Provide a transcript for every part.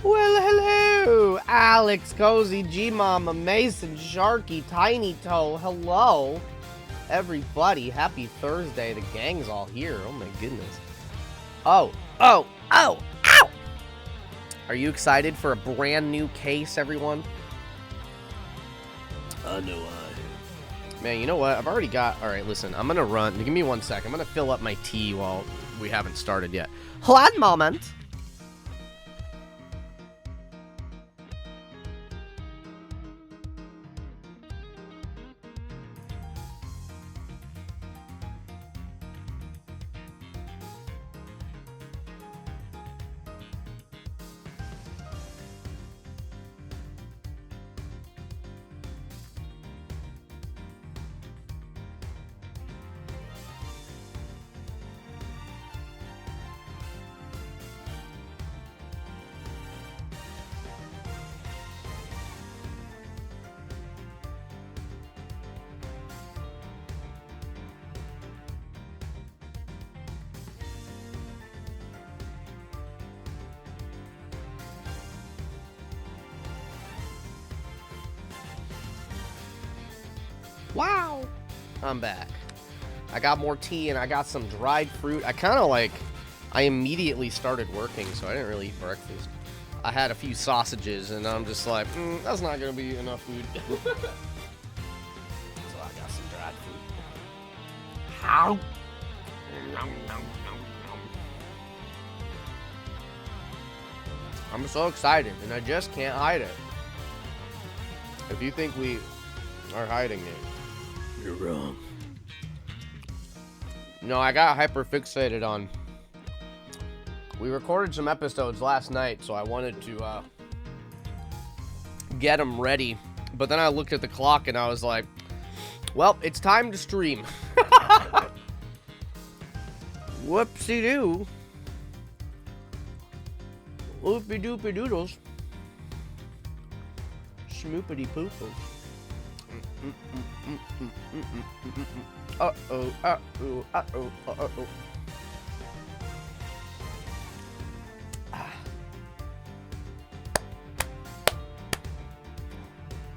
Well, hello, Alex, Cozy, G-Mama, Mason, Sharky, Tiny Toe. Hello, everybody. Happy Thursday. The gang's all here. Oh, my goodness. Oh. Ow. Are you excited for a brand new case, everyone? I know I am. Man, you know what? I've already got... All right, listen. I'm going to run. Give me 1 second. I'm going to fill up my tea while we haven't started yet. One moment. Wow. I'm back. I got more tea and I got some dried fruit. I immediately started working, so I didn't really eat breakfast. I had a few sausages and I'm just like, that's not going to be enough food. So I got some dried fruit. How? I'm so excited and I just can't hide it. If you think we are hiding it, you're wrong. No, I got hyper-fixated on... We recorded some episodes last night, so I wanted to get them ready. But then I looked at the clock and I was like, well, it's time to stream. Whoopsie-doo. Whoopie-doopie-doodles. Schmoopity-pooples. Uh-oh, uh-oh, uh-oh, uh-oh.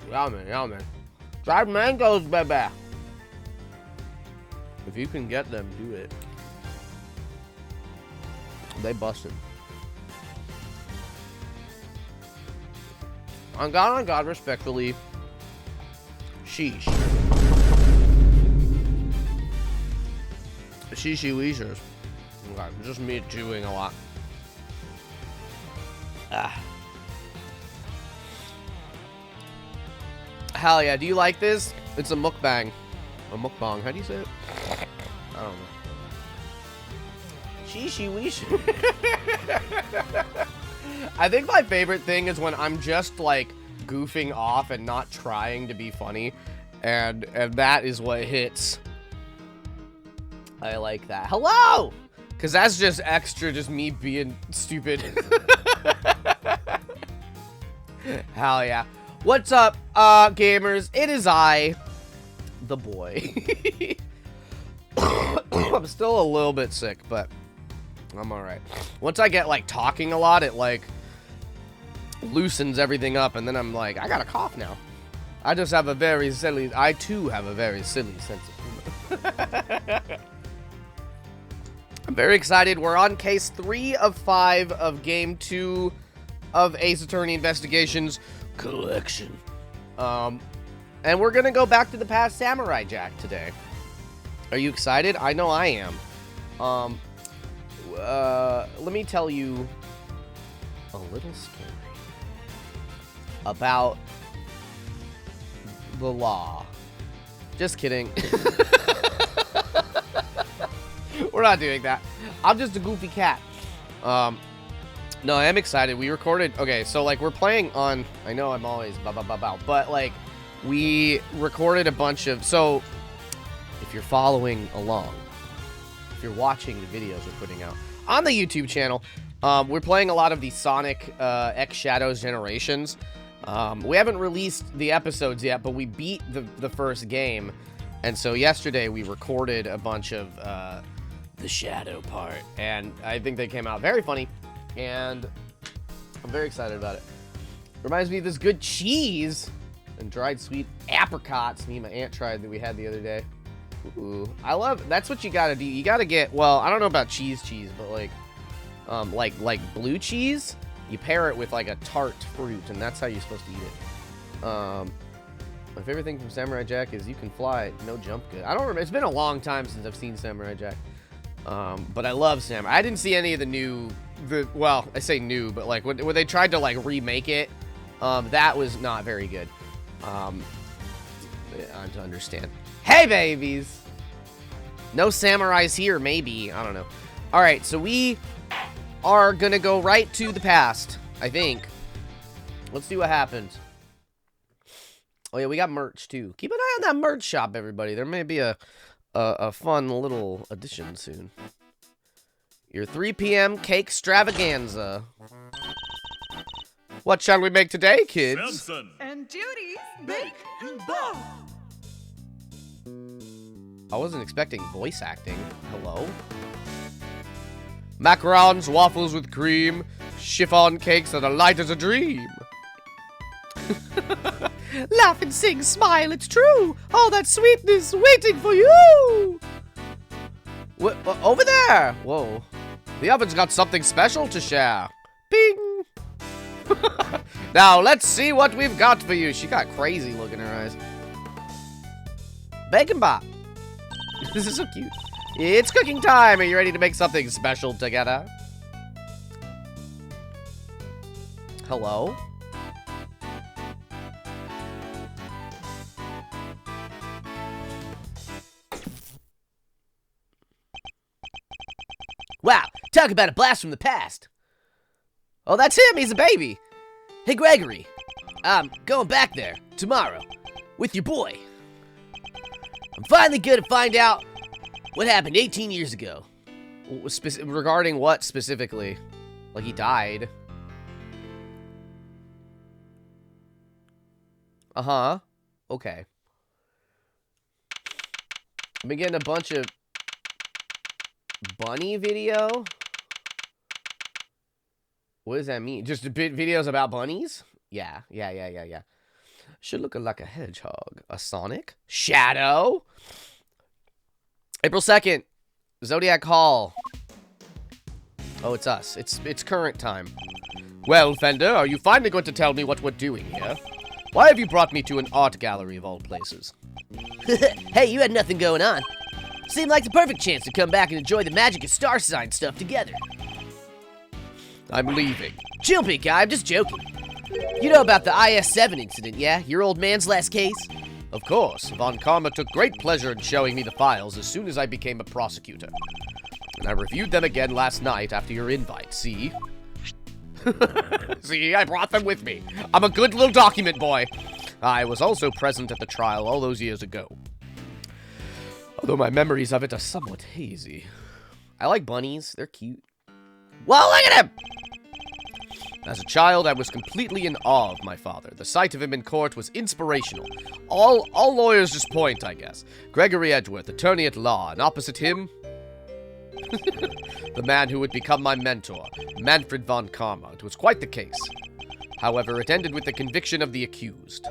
Yummy, yummy. Dried mangoes, baby. If you can get them, do it. They busted. On God, respectfully. Sheesh. Sheeshy weezers. Okay, just me chewing a lot. Hell yeah, do you like this? It's a mukbang. A mukbang, how do you say it? I don't know. Sheeshy weesh. I think my favorite thing is when I'm just like goofing off and not trying to be funny, and that is what hits. I like that. Hello! Because that's just extra, just me being stupid. Hell yeah. What's up, gamers? It is I, the boy. I'm still a little bit sick, but I'm alright. Once I get, like, talking a lot, it, like, loosens everything up, and then I'm like, I got a cough now. I too have a very silly sense of humor. I'm very excited. We're on case 3 of 5 of game 2 of Ace Attorney Investigations Collection. And we're gonna go back to the past Samurai Jack today. Are you excited? I know I am. Let me tell you a little story about the law. Just kidding. We're not doing that. I'm just a goofy cat. No, I am excited. We recorded... Okay, so, like, we're playing on... I know I'm always but, like, we recorded a bunch of... So, if you're following along, if you're watching the videos we're putting out on the YouTube channel, we're playing a lot of the Sonic X Shadows Generations. We haven't released the episodes yet, but we beat the first game. And so yesterday we recorded a bunch of the Shadow part. And I think they came out very funny. And I'm very excited about it. Reminds me of this good cheese and dried sweet apricots me and my aunt tried that we had the other day. Ooh, I love, that's what you gotta do. You gotta get, well, I don't know about cheese, but like blue cheese, you pair it with like a tart fruit, and that's how you're supposed to eat it. My favorite thing from Samurai Jack is you can fly, no jump good. I don't remember, it's been a long time since I've seen Samurai Jack. But I love Samurai. I didn't see any of the new, well, I say new, but like when they tried to like remake it, that was not very good. I don't understand. Hey, babies! No samurais here, maybe. I don't know. Alright, so we are gonna go right to the past, I think. Let's see what happens. Oh, yeah, we got merch, too. Keep an eye on that merch shop, everybody. There may be a fun little addition soon. Your 3 p.m. cake extravaganza. What shall we make today, kids? Samson And Judy's Bake and Bow. I wasn't expecting voice acting. Hello? Macarons, waffles with cream, chiffon cakes that are light as a dream. Laugh and sing, smile, it's true. All that sweetness waiting for you. What, over there? Whoa. The oven's got something special to share. Bing. Now, let's see what we've got for you. She got crazy look in her eyes. Bacon bop. This is so cute. It's cooking time. Are you ready to make something special together? Hello? Wow, talk about a blast from the past. Oh, that's him. He's a baby. Hey, Gregory. I'm going back there tomorrow with your boy. I'm finally gonna find out what happened 18 years ago. Regarding what specifically? Like he died. Uh-huh. Okay. I've been getting a bunch of bunny video. What does that mean? Just a bit videos about bunnies? Yeah. Should look like a hedgehog. A Sonic? Shadow? April 2nd. Zodiac Hall. Oh, it's us. It's current time. Well, Fender, are you finally going to tell me what we're doing here? Why have you brought me to an art gallery of all places? Hey, you had nothing going on. Seemed like the perfect chance to come back and enjoy the magic of star sign stuff together. I'm leaving. Chill, big guy, I'm just joking. You know about the IS-7 incident, yeah? Your old man's last case? Of course. Von Karma took great pleasure in showing me the files as soon as I became a prosecutor. And I reviewed them again last night after your invite, see? See, I brought them with me. I'm a good little document boy. I was also present at the trial all those years ago. Although my memories of it are somewhat hazy. I like bunnies. They're cute. Well, look at him! As a child, I was completely in awe of my father. The sight of him in court was inspirational. All lawyers just point, I guess. Gregory Edgeworth, attorney at law, and opposite him... the man who would become my mentor, Manfred von Karma. It was quite the case. However, it ended with the conviction of the accused.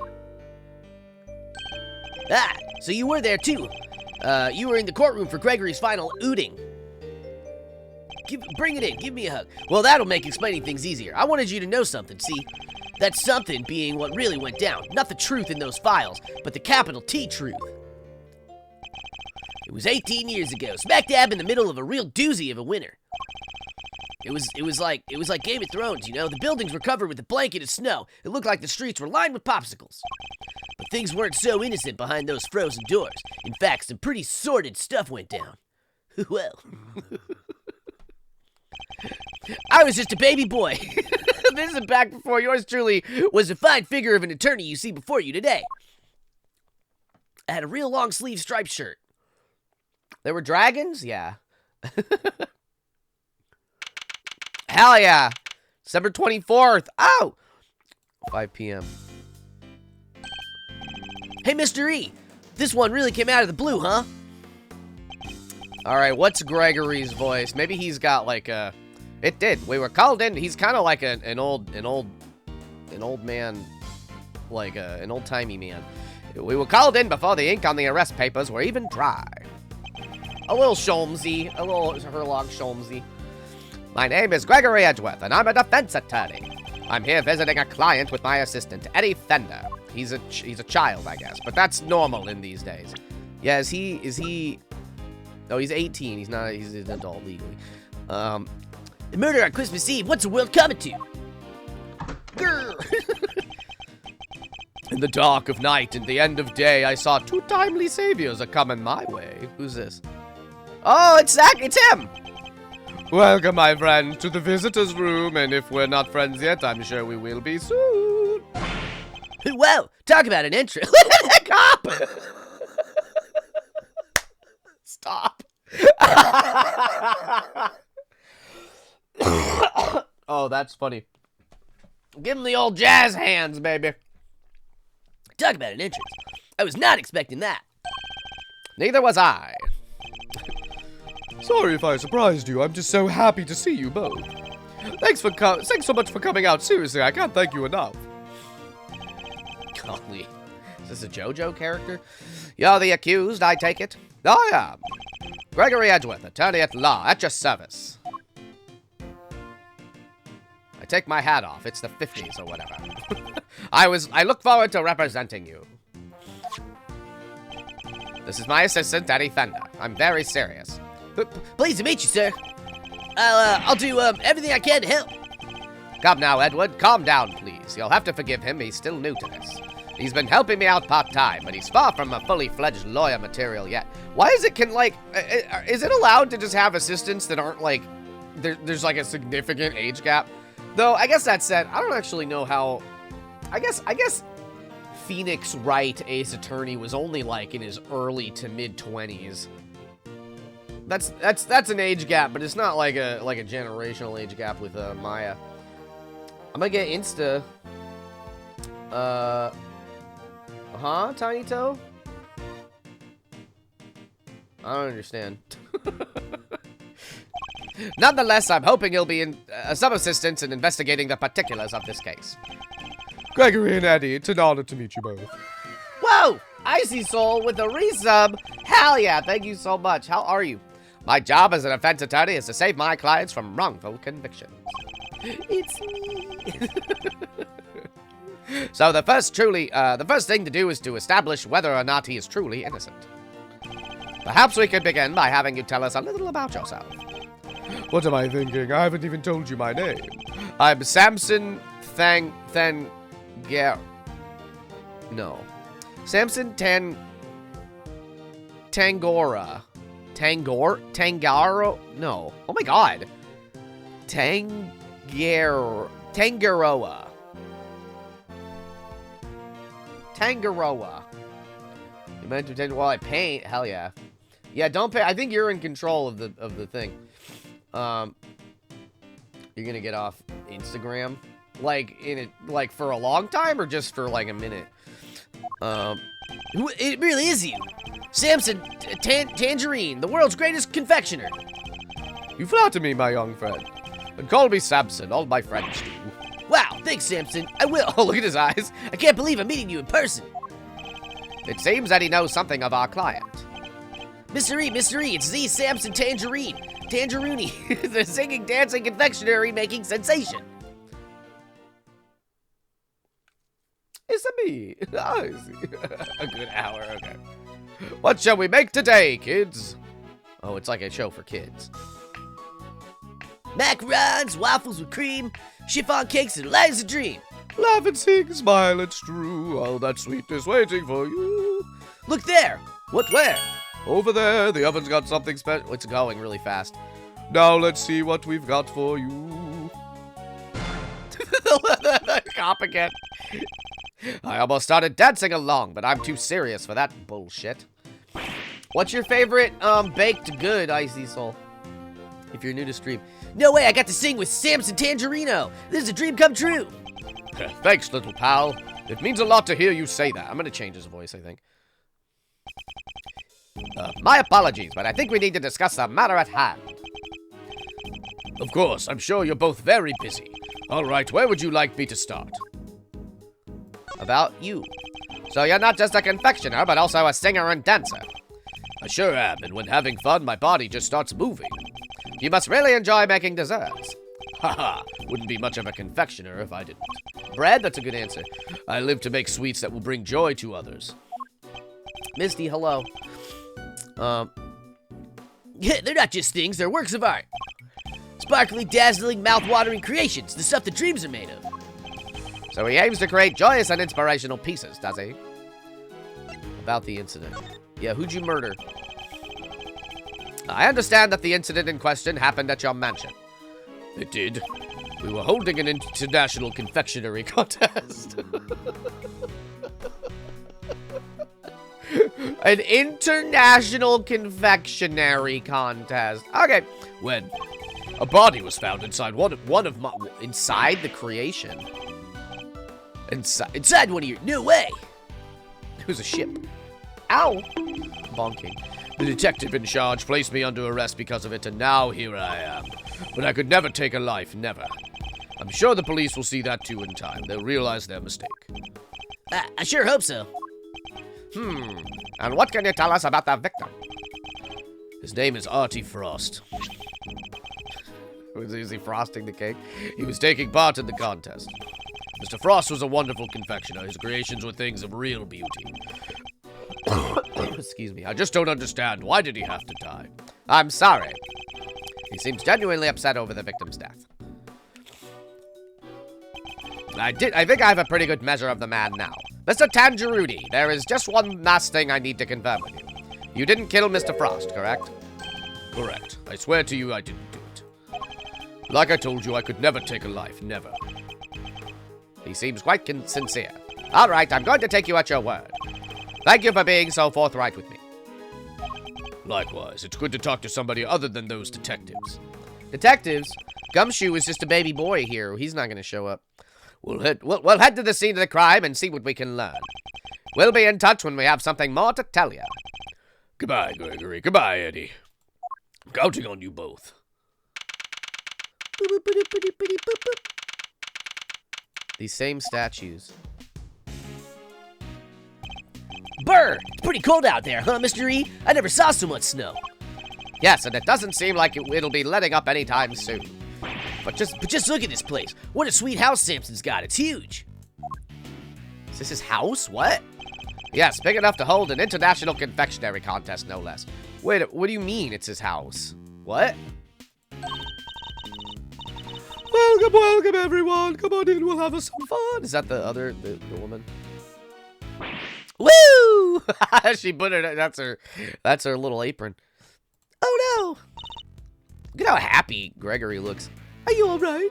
Ah, so you were there too. You were in the courtroom for Gregory's final ooting. Bring it in, give me a hug. Well, that'll make explaining things easier. I wanted you to know something, see? That something being what really went down. Not the truth in those files, but the capital T truth. It was 18 years ago, smack dab in the middle of a real doozy of a winter. It was like Game of Thrones, you know? The buildings were covered with a blanket of snow. It looked like the streets were lined with popsicles. But things weren't so innocent behind those frozen doors. In fact, some pretty sordid stuff went down. Well... I was just a baby boy. This is back before yours truly was a fine figure of an attorney you see before you today. I had a real long sleeve striped shirt. There were dragons? Yeah. Hell yeah. December 24th. Oh! 5 p.m. Hey, Mr. E. This one really came out of the blue, huh? Alright, what's Gregory's voice? Maybe he's got like a It did. We were called in. He's kind of like an old man, like an old-timey man. We were called in before the ink on the arrest papers were even dry. A little Sholmesy, a little Herlock Sholmesy. My name is Gregory Edgeworth, and I'm a defense attorney. I'm here visiting a client with my assistant, Eddie Fender. He's a child, I guess, but that's normal in these days. Yeah, is he? No, he's 18. He's not. He's an adult legally. The murder on Christmas Eve. What's the world coming to? In the dark of night and the end of day, I saw two timely saviors a coming my way. Who's this? Oh, it's Zach. It's him. Welcome, my friend, to the visitor's room, and if we're not friends yet, I'm sure we will be soon. Wow, talk about an intro. Cop! Stop. Oh, that's funny. Give him the old jazz hands, baby. Talk about an entrance. I was not expecting that. Neither was I. Sorry if I surprised you. I'm just so happy to see you both. Thanks so much for coming out. Seriously, I can't thank you enough. Golly. Is this a JoJo character? You're the accused, I take it? I am. Gregory Edgeworth, attorney at law, at your service. I take my hat off. It's the 50s or whatever. I look forward to representing you. This is my assistant, Eddie Fender. I'm very serious. Pleased to meet you, sir. I'll do everything I can to help. Come now, Edward. Calm down, please. You'll have to forgive him. He's still new to this. He's been helping me out part-time, but he's far from a fully-fledged lawyer material yet. Why is it, is it allowed to just have assistants that aren't, like, there's, like, a significant age gap? Though, I guess that said, I don't actually know how, I guess Phoenix Wright, Ace Attorney, was only, like, in his early to mid-20s. That's an age gap, but it's not like a generational age gap with Maya. I'm gonna get Insta. Tiny Toe? I don't understand. Nonetheless, I'm hoping he'll be some assistance in investigating the particulars of this case. Gregory and Eddie, it's an honor to meet you both. Whoa! Icy Soul with a resub. Hell yeah, thank you so much. How are you? My job as a defense attorney is to save my clients from wrongful convictions. It's me. So the first thing to do is to establish whether or not he is truly innocent. Perhaps we could begin by having you tell us a little about yourself. What am I thinking? I haven't even told you my name. I'm Samson Samson Tangora. Tangaro? No. Oh my god. Tangaroa. You meant to pretend while I paint? Hell yeah. Yeah, don't pay. I think you're in control of the thing. You're gonna get off Instagram? Like for a long time or just for like a minute? It really is you. Samson Tangerine, the world's greatest confectioner. You flatter me, my young friend. And call me Samson, all my friends do. Wow, thanks, Samson. I will. Oh, look at his eyes. I can't believe I'm meeting you in person. It seems that he knows something of our client. Mr. E, it's Z Samson Tangerine. Tangeroony, the singing, dancing confectionery making sensation. It's a me. Oh, I see. A good hour, okay. What shall we make today, kids? Oh, it's like a show for kids. Macarons, waffles with cream, chiffon cakes, and light as a dream. Laugh and sing, smile and strew, all that sweetness waiting for you. Look there. What, where? Over there, the oven's got something special. It's going really fast. Now let's see what we've got for you. The cop again. I almost started dancing along, but I'm too serious for that bullshit. What's your favorite baked good, Icy Soul? If you're new to stream. No way, I got to sing with Samson Tangerino. This is a dream come true. Thanks, little pal. It means a lot to hear you say that. I'm gonna change his voice, I think. My apologies, but I think we need to discuss the matter at hand. Of course, I'm sure you're both very busy. All right, where would you like me to start? About you. So you're not just a confectioner, but also a singer and dancer. I sure am, and when having fun, my body just starts moving. You must really enjoy making desserts. Haha, wouldn't be much of a confectioner if I didn't. Bread? That's a good answer. I live to make sweets that will bring joy to others. Misty, hello. Yeah, they're not just things, they're works of art. Sparkly, dazzling, mouth-watering creations, the stuff that dreams are made of. So he aims to create joyous and inspirational pieces, does he? About the incident. Yeah, who'd you murder? I understand that the incident in question happened at your mansion. It did. We were holding an international confectionery contest. An international confectionery contest. Okay. When a body was found inside Inside the creation. Inside one of your... No way! It was a ship. Ow. Bonking. The detective in charge placed me under arrest because of it, and now here I am. But I could never take a life, never. I'm sure the police will see that too in time. They'll realize their mistake. I sure hope so. And what can you tell us about the victim? His name is Artie Frost. Was he frosting the cake? He was taking part in the contest. Mr. Frost was a wonderful confectioner. His creations were things of real beauty. Excuse me. I just don't understand. Why did he have to die? I'm sorry. He seems genuinely upset over the victim's death. I think I have a pretty good measure of the man now. Mr. Tangerudi, there is just one last thing I need to confirm with you. You didn't kill Mr. Frost, correct? Correct. I swear to you I didn't do it. Like I told you, I could never take a life. Never. He seems quite sincere. All right, I'm going to take you at your word. Thank you for being so forthright with me. Likewise, it's good to talk to somebody other than those detectives. Detectives? Gumshoe is just a baby boy here. He's not going to show up. We'll head to the scene of the crime and see what we can learn. We'll be in touch when we have something more to tell you. Goodbye, Gregory. Goodbye, Eddie. I'm counting on you both. These same statues. Brr! It's pretty cold out there, huh, Mr. E? I never saw so much snow. Yes, and it doesn't seem like it'll be letting up anytime soon. But just look at this place. What a sweet house Samson's got. It's huge. Is this his house? What? Yes, big enough to hold an international confectionery contest, no less. Wait, what do you mean it's his house? What? Welcome, everyone. Come on in, we'll have some fun. Is that the woman? Woo! She put it, that's her little apron. Oh no! Look at how happy Gregory looks. Are you all right?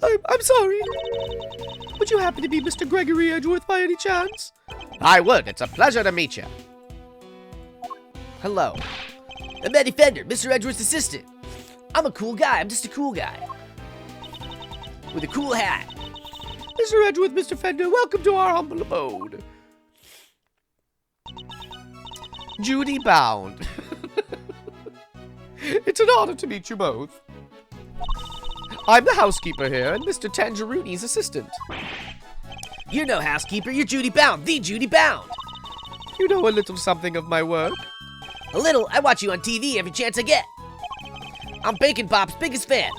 I'm sorry. Would you happen to be Mr. Gregory Edgeworth by any chance? I would. It's a pleasure to meet you. Hello. I'm Eddie Fender, Mr. Edgeworth's assistant. I'm a cool guy. I'm just a cool guy. With a cool hat. Mr. Edgeworth, Mr. Fender, welcome to our humble abode. Judy Bound. It's an honor to meet you both. I'm the housekeeper here, and Mr. Tangerini's assistant. You're no housekeeper, you're Judy Bound, the Judy Bound. You know a little something of my work. A little? I watch you on TV every chance I get. I'm Bacon Bop's biggest fan.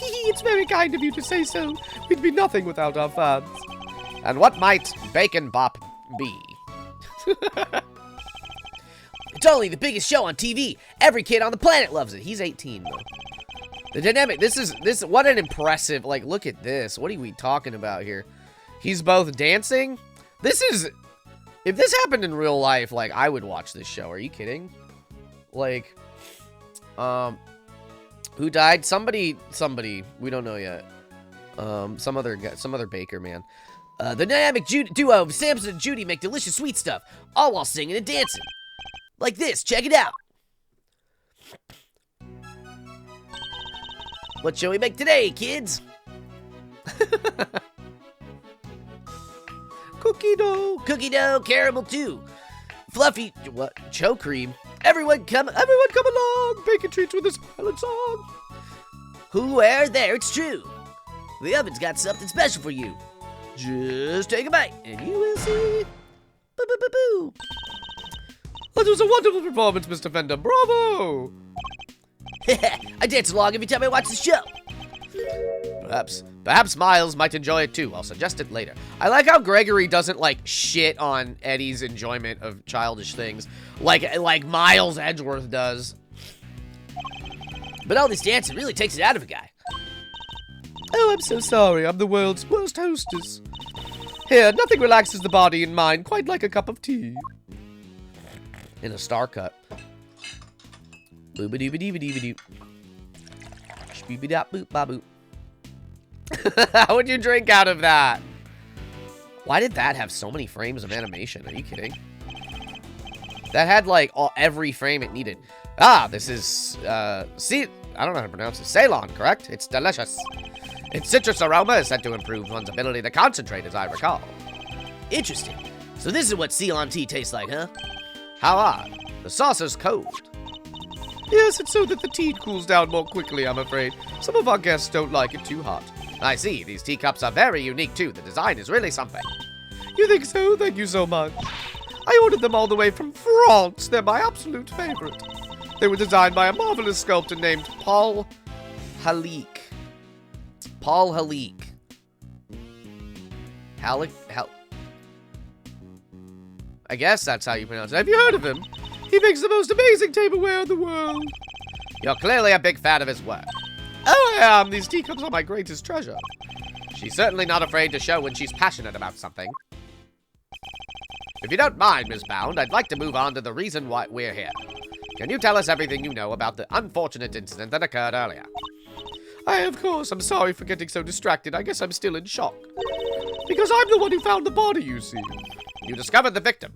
It's very kind of you to say so. We'd be nothing without our fans. And what might Bacon Bop be? It's only the biggest show on TV. Every kid on the planet loves it. He's 18, though. The dynamic, what an impressive, like, look at this. What are we talking about here? He's both dancing. If this happened in real life, like, I would watch this show. Are you kidding? Like, who died? Somebody, we don't know yet. Some other baker man. The dynamic duo of Samson and Judy make delicious sweet stuff, all while singing and dancing. Like this, check it out. What shall we make today, kids? Cookie dough. Cookie dough, caramel too. Fluffy, what? Chow cream. Everyone come along. Bacon treats with a smile and song. Who, where, there, it's true. The oven's got something special for you. Just take a bite, and you will see. Boo-boo-boo-boo. That was a wonderful performance, Mr. Fender. Bravo! I dance along every time I watch the show. Perhaps Miles might enjoy it too. I'll suggest it later. I like how Gregory doesn't like shit on Eddie's enjoyment of childish things like Miles Edgeworth does. But all this dancing really takes it out of a guy. Oh, I'm so sorry. I'm the world's worst hostess. Here, nothing relaxes the body and mind quite like a cup of tea. In a star cut. Boop-a-doo-ba-doo-ba-doo-ba-doo. Shbeep-a-dop-boop-ba-boop. How would you drink out of that? Why did that have so many frames of animation? Are you kidding? That had, like, every frame it needed. Ah, this is, see, I don't know how to pronounce it. Ceylon, correct? It's delicious. Its citrus aroma is said to improve one's ability to concentrate, as I recall. Interesting. So this is what Ceylon tea tastes like, huh? How odd. The saucer's cold. Yes, it's so that the tea cools down more quickly, I'm afraid. Some of our guests don't like it too hot. I see. These teacups are very unique, too. The design is really something. You think so? Thank you so much. I ordered them all the way from France. They're my absolute favorite. They were designed by a marvelous sculptor named Paul Halik. Paul Halik. I guess that's how you pronounce it. Have you heard of him? He makes the most amazing tableware in the world. You're clearly a big fan of his work. Oh, I am. These teacups are my greatest treasure. She's certainly not afraid to show when she's passionate about something. If you don't mind, Miss Bound, I'd like to move on to the reason why we're here. Can you tell us everything you know about the unfortunate incident that occurred earlier? Of course. I'm sorry for getting so distracted. I guess I'm still in shock. Because I'm the one who found the body, you see. You discovered the victim.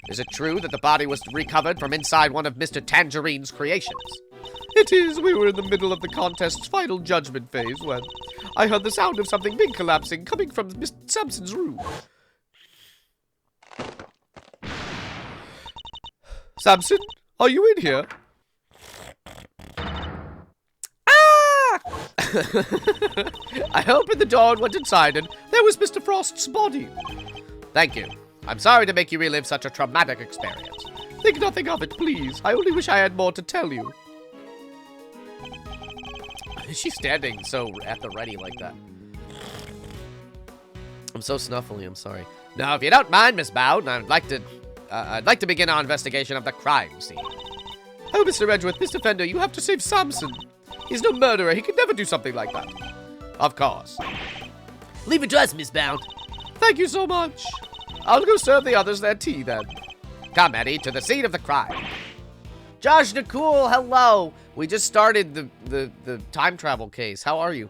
Is it true that the body was recovered from inside one of Mr. Tangerine's creations? It is. We were in the middle of the contest's final judgment phase when I heard the sound of something big collapsing coming from Mr. Sampson's room. Sampson, are you in here? Ah! I opened the door and went inside, and there was Mr. Frost's body. Thank you. I'm sorry to make you relive such a traumatic experience. Think nothing of it, please. I only wish I had more to tell you. Is she standing so at the ready like that? I'm so snuffly, I'm sorry. Now, if you don't mind, Miss Bowden, I'd like to begin our investigation of the crime scene. Oh, Mr. Edgeworth, Mr. Fender, you have to save Samson. He's no murderer. He could never do something like that. Of course. Leave it to us, Miss Bound. Thank you so much. I'll go serve the others their tea, then. Come, Eddie, to the scene of the crime. Josh Nicole, hello. We just started the time travel case. How are you?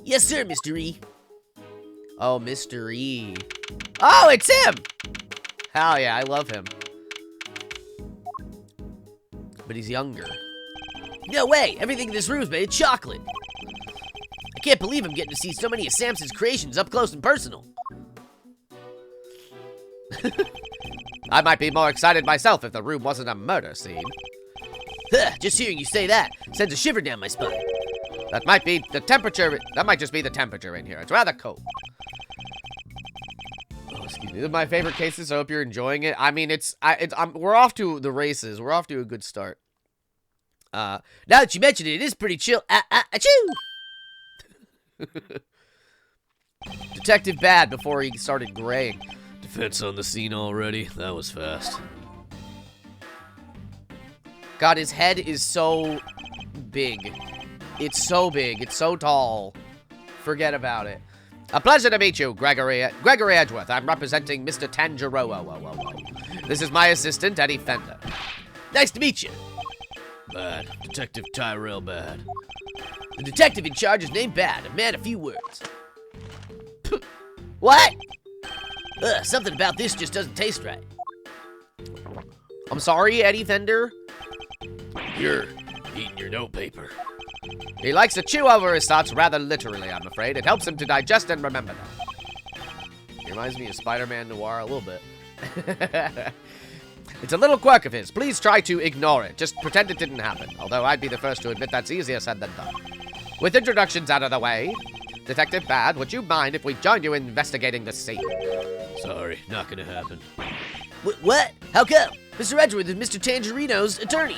Yes, sir, Mr. E. Oh, Mr. E. Oh, it's him! Hell yeah, I love him. But he's younger. No way! Everything in this room is made of chocolate. I can't believe I'm getting to see so many of Samson's creations up close and personal. I might be more excited myself if the room wasn't a murder scene. Huh, just hearing you say that sends a shiver down my spine. That might be the temperature. That might just be the temperature in here. It's rather cold. Oh, excuse me. These are my favorite cases. I hope you're enjoying it. I mean, we're off to the races. We're off to a good start. Now that you mention it, it is pretty chill. Achoo! Detective Bad before he started graying. Defense on the scene already. That was fast. God, his head is so big. It's so big. It's so tall. Forget about it. A pleasure to meet you, Gregory Edgeworth. I'm representing Mr. Tangero. This is my assistant, Eddie Fender. Nice to meet you. Bad. Detective Tyrell Bad. The detective in charge is named Bad, a man of few words. What? Something about this just doesn't taste right. I'm sorry, Eddie Fender. You're eating your notepaper. He likes to chew over his thoughts rather literally, I'm afraid. It helps him to digest and remember them. He reminds me of Spider-Man Noir a little bit. It's a little quirk of his. Please try to ignore it. Just pretend it didn't happen. Although I'd be the first to admit that's easier said than done. With introductions out of the way, Detective Bad, would you mind if we joined you in investigating the scene? Sorry, not gonna happen. What? How come? Mr. Edgeworth is Mr. Tangerino's attorney.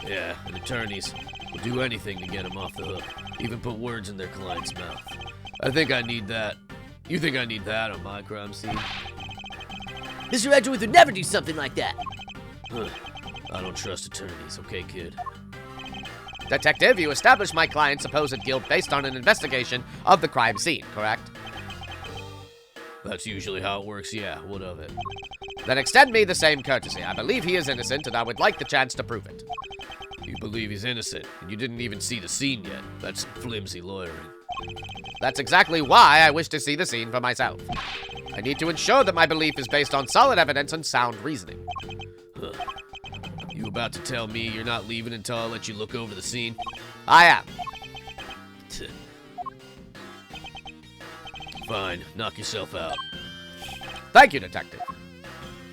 Yeah, and attorneys will do anything to get them off the hook, even put words in their client's mouth. I think I need that. You think I need that on my crime scene? Mr. Edgeworth would never do something like that. Huh. I don't trust attorneys, okay, kid? Detective, you established my client's supposed guilt based on an investigation of the crime scene, correct? That's usually how it works, yeah. What of it? Then extend me the same courtesy. I believe he is innocent, and I would like the chance to prove it. You believe he's innocent, and you didn't even see the scene yet. That's flimsy lawyering. That's exactly why I wish to see the scene for myself. I need to ensure that my belief is based on solid evidence and sound reasoning. Huh. You about to tell me you're not leaving until I let you look over the scene? I am. Fine, knock yourself out. Thank you, Detective.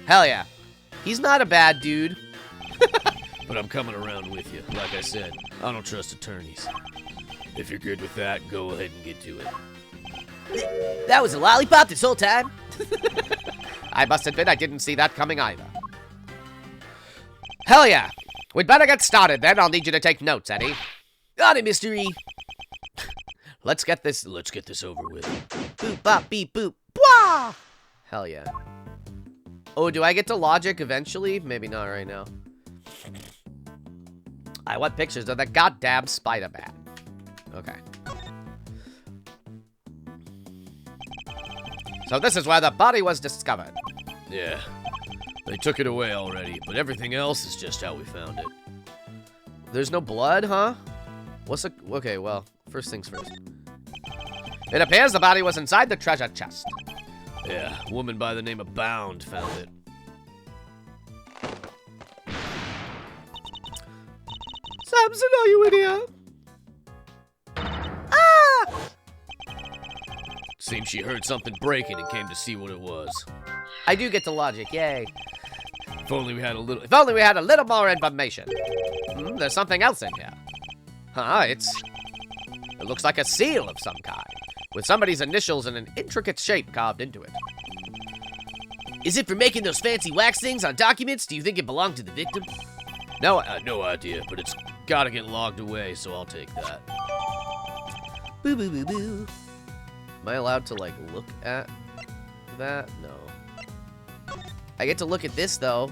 Hell yeah. He's not a bad dude. But I'm coming around with you. Like I said, I don't trust attorneys. If you're good with that, go ahead and get to it. That was a lollipop this whole time? I must admit I didn't see that coming either. Hell yeah. We'd better get started then. I'll need you to take notes, Eddie. On it, Mr. E. Let's get this over with. Boop, bop, beep, boop. Bwah! Hell yeah. Oh, do I get to logic eventually? Maybe not right now. I want pictures of the goddamn Spider-Man. Okay. So this is where the body was discovered. Yeah. They took it away already, but everything else is just how we found it. There's no blood, huh? Okay, well, first things first. It appears the body was inside the treasure chest. Yeah, a woman by the name of Bound found it. Samson, are you in here? Ah! Seems she heard something breaking and came to see what it was. I do get to logic, yay. If only we had a little... If only we had a little more information. There's something else in here. Huh, it looks like a seal of some kind, with somebody's initials in an intricate shape carved into it. Is it for making those fancy wax things on documents? Do you think it belonged to the victim? No idea, but it's gotta get logged away, so I'll take that. Boo, boo, boo, boo. Am I allowed to, like, look at that? No. I get to look at this, though.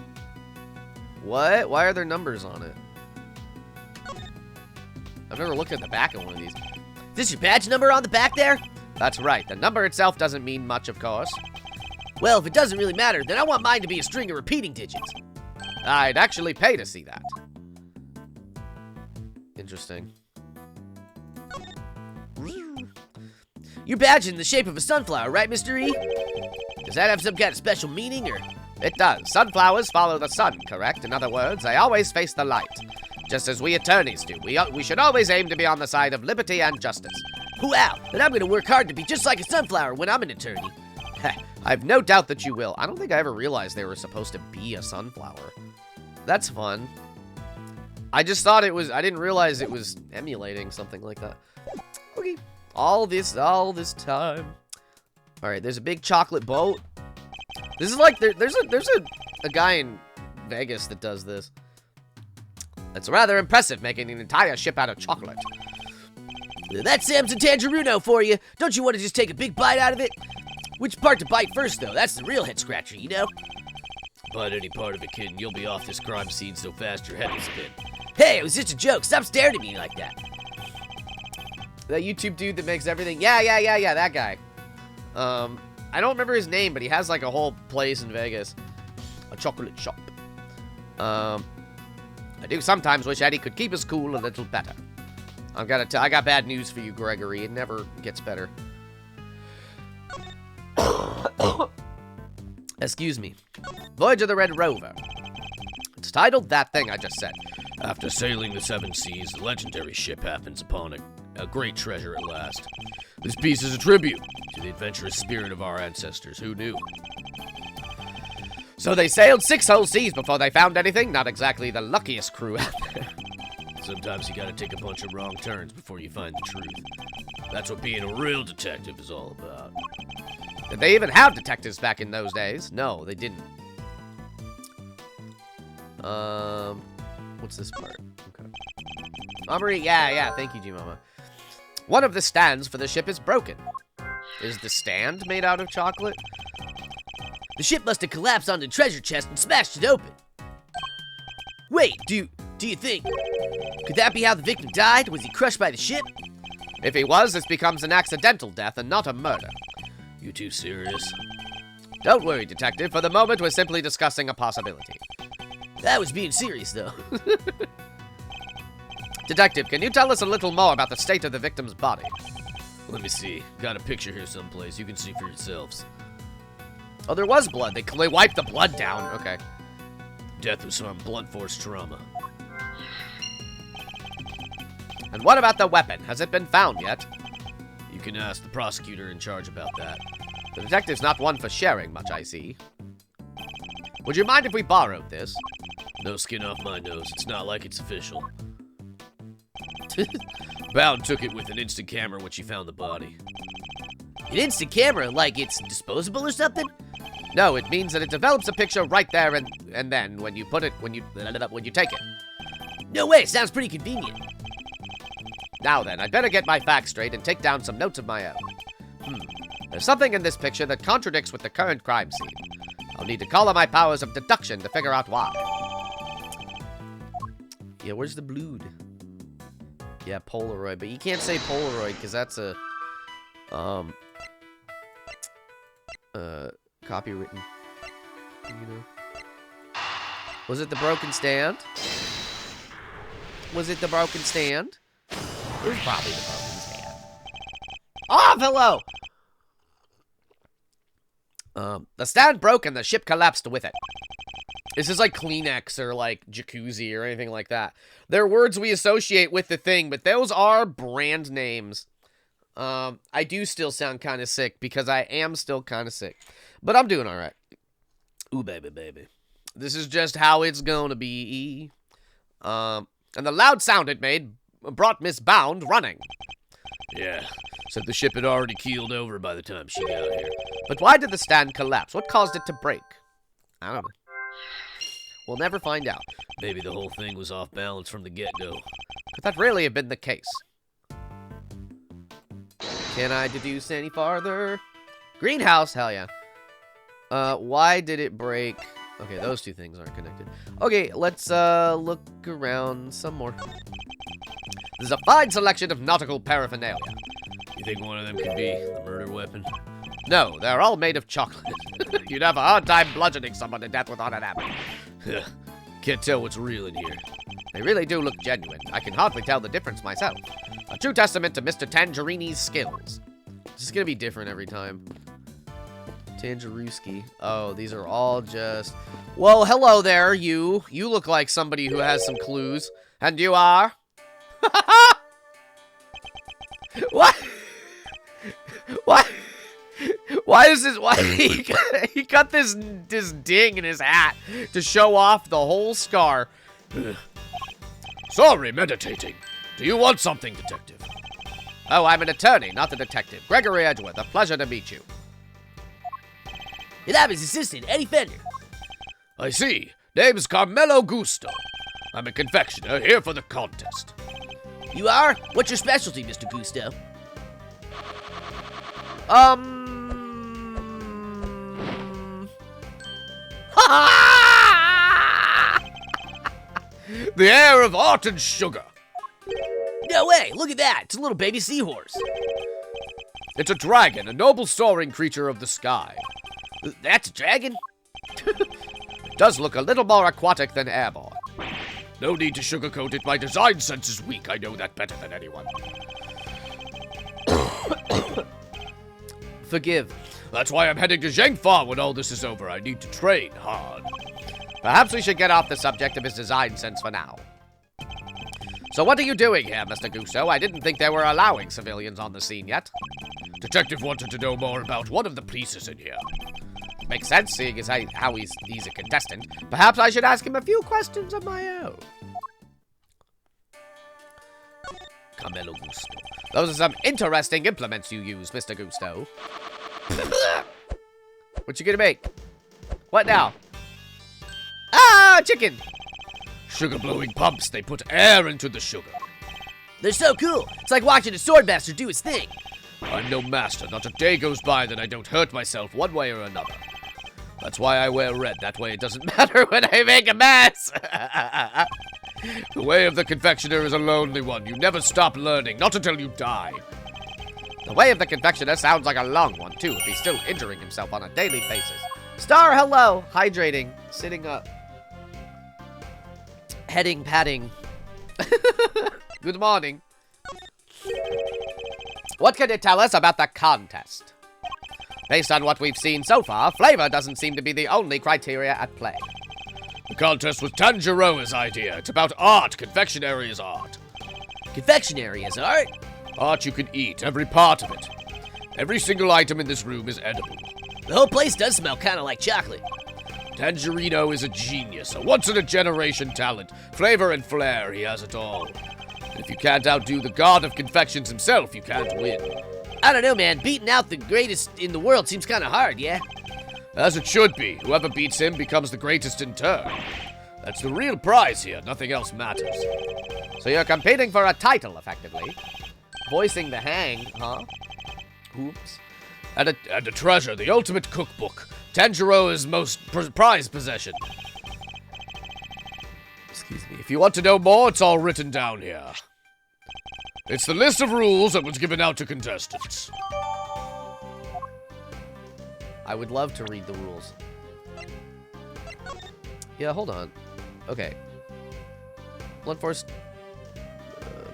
What? Why are there numbers on it? I've never looked at the back of one of these. Is this your badge number on the back there? That's right. The number itself doesn't mean much, of course. Well, if it doesn't really matter, then I want mine to be a string of repeating digits. I'd actually pay to see that. Interesting. Your badge is in the shape of a sunflower, right, Mr. E? Does that have some kind of special meaning, or? It does. Sunflowers follow the sun, correct? In other words, they always face the light. Just as we attorneys do. We should always aim to be on the side of liberty and justice. Wow, then I'm gonna work hard to be just like a sunflower when I'm an attorney. I've no doubt that you will. I don't think I ever realized they were supposed to be a sunflower. That's fun. I just thought it was, I didn't realize it was emulating something like that. Okay. All this time. All right, there's a big chocolate boat. This is like, there's a guy in Vegas that does this. It's rather impressive, making an entire ship out of chocolate. That's Samson Tangerino for you. Don't you want to just take a big bite out of it? Which part to bite first, though? That's the real head scratcher, you know? Bite any part of it, kid, and you'll be off this crime scene so fast your head will spin. Hey, it was just a joke. Stop staring at me like that. That YouTube dude that makes everything. Yeah, that guy. I don't remember his name, but he has like a whole place in Vegas. A chocolate shop. I do sometimes wish Eddie could keep his cool a little better. I got bad news for you, Gregory. It never gets better. Excuse me. Voyage of the Red Rover. It's titled that thing I just said. After sailing the seven seas, the legendary ship happens upon a great treasure at last. This piece is a tribute to the adventurous spirit of our ancestors. Who knew? So they sailed 6 whole seas before they found anything? Not exactly the luckiest crew out there. Sometimes you gotta take a bunch of wrong turns before you find the truth. That's what being a real detective is all about. Did they even have detectives back in those days? No, they didn't. What's this part? Okay. Armory, yeah, thank you, G-Mama. One of the stands for the ship is broken. Is the stand made out of chocolate? The ship must have collapsed on the treasure chest and smashed it open. Wait, do you think? Could that be how the victim died? Was he crushed by the ship? If he was, this becomes an accidental death and not a murder. You too serious? Don't worry, Detective. For the moment, we're simply discussing a possibility. I was being serious, though. Detective, can you tell us a little more about the state of the victim's body? Let me see. Got a picture here someplace. You can see for yourselves. Oh, there was blood. They wiped the blood down. Okay. Death was from blunt force trauma. And what about the weapon? Has it been found yet? You can ask the prosecutor in charge about that. The detective's not one for sharing much, I see. Would you mind if we borrowed this? No skin off my nose. It's not like it's official. Bound took it with an instant camera when she found the body. An instant camera, like it's disposable or something? No, it means that it develops a picture right there and then when you take it. No way, sounds pretty convenient. Now then, I'd better get my facts straight and take down some notes of my own. There's something in this picture that contradicts with the current crime scene. I'll need to call on my powers of deduction to figure out why. Yeah, where's the blood? Yeah, Polaroid, but you can't say Polaroid because that's a copywritten, you know. Was it the broken stand? Was it the broken stand? It was probably the broken stand. Oh, hello! The stand broke and the ship collapsed with it. This is like Kleenex or like Jacuzzi or anything like that. They're words we associate with the thing, but those are brand names. I do still sound kind of sick because I am still kind of sick. But I'm doing all right. Ooh, baby, baby. This is just how it's gonna be. And the loud sound it made brought Miss Bound running. Yeah, said the ship had already keeled over by the time she got here. But why did the stand collapse? What caused it to break? I don't know. We'll never find out. Maybe the whole thing was off balance from the get-go. Could that really have been the case? Can I deduce any farther? Greenhouse, hell yeah. Why did it break? Okay, those two things aren't connected. Okay, let's look around some more. There's a fine selection of nautical paraphernalia. You think one of them could be the murder weapon? No, they're all made of chocolate. You'd have a hard time bludgeoning someone to death with one of them. Can't tell what's real in here. They really do look genuine. I can hardly tell the difference myself. A true testament to Mr. Tangerini's skills. This is gonna be different every time. Tangerooski. Oh, these are all just... Well, hello there, you. You look like somebody who has some clues. And you are? What? What? Why is this? Why he got this ding in his hat to show off the whole scar? Sorry, meditating. Do you want something, detective? Oh, I'm an attorney, not a detective. Gregory Edgeworth, a pleasure to meet you. And I'm his assistant, Eddie Fender. I see. Name's Carmelo Gusto. I'm a confectioner here for the contest. You are? What's your specialty, Mr. Gusto? The air of art and sugar. No way, look at that. It's a little baby seahorse. It's a dragon, a noble soaring creature of the sky. That's a dragon? It does look a little more aquatic than airborne. No need to sugarcoat it. My design sense is weak. I know that better than anyone. Forgive. That's why I'm heading to Zhengfa when all this is over. I need to train hard. Perhaps we should get off the subject of his design sense for now. So what are you doing here, Mr. Gusto? I didn't think they were allowing civilians on the scene yet. Detective wanted to know more about one of the pieces in here. Makes sense, seeing as how he's a contestant. Perhaps I should ask him a few questions of my own. Camelo Gusto. Those are some interesting implements you use, Mr. Gusto. What you gonna make? What now? Ah, chicken! Sugar-blowing pumps, they put air into the sugar. They're so cool. It's like watching a sword master do his thing. I'm no master. Not a day goes by that I don't hurt myself one way or another. That's why I wear red. That way it doesn't matter when I make a mess. The way of the confectioner is a lonely one. You never stop learning, not until you die. The way of the confectioner sounds like a long one, too, if he's still injuring himself on a daily basis. Star, hello! Hydrating. Sitting up. Heading, patting. Good morning. What can you tell us about the contest? Based on what we've seen so far, flavor doesn't seem to be the only criteria at play. The contest was Tanjiroa's idea. It's about art. Confectionery is art. Confectionery is art? Art you can eat, every part of it. Every single item in this room is edible. The whole place does smell kind of like chocolate. Tangerino is a genius, a once-in-a-generation talent. Flavor and flair, he has it all. If you can't outdo the god of confections himself, you can't win. I don't know, man. Beating out the greatest in the world seems kind of hard, yeah? As it should be. Whoever beats him becomes the greatest in turn. That's the real prize here. Nothing else matters. So you're competing for a title, effectively. Voicing the hang, huh? Oops. And a treasure, the ultimate cookbook. Tanjiroa's most prized possession. Excuse me. If you want to know more, it's all written down here. It's the list of rules that was given out to contestants. I would love to read the rules. Yeah, hold on. Okay. Blood force.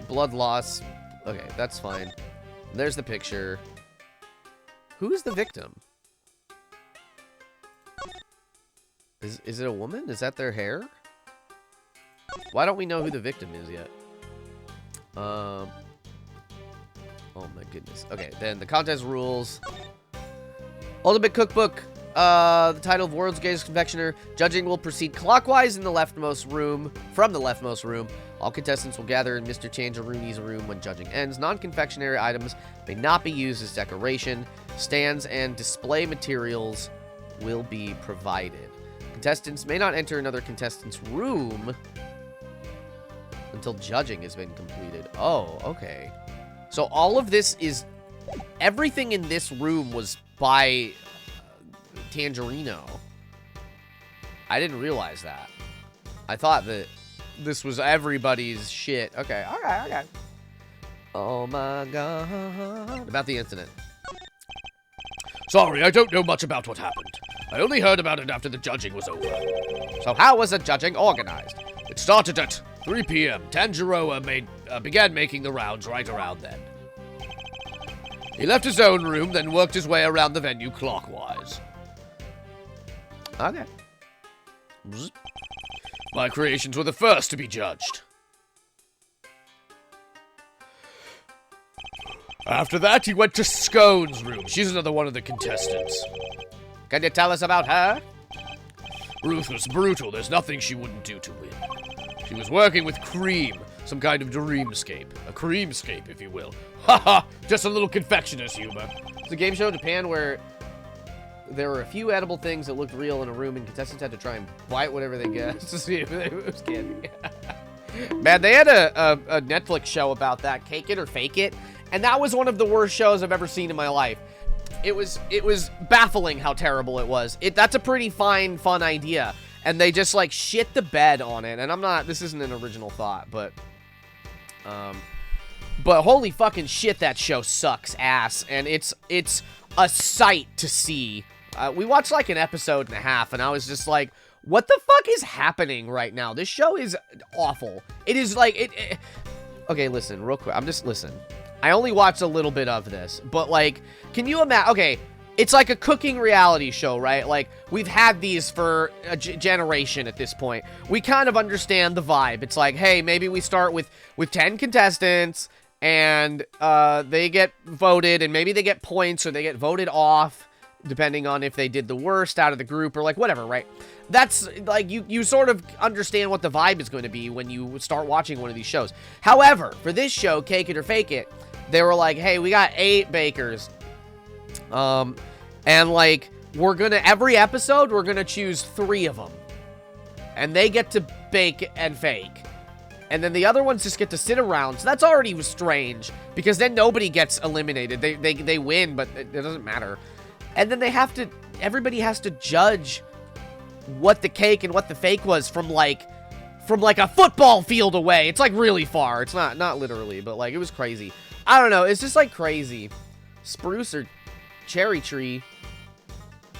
Blood loss. Okay, that's fine. There's the picture. Who is the victim? Is it a woman? Is that their hair? Why don't we know who the victim is yet? Oh my goodness. Okay, then the contest rules. Ultimate Cookbook. The title of World's Greatest Confectioner. Judging will proceed clockwise in the leftmost room. From the leftmost room. All contestants will gather in Mr. Tangerini's room when judging ends. Non-confectionery items may not be used as decoration. Stands and display materials will be provided. Contestants may not enter another contestant's room until judging has been completed. Oh, okay. So all of this is... Everything in this room was by Tangerino. I didn't realize that. I thought that this was everybody's shit. Okay, okay. Oh my god. About the incident. Sorry, I don't know much about what happened. I only heard about it after the judging was over. So how was the judging organized? It started at 3 p.m. Tanjiroa began making the rounds right around then. He left his own room, then worked his way around the venue clockwise. Okay. My creations were the first to be judged. After that, he went to Scone's room. She's another one of the contestants. Can you tell us about her? Ruthless, brutal. There's nothing she wouldn't do to win. She was working with cream, some kind of dreamscape. A creamscape, if you will. Haha, just a little confectioner's humor. It's a game show in Japan where there were a few edible things that looked real in a room, and contestants had to try and bite whatever they guessed to see if it was candy. Man, they had a Netflix show about that, Cake It or Fake It, and that was one of the worst shows I've ever seen in my life. It was baffling how terrible it was. That's a pretty fun idea, and they just like shit the bed on it. And I'm not, this isn't an original thought, but holy fucking shit, that show sucks ass, and it's a sight to see. We watched like an episode and a half, and I was just like, what the fuck is happening right now? This show is awful. It is like, okay, listen, real quick. Listen. I only watched a little bit of this, but like, can you imagine? Okay, it's like a cooking reality show, right? Like, we've had these for a generation at this point. We kind of understand the vibe. It's like, hey, maybe we start with 10 contestants, and they get voted, and maybe they get points, or they get voted off. depending on if they did the worst out of the group or like whatever, right? That's like you sort of understand what the vibe is going to be when you start watching one of these shows. However, for this show, Cake It or Fake It, they were like, hey, we got 8 bakers. And like every episode we're gonna choose 3 of them. And they get to bake and fake. And then the other ones just get to sit around. So that's already strange. Because then nobody gets eliminated. They win, but it doesn't matter. And then everybody has to judge what the cake and what the fake was from like a football field away. It's like really far. It's not literally, but like it was crazy. I don't know. It's just like crazy. Spruce or cherry tree.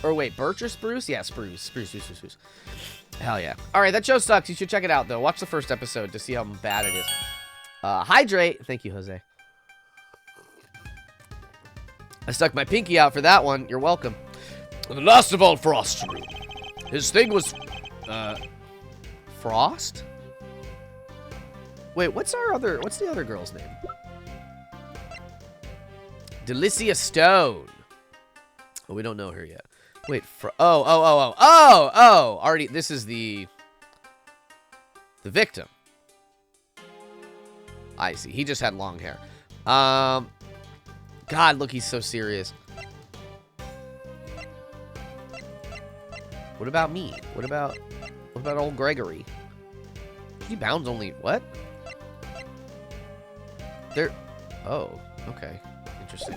Or wait, birch or spruce? Yeah, spruce. Spruce. Hell yeah. Alright, that show sucks. You should check it out, though. Watch the first episode to see how bad it is. Hydrate. Thank you, Jose. I stuck my pinky out for that one. You're welcome. The last of all Frost's room. His thing was, Frost? Wait, what's the other girl's name? Delicia Stone. Oh, we don't know her yet. Wait, already, this is the victim. I see. He just had long hair. God, look, he's so serious. What about me? What about old Gregory? He bounds only, what? Oh, okay. Interesting.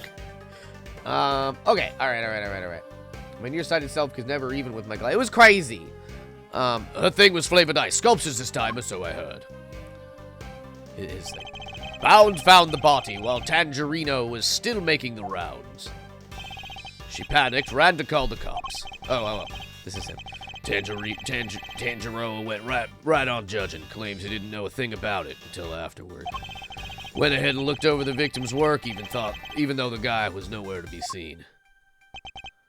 Okay, alright. My nearsighted self could never even with my glass. It was crazy. Her thing was flavored ice sculptures this time, or so I heard. His thing. Bound found the body while Tangerino was still making the rounds. She panicked, ran to call the cops. Oh, this is him. Tangerino went right on judging, claims he didn't know a thing about it until afterward. Went ahead and looked over the victim's work, even though the guy was nowhere to be seen.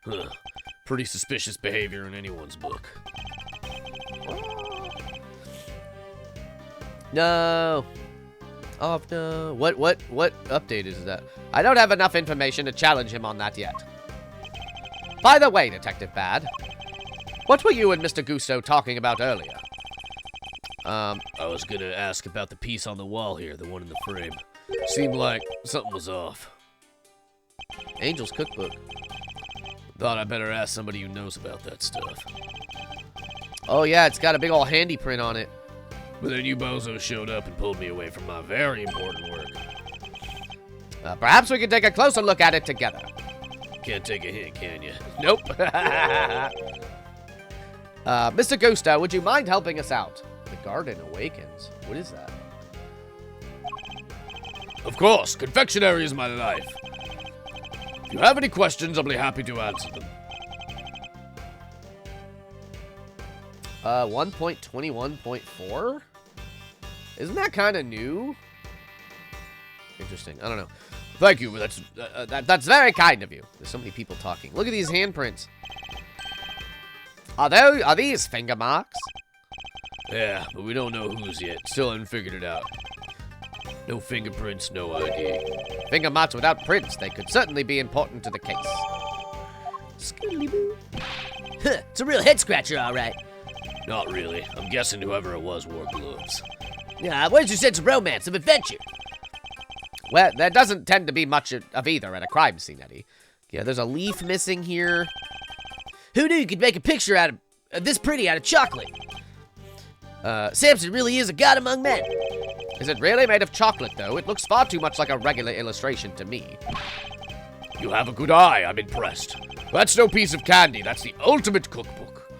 Huh. Pretty suspicious behavior in anyone's book. No. Oh, no. What update is that? I don't have enough information to challenge him on that yet. By the way, Detective Bad, what were you and Mr. Gusto talking about earlier? I was gonna ask about the piece on the wall here, the one in the frame. Seemed like something was off. Angel's Cookbook. Thought I better ask somebody who knows about that stuff. Oh yeah, it's got a big old handy print on it. But then you bozos showed up and pulled me away from my very important work. Perhaps we could take a closer look at it together. Can't take a hint, can you? Nope. Mr. Gusto, would you mind helping us out? The Garden Awakens. What is that? Of course, confectionery is my life. If you have any questions, I'll be happy to answer them. 1.21.4? Isn't that kind of new? Interesting. I don't know. Thank you, but that's very kind of you. There's so many people talking. Look at these handprints. Are these finger marks? Yeah, but we don't know whose yet. Still haven't figured it out. No fingerprints, no ID. Finger marks without prints. They could certainly be important to the case. Huh, it's a real head scratcher, all right. Not really. I'm guessing whoever it was wore gloves. Where's your sense of romance, of adventure? Well, there doesn't tend to be much of either at a crime scene, Eddie. Yeah, there's a leaf missing here. Who knew you could make a picture out of this pretty out of chocolate? Samson really is a god among men. Is it really made of chocolate, though? It looks far too much like a regular illustration to me. You have a good eye. I'm impressed. That's no piece of candy. That's the ultimate cookbook.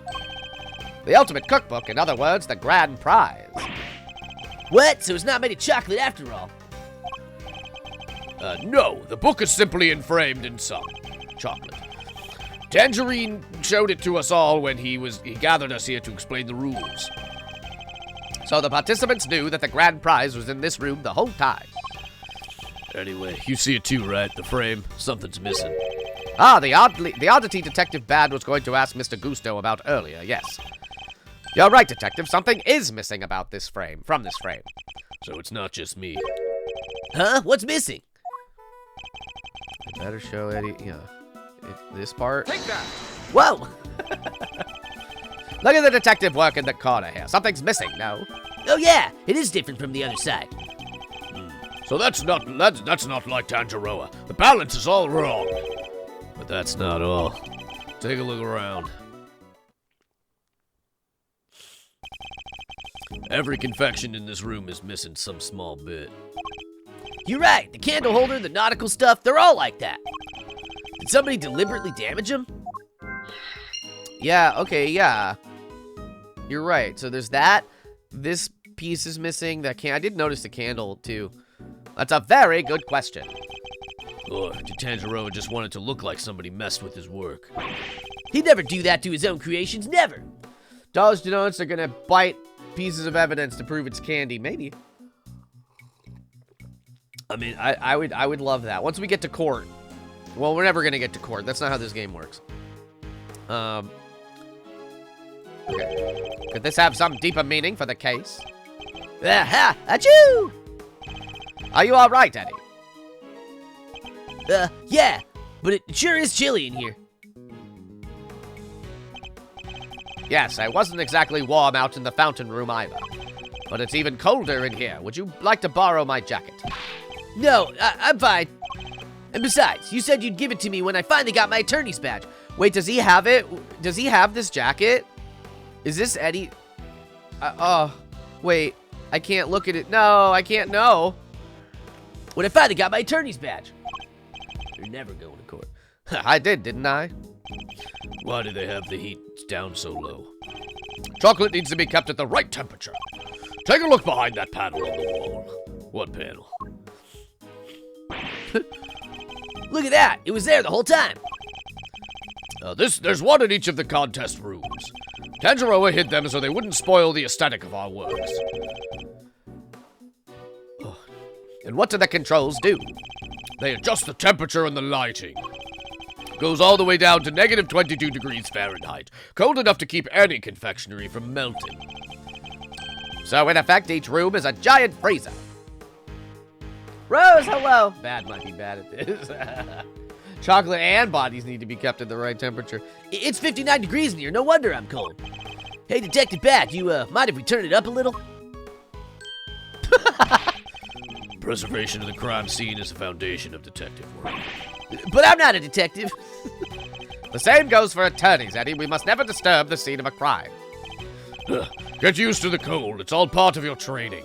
The ultimate cookbook, in other words, the grand prize. What? So it's not made of chocolate after all? No. The book is simply enframed in some chocolate. Tangerine showed it to us all when he gathered us here to explain the rules. So the participants knew that the grand prize was in this room the whole time. Anyway, you see it too, right? The frame. Something's missing. Ah, the oddity Detective Bad was going to ask Mr. Gusto about earlier, yes. You're right, Detective. Something is missing about this frame, from this frame. So it's not just me. Huh? What's missing? Better show Eddie, yeah. this part. Take that. Whoa! Look at the detective work in the corner here. Something's missing, no? Oh yeah, it is different from the other side. So that's not like Tangaroa. The balance is all wrong. But that's not all. Take a look around. Every confection in this room is missing some small bit. You're right, the candle holder, the nautical stuff, they're all like that. Did somebody deliberately damage them? Yeah, okay, yeah. You're right. So there's that. This piece is missing. I did notice the candle, too. That's a very good question. Or did Tangaroa just want it to look like somebody messed with his work? He'd never do that to his own creations, never. Dollars to Donuts are gonna bite pieces of evidence to prove it's candy. Maybe. I mean, I would love that. Once we get to court. Well, we're never gonna get to court. That's not how this game works. Okay. Could this have some deeper meaning for the case? Aha! Achoo! Are you alright, Eddie? Yeah, but it sure is chilly in here. Yes, I wasn't exactly warm out in the fountain room either. But it's even colder in here. Would you like to borrow my jacket? No, I'm fine. And besides, you said you'd give it to me when I finally got my attorney's badge. Wait, does he have it? Does he have this jacket? Is this Eddie? Wait. I can't look at it. No, I can't know. When I finally got my attorney's badge. You're never going to court. I did, didn't I? Why do they have the heat down so low? Chocolate needs to be kept at the right temperature. Take a look behind that panel on the wall. What panel? Look at that. It was there the whole time. There's one in each of the contest rooms. Tangaroa hid them so they wouldn't spoil the aesthetic of our works. And what do the controls do? They adjust the temperature and the lighting. Goes all the way down to negative 22 degrees Fahrenheit. Cold enough to keep any confectionery from melting. So in effect, each room is a giant freezer. Rose, hello. Bad might be bad at this. Chocolate and bodies need to be kept at the right temperature. It's 59 degrees in here. No wonder I'm cold. Hey, Detective Bat, you mind if we turn it up a little? Preservation of the crime scene is the foundation of detective work. But I'm not a detective. The same goes for attorneys, Eddie. We must never disturb the scene of a crime. Get used to the cold. It's all part of your training.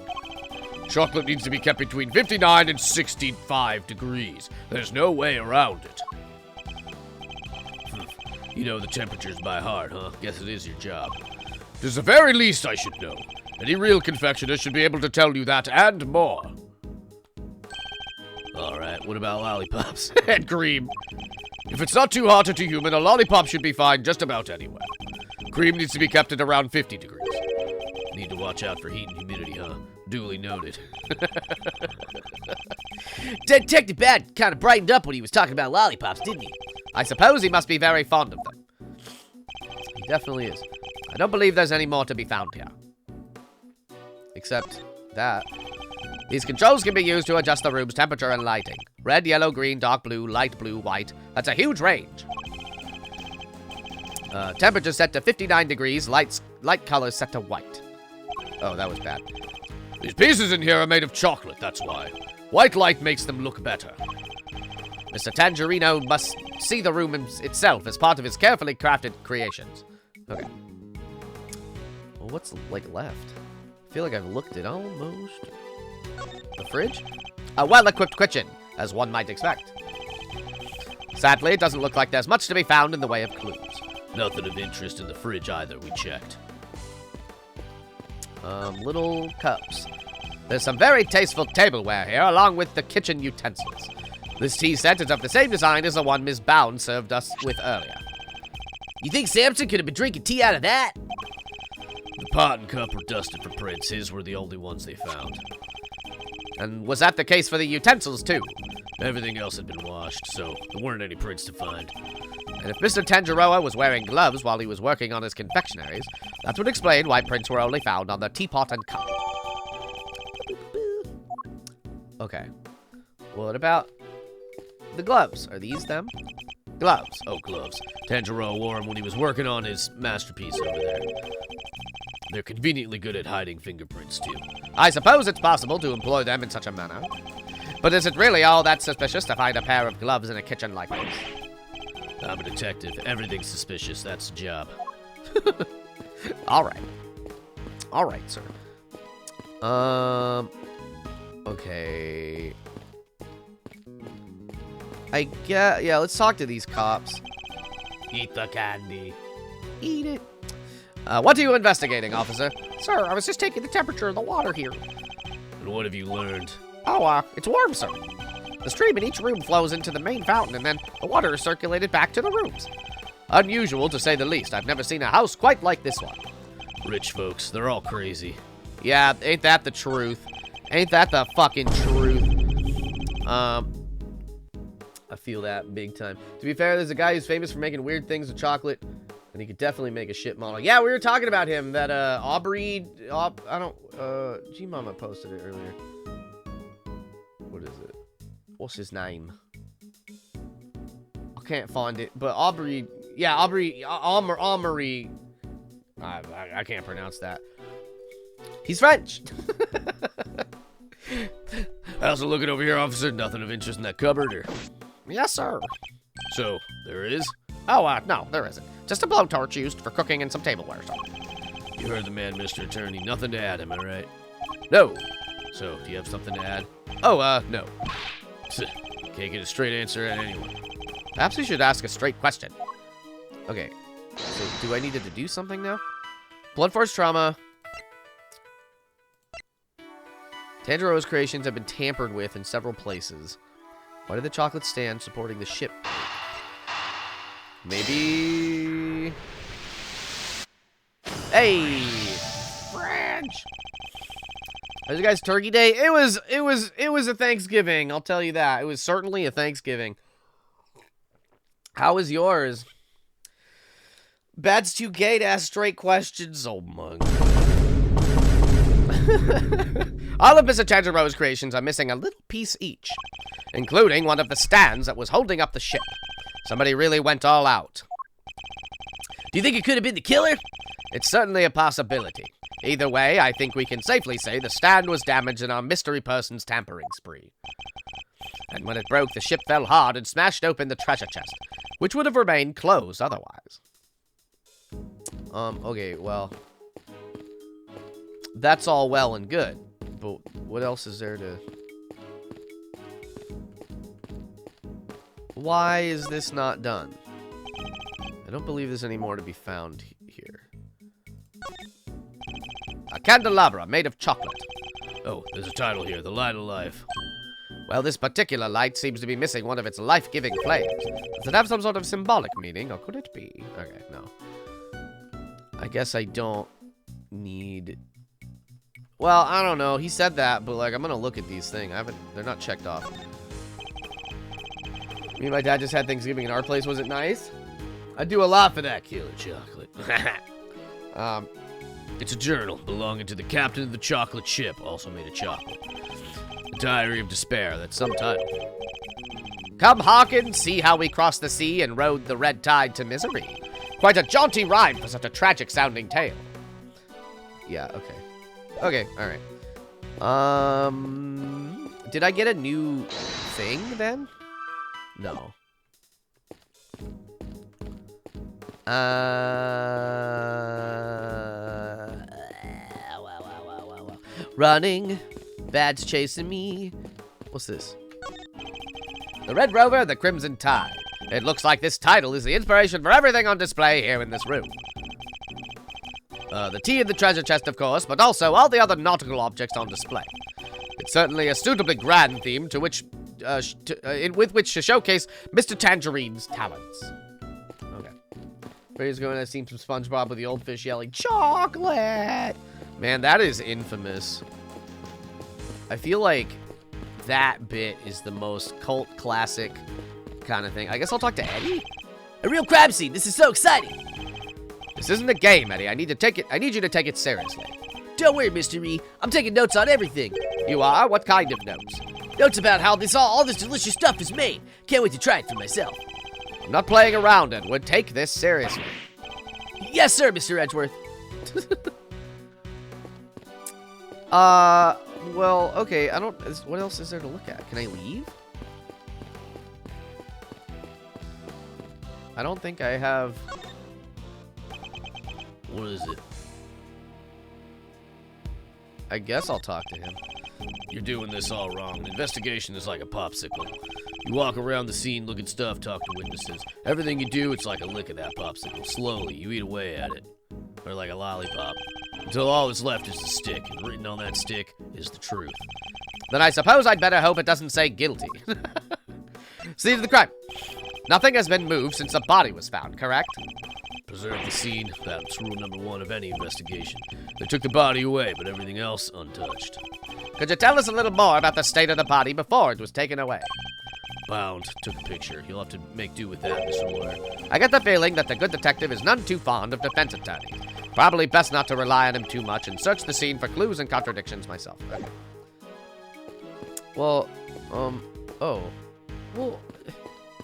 Chocolate needs to be kept between 59 and 65 degrees. There's no way around it. You know the temperatures by heart, huh? Guess it is your job. It's the very least I should know. Any real confectioner should be able to tell you that and more. Alright, what about lollipops? And cream. If it's not too hot or too humid, a lollipop should be fine just about anywhere. Cream needs to be kept at around 50 degrees. Need to watch out for heat and humidity, huh? Duly noted. Detective Bat kind of brightened up when he was talking about lollipops, didn't he? I suppose he must be very fond of them. He definitely is. I don't believe there's any more to be found here. Except that. These controls can be used to adjust the room's temperature and lighting. Red, yellow, green, dark blue, light blue, white. That's a huge range. Temperature set to 59 degrees, light color set to white. Oh, that was bad. These pieces in here are made of chocolate, that's why. White light makes them look better. Mr. Tangerino must see the room itself as part of his carefully crafted creations. Okay. Well, what's, like, left? I feel like I've looked at almost... The fridge? A well-equipped kitchen, as one might expect. Sadly, it doesn't look like there's much to be found in the way of clues. Nothing of interest in the fridge either, we checked. Little cups. There's some very tasteful tableware here, along with the kitchen utensils. This tea set is of the same design as the one Miss Bound served us with earlier. You think Samson could have been drinking tea out of that? The pot and cup were dusted for prints. His were the only ones they found. And was that the case for the utensils, too? Everything else had been washed, so there weren't any prints to find. And if Mr. Tangaroa was wearing gloves while he was working on his confectionaries, that would explain why prints were only found on the teapot and cup. Okay. What about the gloves? Are these them? Gloves. Oh, gloves. Tanjiro wore them when he was working on his masterpiece over there. They're conveniently good at hiding fingerprints, too. I suppose it's possible to employ them in such a manner. But is it really all that suspicious to find a pair of gloves in a kitchen like this? I'm a detective. Everything's suspicious. That's the job. All right. All right, sir. Okay. I get, yeah, let's talk to these cops. Eat the candy. Eat it. What are you investigating, officer? Sir, I was just taking the temperature of the water here. And what have you learned? Oh, it's warm, sir. The stream in each room flows into the main fountain, and then the water is circulated back to the rooms. Unusual, to say the least. I've never seen a house quite like this one. Rich folks, they're all crazy. Yeah, ain't that the truth? Ain't that the fucking truth? I feel that big time. To be fair, there's a guy who's famous for making weird things with chocolate, and he could definitely make a shit model. Yeah, we were talking about him. That G-Mama posted it earlier. What is it? What's his name? I can't find it, but Aubrey. I can't pronounce that. He's French. How's it looking over here, officer? Nothing of interest in that cupboard, or? Yes, sir. So, there is? Oh, no, there isn't. Just a blowtorch used for cooking and some tableware. You heard the man, Mr. Attorney. Nothing to add, am I right? No. So, do you have something to add? Oh, no. Can't get a straight answer at anyone. Perhaps we should ask a straight question. Okay. So, do I need to do something now? Blood Force trauma. Tanjiro's creations have been tampered with in several places. Why did the chocolate stand supporting the ship? Maybe... Hey! French! How's you guys' turkey day? It was a Thanksgiving, I'll tell you that. It was certainly a Thanksgiving. How was yours? Bad's too gay to ask straight questions. Oh my god. All of Mr. Tanjiro's creations are missing a little piece each, including one of the stands that was holding up the ship. Somebody really went all out. Do you think it could have been the killer? It's certainly a possibility. Either way, I think we can safely say the stand was damaged in our mystery person's tampering spree. And when it broke, the ship fell hard and smashed open the treasure chest, which would have remained closed otherwise. Okay, well... That's all well and good, but what else is there to... Why is this not done? I don't believe there's any more to be found here. A candelabra made of chocolate. Oh, there's a title here, The Light of Life. Well, this particular light seems to be missing one of its life-giving flames. Does it have some sort of symbolic meaning, or could it be? Okay, no. I guess I don't need... Well, I don't know. He said that, but, like, I'm gonna look at these things. They're not checked off. Me and my dad just had Thanksgiving in our place. Was it nice? I do a lot for that killer chocolate. It's a journal belonging to the captain of the chocolate ship, also made of chocolate. A diary of despair, that's some title. Come hearken, see how we crossed the sea and rode the red tide to misery. Quite a jaunty rhyme for such a tragic-sounding tale. Yeah, okay. Okay, alright. Did I get a new thing, then? No. Running. Bad's chasing me. What's this? The Red Rover, the Crimson Tide. It looks like this title is the inspiration for everything on display here in this room. The tea in the treasure chest, of course, but also all the other nautical objects on display. It's certainly a suitably grand theme to which, with which to showcase Mr. Tangerine's talents. Okay. Brady's going to see some SpongeBob with the old fish yelling, "Chocolate!" Man, that is infamous. I feel like that bit is the most cult classic kind of thing. I guess I'll talk to Eddie? A real crime scene. This is so exciting. This isn't a game, Eddie. I need you to take it seriously. Don't worry, Mr. E. I'm taking notes on everything. You are? What kind of notes? Notes about how all this delicious stuff is made. Can't wait to try it for myself. I'm not playing around, Edward. Take this seriously. Yes, sir, Mr. Edgeworth. Well, okay, I don't... What else is there to look at? Can I leave? I don't think I have... What is it? I guess I'll talk to him. You're doing this all wrong. An investigation is like a popsicle. You walk around the scene, look at stuff, talk to witnesses. Everything you do, it's like a lick of that popsicle. Slowly, you eat away at it. Or like a lollipop. Until all that's left is the stick, and written on that stick is the truth. Then I suppose I'd better hope it doesn't say guilty. Scene of the crime. Nothing has been moved since the body was found, correct? Preserve the scene. That's rule number 1 of any investigation. They took the body away, but everything else untouched. Could you tell us a little more about the state of the body before it was taken away? Bound. Took a picture. You'll have to make do with that, Mr. Lawyer. I get the feeling that the good detective is none too fond of defense attorneys. Probably best not to rely on him too much and search the scene for clues and contradictions myself. Okay. Well, oh. Well,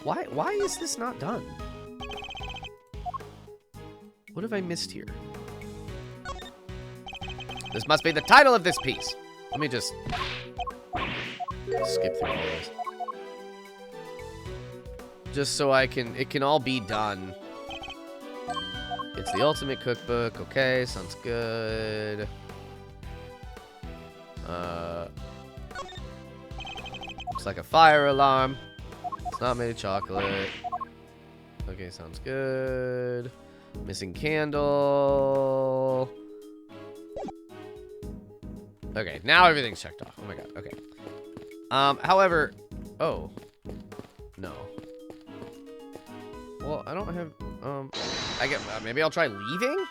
why is this not done? What have I missed here? This must be the title of this piece. Let me just skip through all this. Just so it can all be done. It's the ultimate cookbook. Okay, sounds good. Looks like a fire alarm. It's not made of chocolate. Okay, sounds good. Missing candle. Okay, now everything's checked off. Oh my god, okay. However, oh. No. Well, I don't have, I get, maybe I'll try leaving?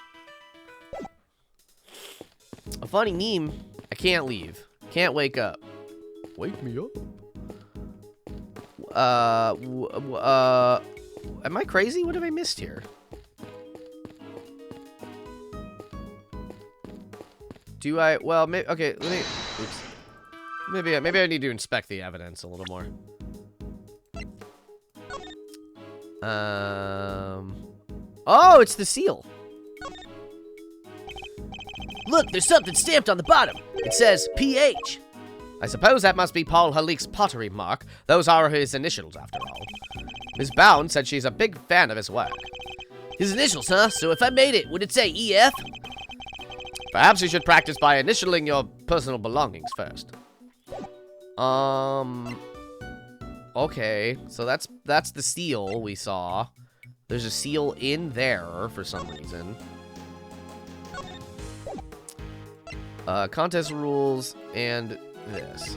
A funny meme. I can't leave. Can't wake up. Wake me up? Am I crazy? What have I missed here? Do I, well, maybe, okay, let me, oops. Maybe I need to inspect the evidence a little more. Oh, it's the seal. Look, there's something stamped on the bottom. It says PH. I suppose that must be Paul Halik's pottery mark. Those are his initials, after all. Miss Bound said she's a big fan of his work. His initials, huh? So if I made it, would it say EF? Perhaps you should practice by initialing your personal belongings first. Okay, so that's the seal we saw. There's a seal in there for some reason. Contest rules and this.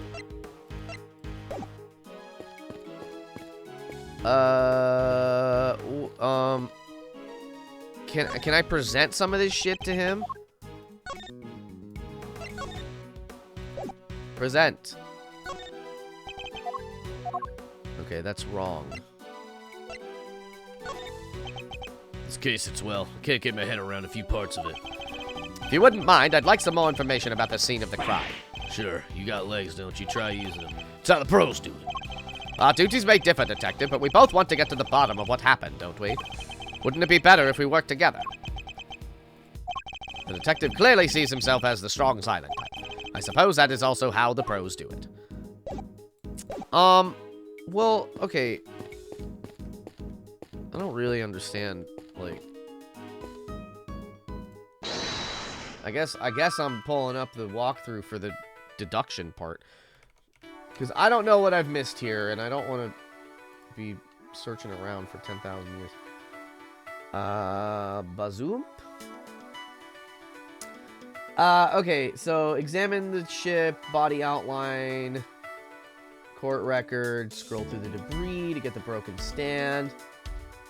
Can I present some of this shit to him? Present. Okay, that's wrong. This case, it's well. I can't get my head around a few parts of it. If you wouldn't mind, I'd like some more information about the scene of the crime. Sure, you got legs, don't you? Try using them. It's how the pros do it. Our duties may differ, Detective, but we both want to get to the bottom of what happened, don't we? Wouldn't it be better if we worked together? The detective clearly sees himself as the strong, silent type. I suppose that is also how the pros do it. Well, okay. I don't really understand, like... I guess I'm pulling up the walkthrough for the deduction part. Because I don't know what I've missed here, and I don't want to be searching around for 10,000 years. Bazoom? Okay, so examine the ship, body outline, court record, scroll through the debris to get the broken stand,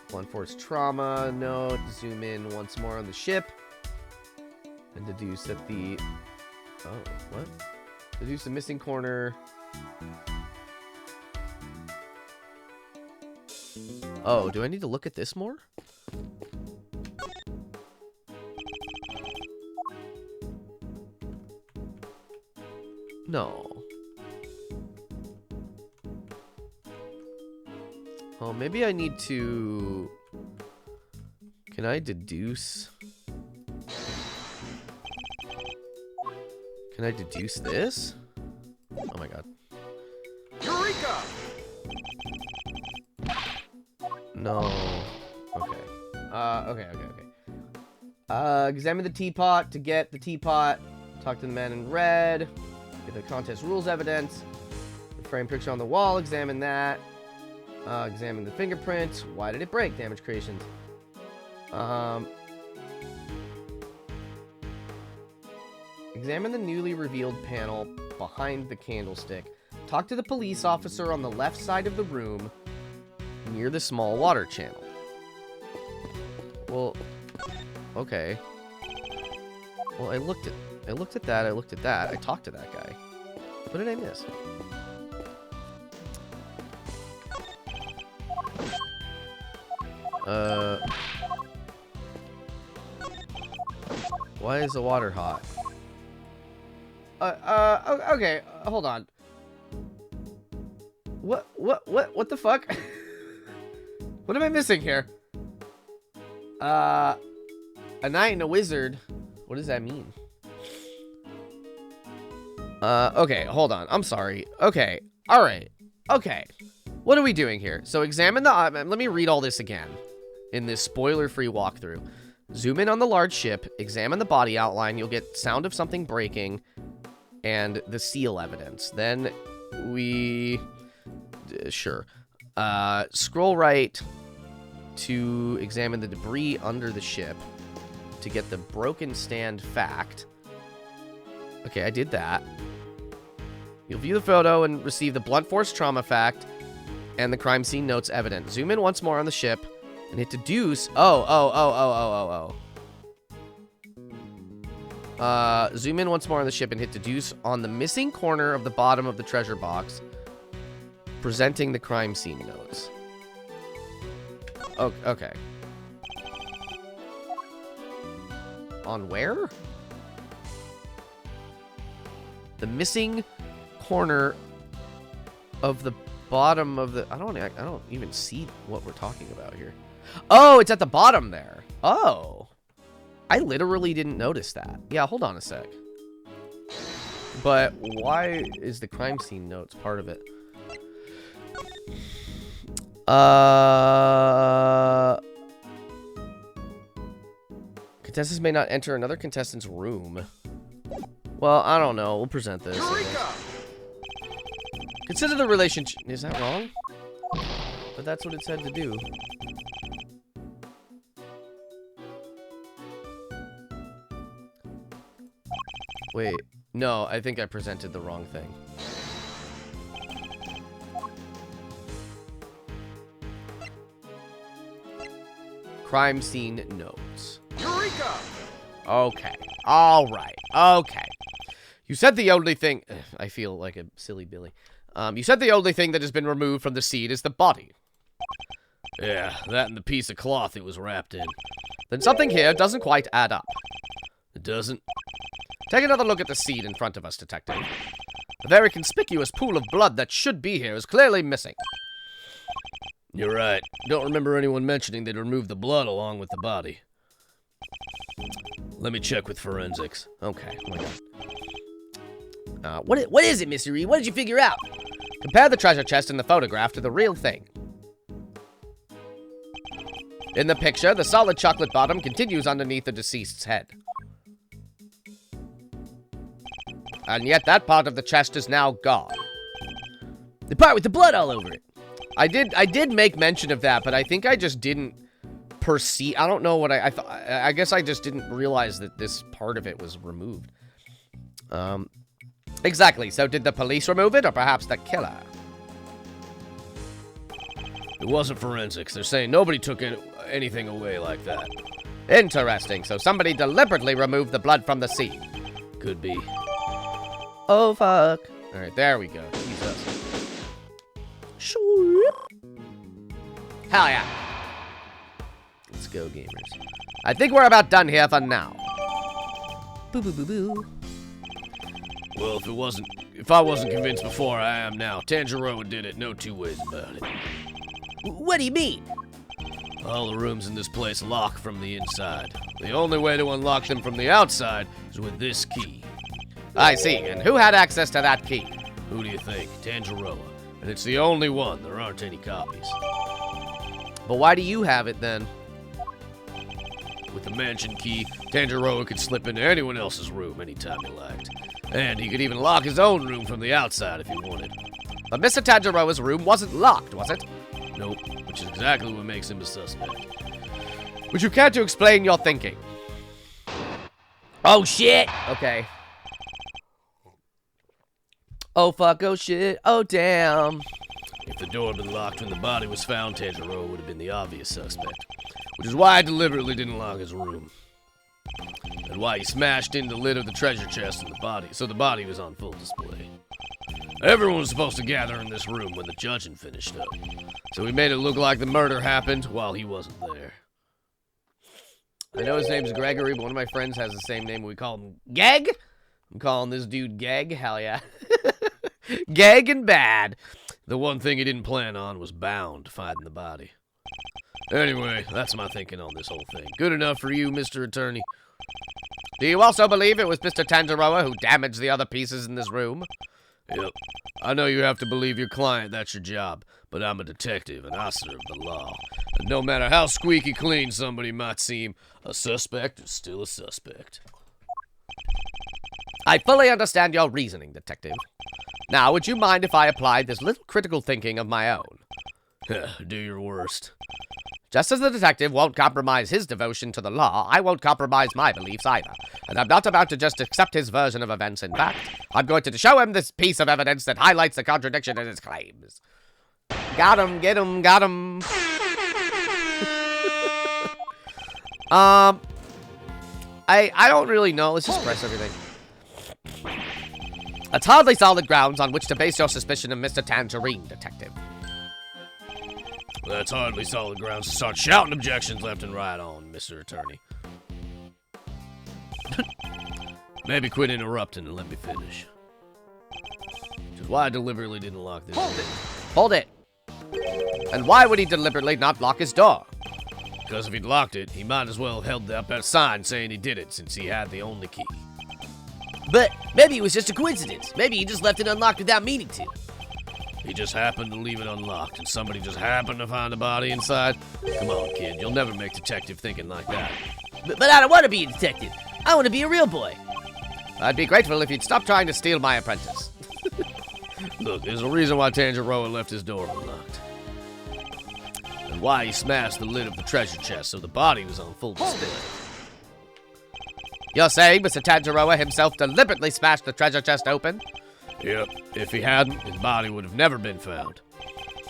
blunt force trauma, note, zoom in once more on the ship, and deduce that the, oh, what? Deduce the missing corner. Oh, do I need to look at this more? No. Oh, maybe I need to... Can I deduce? Can I deduce this? Oh my god. Eureka! No. Okay. Okay. Examine the teapot to get the teapot. Talk to the man in red. Get the contest rules evidence. The frame picture on the wall. Examine that. Examine the fingerprints. Why did it break? Damage creations. Examine the newly revealed panel behind the candlestick. Talk to the police officer on the left side of the room near the small water channel. Well, okay. Well, I looked at that. I talked to that guy. What did I miss? Why is the water hot? Okay, hold on. What the fuck? What am I missing here? A knight and a wizard. What does that mean? Okay, hold on. I'm sorry. Okay, alright. Okay. What are we doing here? So examine the... let me read all this again in this spoiler-free walkthrough. Zoom in on the large ship, examine the body outline, you'll get sound of something breaking, and the seal evidence. Then we... sure. Scroll right to examine the debris under the ship to get the broken stand fact. Okay, I did that. You'll view the photo and receive the blunt force trauma fact and the crime scene notes evidence. Zoom in once more on the ship and hit deduce. Zoom in once more on the ship and hit deduce on the missing corner of the bottom of the treasure box, presenting the crime scene notes. Oh, okay. On where? The missing corner of the bottom of the... I don't even see what we're talking about here. Oh, it's at the bottom there. Oh. I literally didn't notice that. Yeah, hold on a sec. But why is the crime scene notes part of it? Contestants may not enter another contestant's room. Well, I don't know. We'll present this. Consider the relationship... Is that wrong? But that's what it said to do. Wait. No, I think I presented the wrong thing. Crime scene notes. Eureka! Okay. All right. Okay. You said the only thing... I feel like a silly Billy. You said the only thing that has been removed from the seed is the body. Yeah, that and the piece of cloth it was wrapped in. Then something here doesn't quite add up. It doesn't? Take another look at the seed in front of us, Detective. A very conspicuous pool of blood that should be here is clearly missing. You're right. Don't remember anyone mentioning they'd removed the blood along with the body. Let me check with forensics. Okay. Oh my God. What is it, Mr. Reed? What did you figure out? Compare the treasure chest in the photograph to the real thing. In the picture, the solid chocolate bottom continues underneath the deceased's head. And yet that part of the chest is now gone. The part with the blood all over it. I did make mention of that, but I think I just didn't perceive... I don't know what I thought. I guess I just didn't realize that this part of it was removed. Exactly. So did the police remove it, or perhaps the killer? It wasn't forensics. They're saying nobody took anything away like that. Interesting. So somebody deliberately removed the blood from the scene. Could be. Oh, fuck. All right, there we go. Jesus. Hell yeah. Let's go, gamers. I think we're about done here for now. Boo, boo, boo, boo. Well, if I wasn't convinced before, I am now. Tanjiro did it. No two ways about it. What do you mean? All the rooms in this place lock from the inside. The only way to unlock them from the outside is with this key. I see. And who had access to that key? Who do you think? Tangiroa. And it's the only one. There aren't any copies. But why do you have it then? With the mansion key, Tangiroa could slip into anyone else's room anytime he liked. And he could even lock his own room from the outside if he wanted. But Mr. Tangiroa's room wasn't locked, was it? Nope, which is exactly what makes him a suspect. Would you care to explain your thinking? Oh, shit! Okay. Oh, fuck, oh, shit, oh, damn. If the door had been locked when the body was found, Tangiroa would have been the obvious suspect. Which is why I deliberately didn't lock his room. And why he smashed in the lid of the treasure chest and the body, so the body was on full display. Everyone was supposed to gather in this room when the judging finished up. So we made it look like the murder happened while he wasn't there. I know his name's Gregory, but one of my friends has the same name. We call him Geg. I'm calling this dude Geg. Hell yeah. Geg and bad. The one thing he didn't plan on was bound finding the body. Anyway, that's my thinking on this whole thing. Good enough for you, Mr. Attorney? Do you also believe it was Mr. Tangiroa who damaged the other pieces in this room? Yep. I know you have to believe your client, that's your job. But I'm a detective, and I serve the law. And no matter how squeaky clean somebody might seem, a suspect is still a suspect. I fully understand your reasoning, Detective. Now, would you mind if I applied this little critical thinking of my own? Do your worst. Just as the detective won't compromise his devotion to the law, I won't compromise my beliefs either. And I'm not about to just accept his version of events. In fact, I'm going to show him this piece of evidence that highlights the contradiction in his claims. Got him, get him, got him. I don't really know. Let's just press everything. That's hardly solid grounds on which to base your suspicion of Mr. Tangerine, Detective. That's hardly solid grounds to start shouting objections left and right on, Mr. Attorney. Maybe quit interrupting and let me finish. Which is why I deliberately didn't lock this door. Hold it. And why would he deliberately not lock his door? Because if he'd locked it, he might as well have held up that sign saying he did it since he had the only key. But maybe it was just a coincidence. Maybe he just left it unlocked without meaning to. He just happened to leave it unlocked, and somebody just happened to find a body inside? Come on, kid, you'll never make detective thinking like that. But I don't want to be a detective. I want to be a real boy. I'd be grateful if you'd stop trying to steal my apprentice. Look, there's a reason why Tangiroa left his door unlocked. And why he smashed the lid of the treasure chest so the body was on full display. You're saying Mr. Tangiroa himself deliberately smashed the treasure chest open? Yep, if he hadn't, his body would have never been found.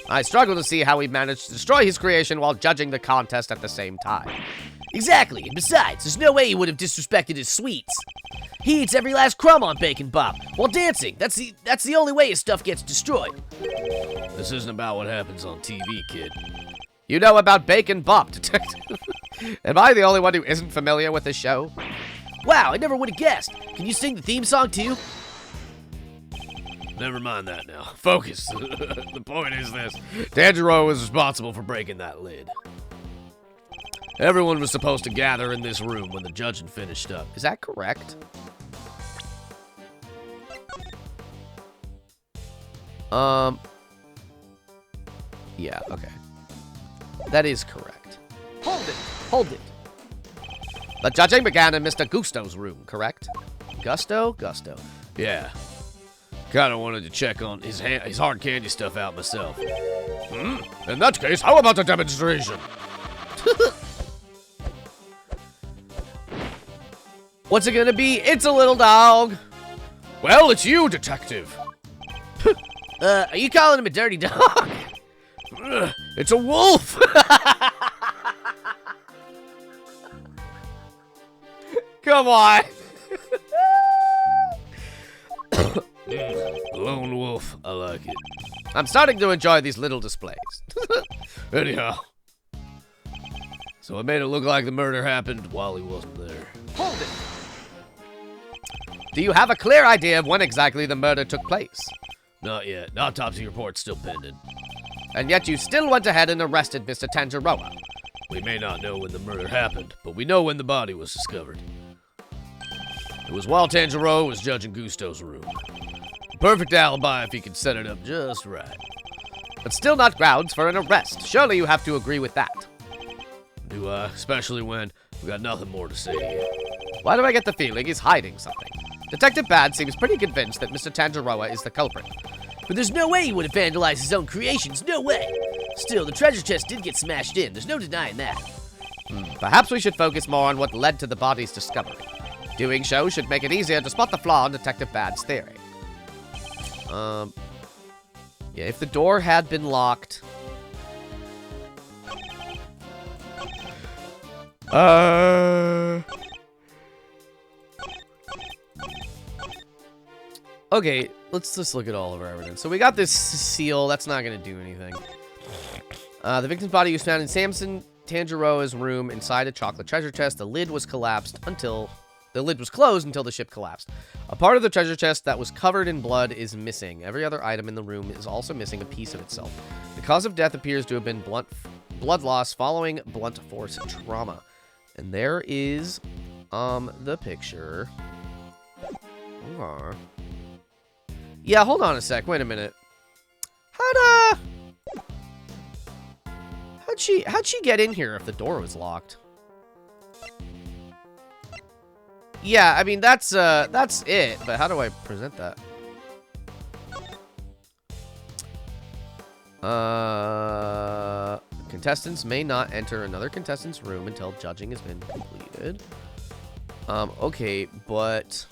I struggle to see how he managed to destroy his creation while judging the contest at the same time. Exactly, and besides, there's no way he would have disrespected his sweets. He eats every last crumb on Bacon Bob while dancing. That's the only way his stuff gets destroyed. This isn't about what happens on TV, kid. You know about Bacon Bob, Detective. Am I the only one who isn't familiar with this show? Wow, I never would have guessed. Can you sing the theme song too? Never mind that now. Focus. The point is this. Tangiroa was responsible for breaking that lid. Everyone was supposed to gather in this room when the judging finished up. Is that correct? Yeah, okay. That is correct. Hold it. Hold it. The judging began in Mr. Gusto's room, correct? Gusto? Yeah. Kinda wanted to check on his hard candy stuff out myself. In that case, how about a demonstration? What's it gonna be? It's a little dog. Well, it's you, detective. Are you calling him a dirty dog? It's a wolf. Come on. Lone wolf, I like it. I'm starting to enjoy these little displays. Anyhow. So I made it look like the murder happened while he wasn't there. Hold it. Do you have a clear idea of when exactly the murder took place? Not yet. Autopsy report's still pending. And yet you still went ahead and arrested Mr. Tanjiro. We may not know when the murder happened, but we know when the body was discovered. It was while Tanjiro was judging Gusto's room. Perfect alibi if he could set it up just right. But still not grounds for an arrest. Surely you have to agree with that. Do I? Especially when we got nothing more to say here. Why do I get the feeling he's hiding something? Detective Bad seems pretty convinced that Mr. Tanjiro is the culprit. But there's no way he would have vandalized his own creations, no way! Still, the treasure chest did get smashed in, there's no denying that. Perhaps we should focus more on what led to the body's discovery. Doing so should make it easier to spot the flaw in Detective Bad's theory. Yeah, if the door had been locked... Okay, let's just look at all of our evidence. So we got this seal. That's not going to do anything. The victim's body was found in Samson Tanjiro's room inside a chocolate treasure chest. The lid was closed until the ship collapsed. A part of the treasure chest that was covered in blood is missing. Every other item in the room is also missing a piece of itself. The cause of death appears to have been blood loss following blunt force trauma. And there is the picture. Yeah, hold on a sec. Wait a minute. How'd she get in here if the door was locked? Yeah, I mean that's it, but how do I present that? Contestants may not enter another contestant's room until judging has been completed. Okay, but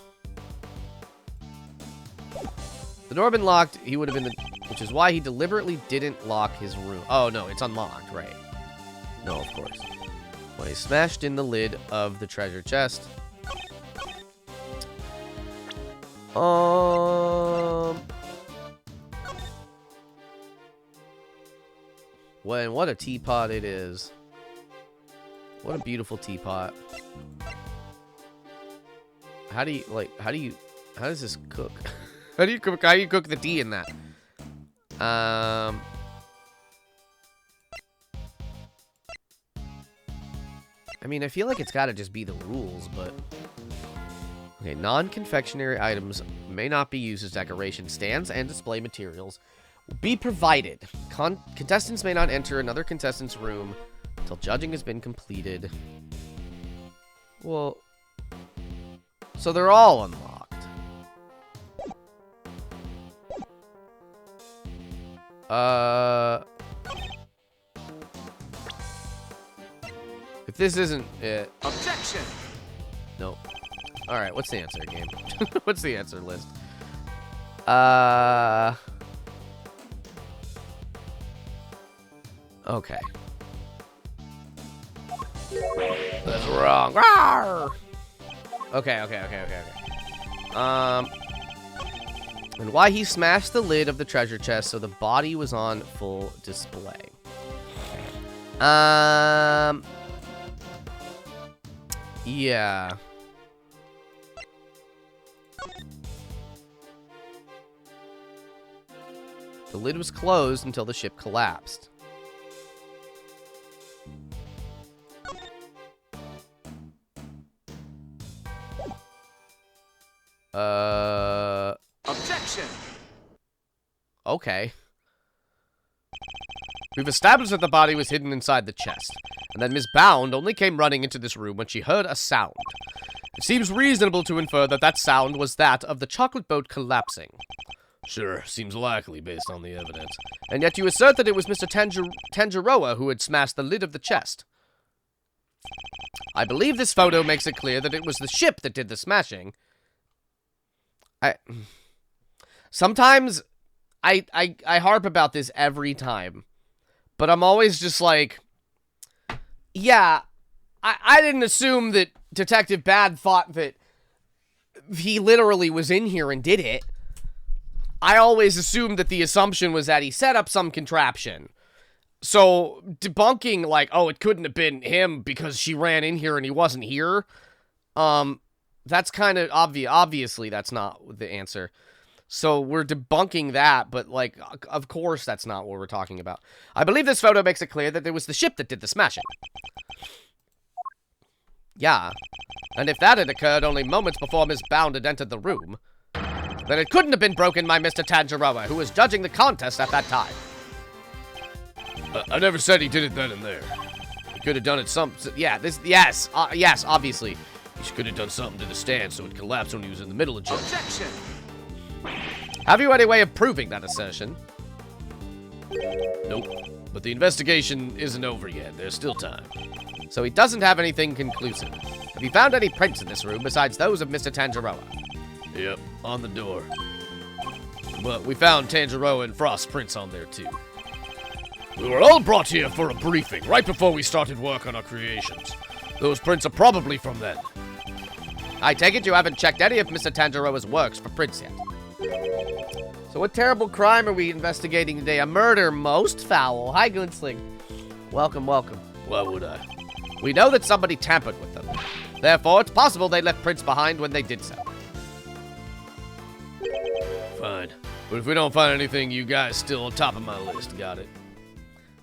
the door had been locked, he would have been which is why he deliberately didn't lock his room. Oh, no, it's unlocked, right. No, of course. Well, he smashed in the lid of the treasure chest. What a teapot it is. What a beautiful teapot. How does this cook? How do you cook the tea in that? I mean, I feel like it's got to just be the rules, but... Okay, non-confectionery items may not be used as decoration. Stands and display materials will be provided. Contestants may not enter another contestant's room until judging has been completed. Well... So they're all unlocked. If this isn't it... Objection! Nope. Alright, what's the answer, game? What's the answer list? Okay. That's wrong. Rawr! Okay. And why he smashed the lid of the treasure chest so the body was on full display. Yeah. The lid was closed until the ship collapsed. Objection! Okay. We've established that the body was hidden inside the chest, and that Miss Bound only came running into this room when she heard a sound. It seems reasonable to infer that that sound was that of the chocolate boat collapsing. Sure, seems likely based on the evidence. And yet you assert that it was Mr. Tanjiro who had smashed the lid of the chest. I believe this photo makes it clear that it was the ship that did the smashing. Sometimes I harp about this every time, but I'm always just like, yeah, I didn't assume that Detective Bad thought that he literally was in here and did it. I always assumed that the assumption was that he set up some contraption. So debunking like, oh, it couldn't have been him because she ran in here and he wasn't here. That's kind of obvious. Obviously, that's not the answer. So we're debunking that, but, like, of course that's not what we're talking about. I believe this photo makes it clear that it was the ship that did the smashing. Yeah. And if that had occurred only moments before Miss Bound had entered the room, then it couldn't have been broken by Mr. Tanjiro, who was judging the contest at that time. I never said he did it then and there. He could have done it Yes, obviously. He could have done something to the stand so it collapsed when he was in the middle of judging. Objection! Have you any way of proving that assertion? Nope. But the investigation isn't over yet. There's still time. So he doesn't have anything conclusive. Have you found any prints in this room besides those of Mr. Tanjiro? Yep, on the door. But we found Tanjiro and Frost's prints on there too. We were all brought here for a briefing right before we started work on our creations. Those prints are probably from then. I take it you haven't checked any of Mr. Tanjiro's works for prints yet. So what terrible crime are we investigating today? A murder, most foul. Hi, Gunsling. Welcome, welcome. Why would I? We know that somebody tampered with them. Therefore, it's possible they left prints behind when they did so. Fine. But if we don't find anything, you guys still on top of my list. Got it?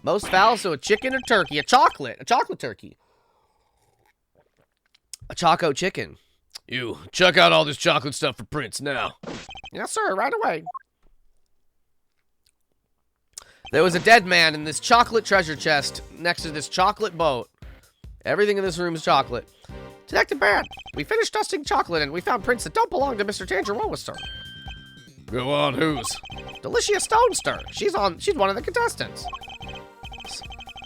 Most foul, so a chicken or turkey? A chocolate turkey. A choco chicken. You, check out all this chocolate stuff for prints now. Yes, sir, right away. There was a dead man in this chocolate treasure chest next to this chocolate boat. Everything in this room is chocolate. Detective Barrett, we finished dusting chocolate and we found prints that don't belong to Mr. Tanjiro, sir. Go on, whose? Delicia Stonester. She's one of the contestants.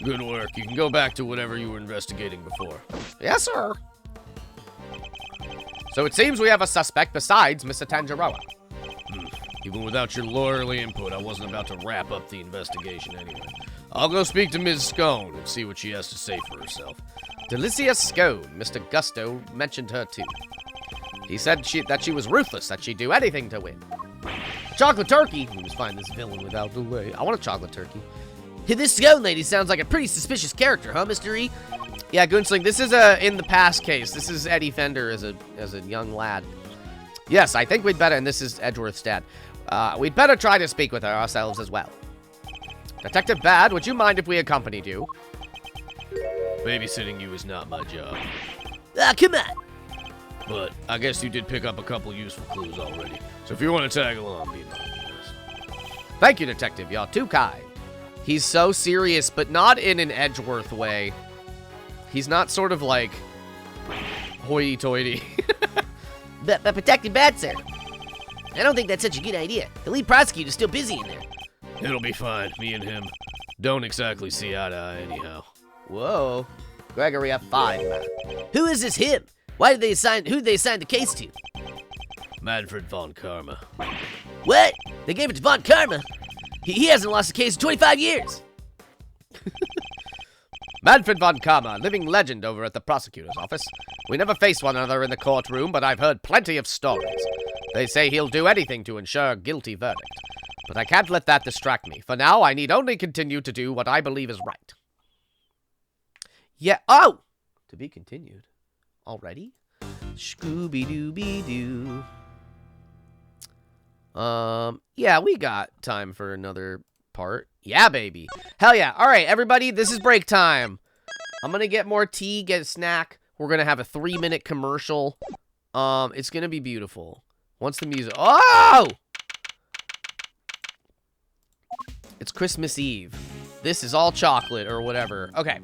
Good work. You can go back to whatever you were investigating before. Yes, sir. So it seems we have a suspect besides Mr. Tanjiro. Even without your lawyerly input, I wasn't about to wrap up the investigation anyway. I'll go speak to Ms. Scone and see what she has to say for herself. Delicia Scone. Mr. Gusto mentioned her too. He said that she was ruthless, that she'd do anything to win. Chocolate turkey. We must find this villain without delay. I want a chocolate turkey. Hey, this Scone lady sounds like a pretty suspicious character, huh, Mr. E? Yeah, Gunsling, this is a in the past case. This is Eddie Fender as a young lad. Yes, I think we'd better, and this is Edgeworth's dad. We'd better try to speak with her ourselves as well. Detective Bad, would you mind if we accompanied you? Babysitting you is not my job. Ah, come on. But I guess you did pick up a couple useful clues already. So if you want to tag along, be my guest. Thank you, Detective. You're too kind. He's so serious, but not in an Edgeworth way. He's not sort of like hoity-toity. But Detective Bad, sir, I don't think that's such a good idea. The lead prosecutor's still busy in there. It'll be fine. Me and him don't exactly see eye to eye anyhow. Whoa. Gregory F5, man. Who is this him? Who did they assign the case to? Manfred von Karma. What? They gave it to Von Karma? He hasn't lost a case in 25 years. Manfred von Karma, living legend over at the prosecutor's office. We never face one another in the courtroom, but I've heard plenty of stories. They say he'll do anything to ensure a guilty verdict. But I can't let that distract me. For now, I need only continue to do what I believe is right. Yeah, oh! To be continued. Already? Scooby-Dooby-Doo. Yeah, we got time for another part. Yeah, baby. Hell yeah. All right, everybody, this is break time. I'm gonna get more tea, get a snack. We're gonna have a 3-minute commercial. It's gonna be beautiful. Once the music... Oh! It's Christmas Eve. This is all chocolate or whatever. Okay.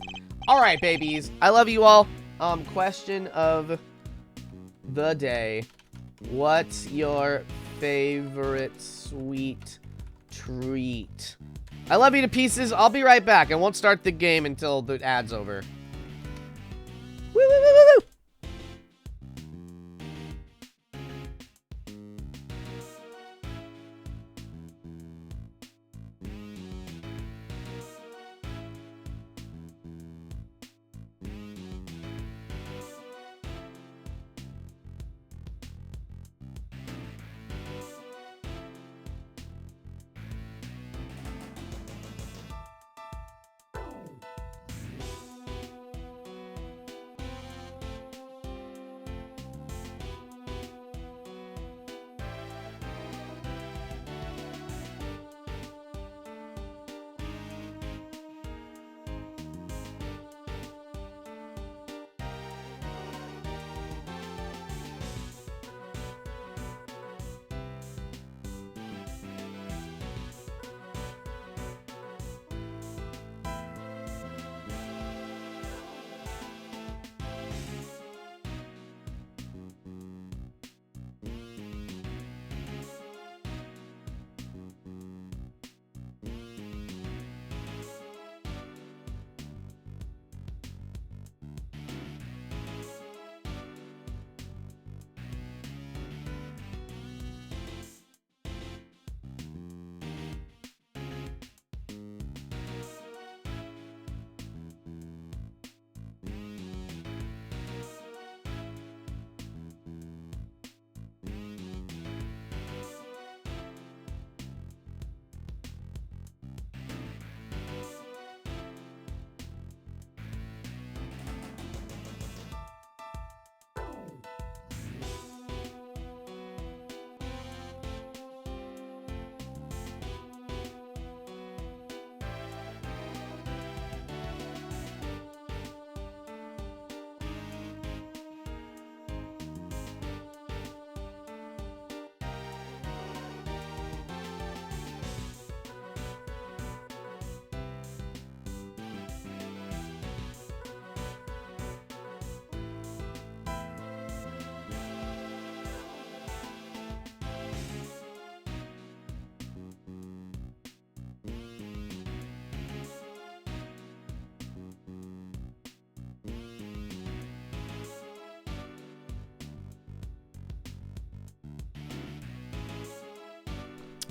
All right, babies. I love you all. Question of the day. What's your favorite sweet treat? I love you to pieces. I'll be right back. I won't start the game until the ad's over. Woo, woo, woo, woo, woo.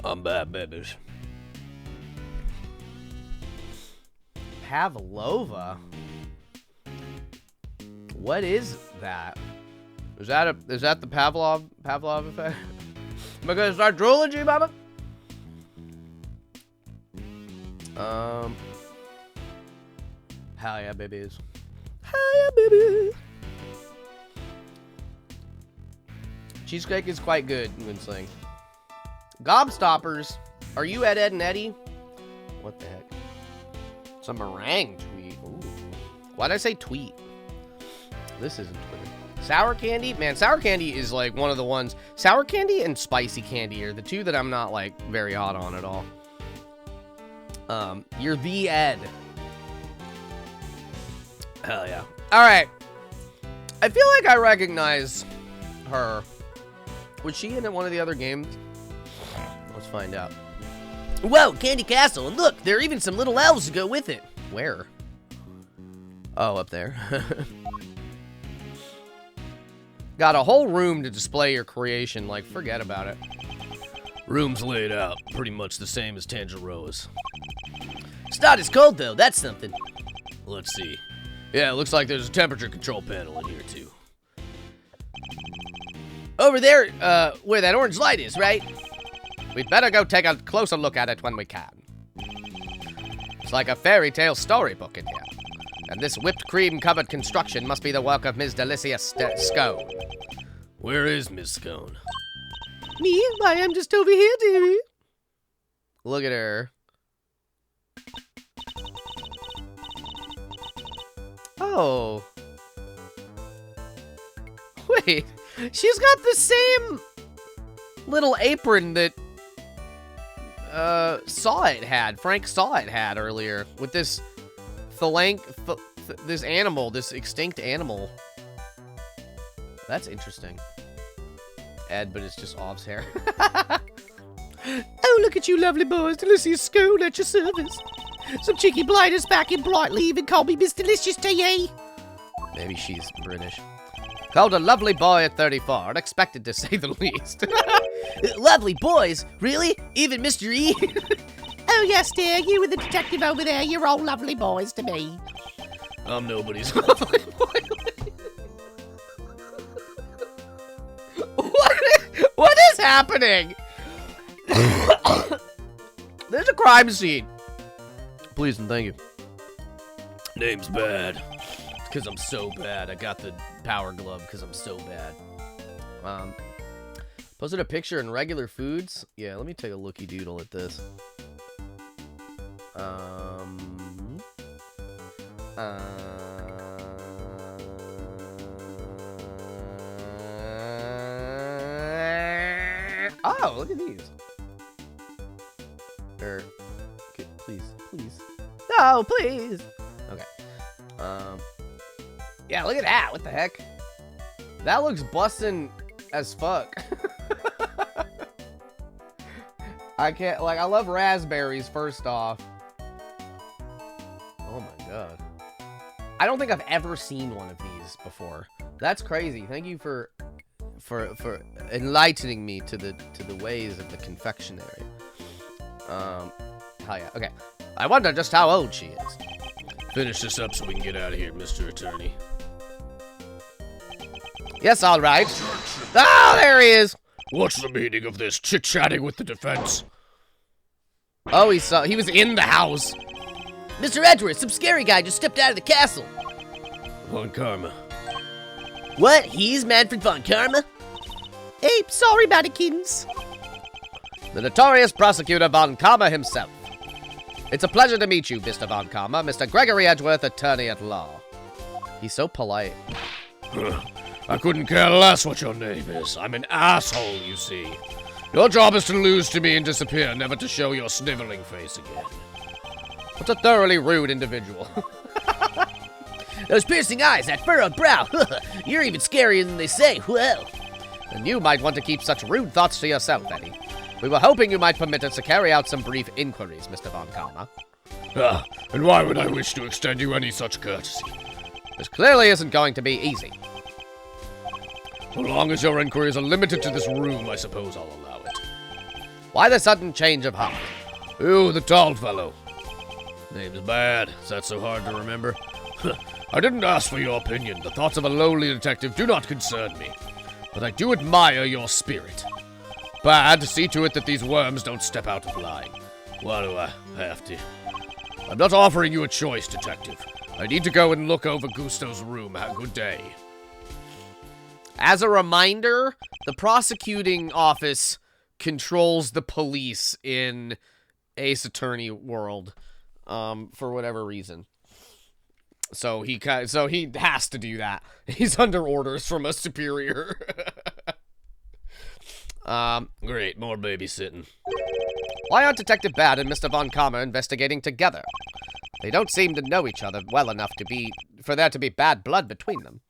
I'm bad, babies. Pavlova. What is that? Is that the Pavlov effect? Am I gonna start drooling, G Baba? Hell yeah, babies. Hell yeah, baby. Cheesecake is quite good, Winsling. Gobstoppers. Are you Ed, and Eddie? What the heck? It's a meringue tweet. Ooh. Why'd I say tweet? This isn't Twitter. Sour candy? Man, sour candy is like one of the ones. Sour candy and spicy candy are the two that I'm not like very hot on at all. You're the Ed. Hell yeah. Alright. I feel like I recognize her. Was she in one of the other games? Let's find out. Whoa, Candy Castle, and look, there are even some little elves to go with it. Where? Oh, up there. Got a whole room to display your creation. Like, forget about it. Room's laid out, pretty much the same as Tangeroa's. It's not as cold, though. That's something. Let's see. Yeah, it looks like there's a temperature control panel in here, too. Over there, where that orange light is, right? We'd better go take a closer look at it when we can. It's like a fairy tale storybook in here. And this whipped cream-covered construction must be the work of Ms. Delicious Scone. Where is Miss Scone? Me? I am just over here, dearie. Look at her. Oh. Wait. She's got the same little apron that Frank Sawit had earlier with this this animal, this extinct animal. That's interesting. Ed, but it's just Ov's hair. Oh, look at you lovely boys. Delicious Scone at your service. Some cheeky blighters back in Brightly even call me Miss Delicious to ye. Maybe she's British. Called a lovely boy at 34, unexpected to say the least. Lovely boys? Really? Even Mr. E? Oh, yes, dear. You and the detective over there, you're all lovely boys to me. I'm nobody's lovely boy. What is happening? There's a crime scene. Please and thank you. Name's bad. It's because I'm so bad. I got the power glove because I'm so bad. Posted a picture in regular foods. Yeah, let me take a looky doodle at this. Oh, look at these. Okay, please. No, please. Okay. Yeah, look at that. What the heck? That looks bussin' as fuck. I can't, like, I love raspberries, first off. Oh my god. I don't think I've ever seen one of these before. That's crazy. Thank you for enlightening me to the ways of the confectionery. Hell yeah. Okay. I wonder just how old she is. Finish this up so we can get out of here, Mr. Attorney. Yes, all right. Oh, there he is. What's the meaning of this chit-chatting with the defense? Oh, he was in the house. Mr. Edgeworth, some scary guy just stepped out of the castle. Von Karma. What? He's Manfred von Karma? Hey, sorry about it, kittens. The notorious prosecutor Von Karma himself. It's a pleasure to meet you, Mr. Von Karma, Mr. Gregory Edgeworth, attorney at law. He's so polite. I couldn't care less what your name is. I'm an asshole, you see. Your job is to lose to me and disappear, never to show your sniveling face again. What a thoroughly rude individual. Those piercing eyes, that furrowed brow. You're even scarier than they say. Well. And you might want to keep such rude thoughts to yourself, Eddie. We were hoping you might permit us to carry out some brief inquiries, Mr. Von Karma. And why would I wish to extend you any such courtesy? This clearly isn't going to be easy. So long as your inquiries are limited to this room, I suppose I'll allow it. Why the sudden change of heart? You, the tall fellow. Name's bad. Is that so hard to remember? I didn't ask for your opinion. The thoughts of a lowly detective do not concern me. But I do admire your spirit. Bad, see to it that these worms don't step out of line. Why do I have to? I'm not offering you a choice, detective. I need to go and look over Gusto's room. Have a good day. As a reminder, the prosecuting office controls the police in Ace Attorney world, for whatever reason. So he has to do that. He's under orders from a superior. Great, more babysitting. Why aren't Detective Bad and Mr. Von Kammer investigating together? They don't seem to know each other well enough for there to be bad blood between them.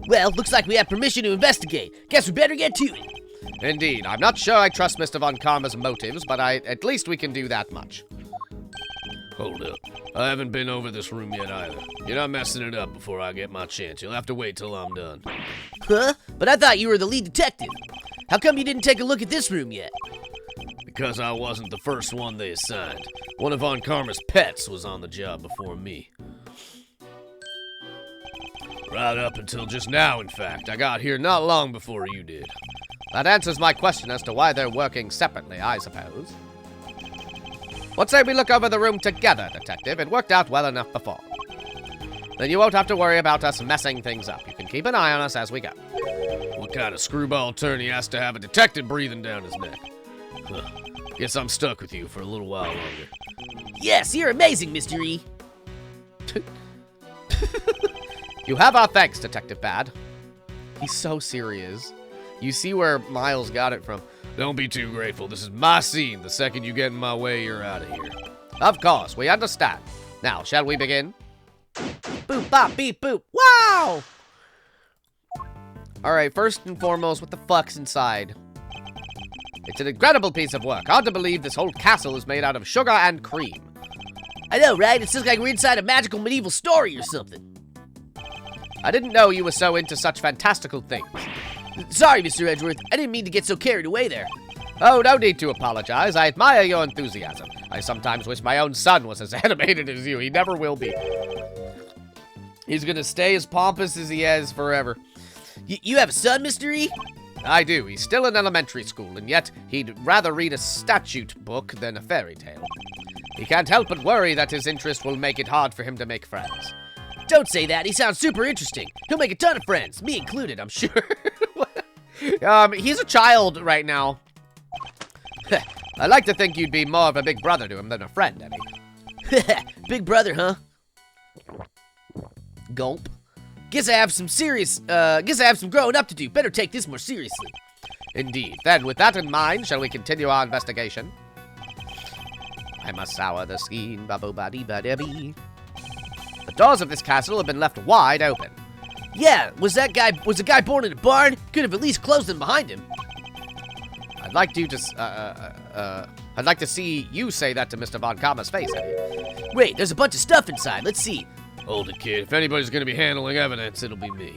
Well, looks like we have permission to investigate. Guess we better get to it. Indeed, I'm not sure I trust Mr. Von Kammer's motives, but at least we can do that much. Hold up. I haven't been over this room yet either. You're not messing it up before I get my chance. You'll have to wait till I'm done. Huh? But I thought you were the lead detective. How come you didn't take a look at this room yet? Because I wasn't the first one they assigned. One of Von Karma's pets was on the job before me. Right up until just now, in fact. I got here not long before you did. That answers my question as to why they're working separately, I suppose. What say we look over the room together, Detective? It worked out well enough before. Then you won't have to worry about us messing things up. You can keep an eye on us as we go. What kind of screwball attorney has to have a detective breathing down his neck? Huh. Guess I'm stuck with you for a little while longer. Yes, you're amazing, Mr. E. You have our thanks, Detective Bad. He's so serious. You see where Miles got it from. Don't be too grateful. This is my scene. The second you get in my way, you're out of here. Of course, we understand. Now, shall we begin? Boop, bop, beep, boop. Wow! Alright, first and foremost, what the fuck's inside? It's an incredible piece of work. Hard to believe this whole castle is made out of sugar and cream. I know, right? It seems like we're inside a magical medieval story or something. I didn't know you were so into such fantastical things. Sorry, Mr. Edgeworth. I didn't mean to get so carried away there. Oh, no need to apologize. I admire your enthusiasm. I sometimes wish my own son was as animated as you. He never will be. He's gonna stay as pompous as he is forever. You have a son, Mr. E? I do. He's still in elementary school, and yet he'd rather read a statute book than a fairy tale. He can't help but worry that his interest will make it hard for him to make friends. Don't say that. He sounds super interesting. He'll make a ton of friends. Me included, I'm sure. He's a child right now. I like to think you'd be more of a big brother to him than a friend, Eddie. Big brother, huh? Gulp. Guess I have some growing up to do. Better take this more seriously. Indeed. Then, with that in mind, shall we continue our investigation? I must sour the skin, ba-bo-ba-dee-ba-da-bee. The doors of this castle have been left wide open. Yeah, was the guy born in a barn? Could have at least closed them behind him. I'd like to see you say that to Mr. Von Kammer's face, Eddie. Wait, there's a bunch of stuff inside. Let's see. Hold it, kid. If anybody's gonna be handling evidence, it'll be me.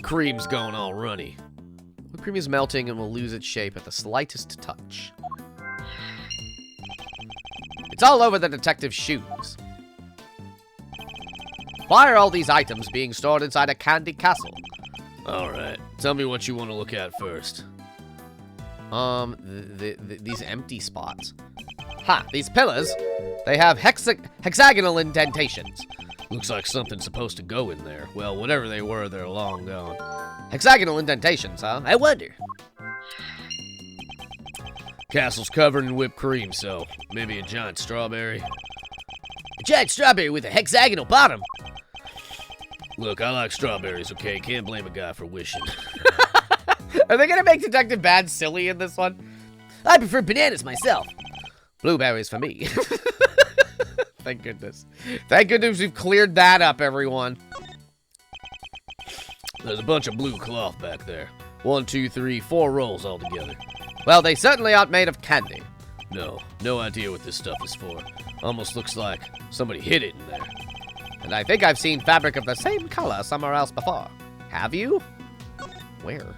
Cream's going all runny. The cream is melting and will lose its shape at the slightest touch. It's all over the detective's shoes. Why are all these items being stored inside a candy castle? Alright, tell me what you want to look at first. These empty spots. Ha, these pillars, they have hexagonal indentations. Looks like something's supposed to go in there. Well, whatever they were, they're long gone. Hexagonal indentations, huh? I wonder. Castle's covered in whipped cream, so maybe a giant strawberry. A giant strawberry with a hexagonal bottom. Look, I like strawberries, okay? Can't blame a guy for wishing. Are they gonna make Detective Bad silly in this one? I prefer bananas myself. Blueberries for me. Thank goodness. Thank goodness we've cleared that up, everyone. There's a bunch of blue cloth back there. 1, 2, 3, 4 rolls altogether. Well, they certainly aren't made of candy. No idea what this stuff is for. Almost looks like somebody hid it in there. And I think I've seen fabric of the same color somewhere else before. Have you? Where?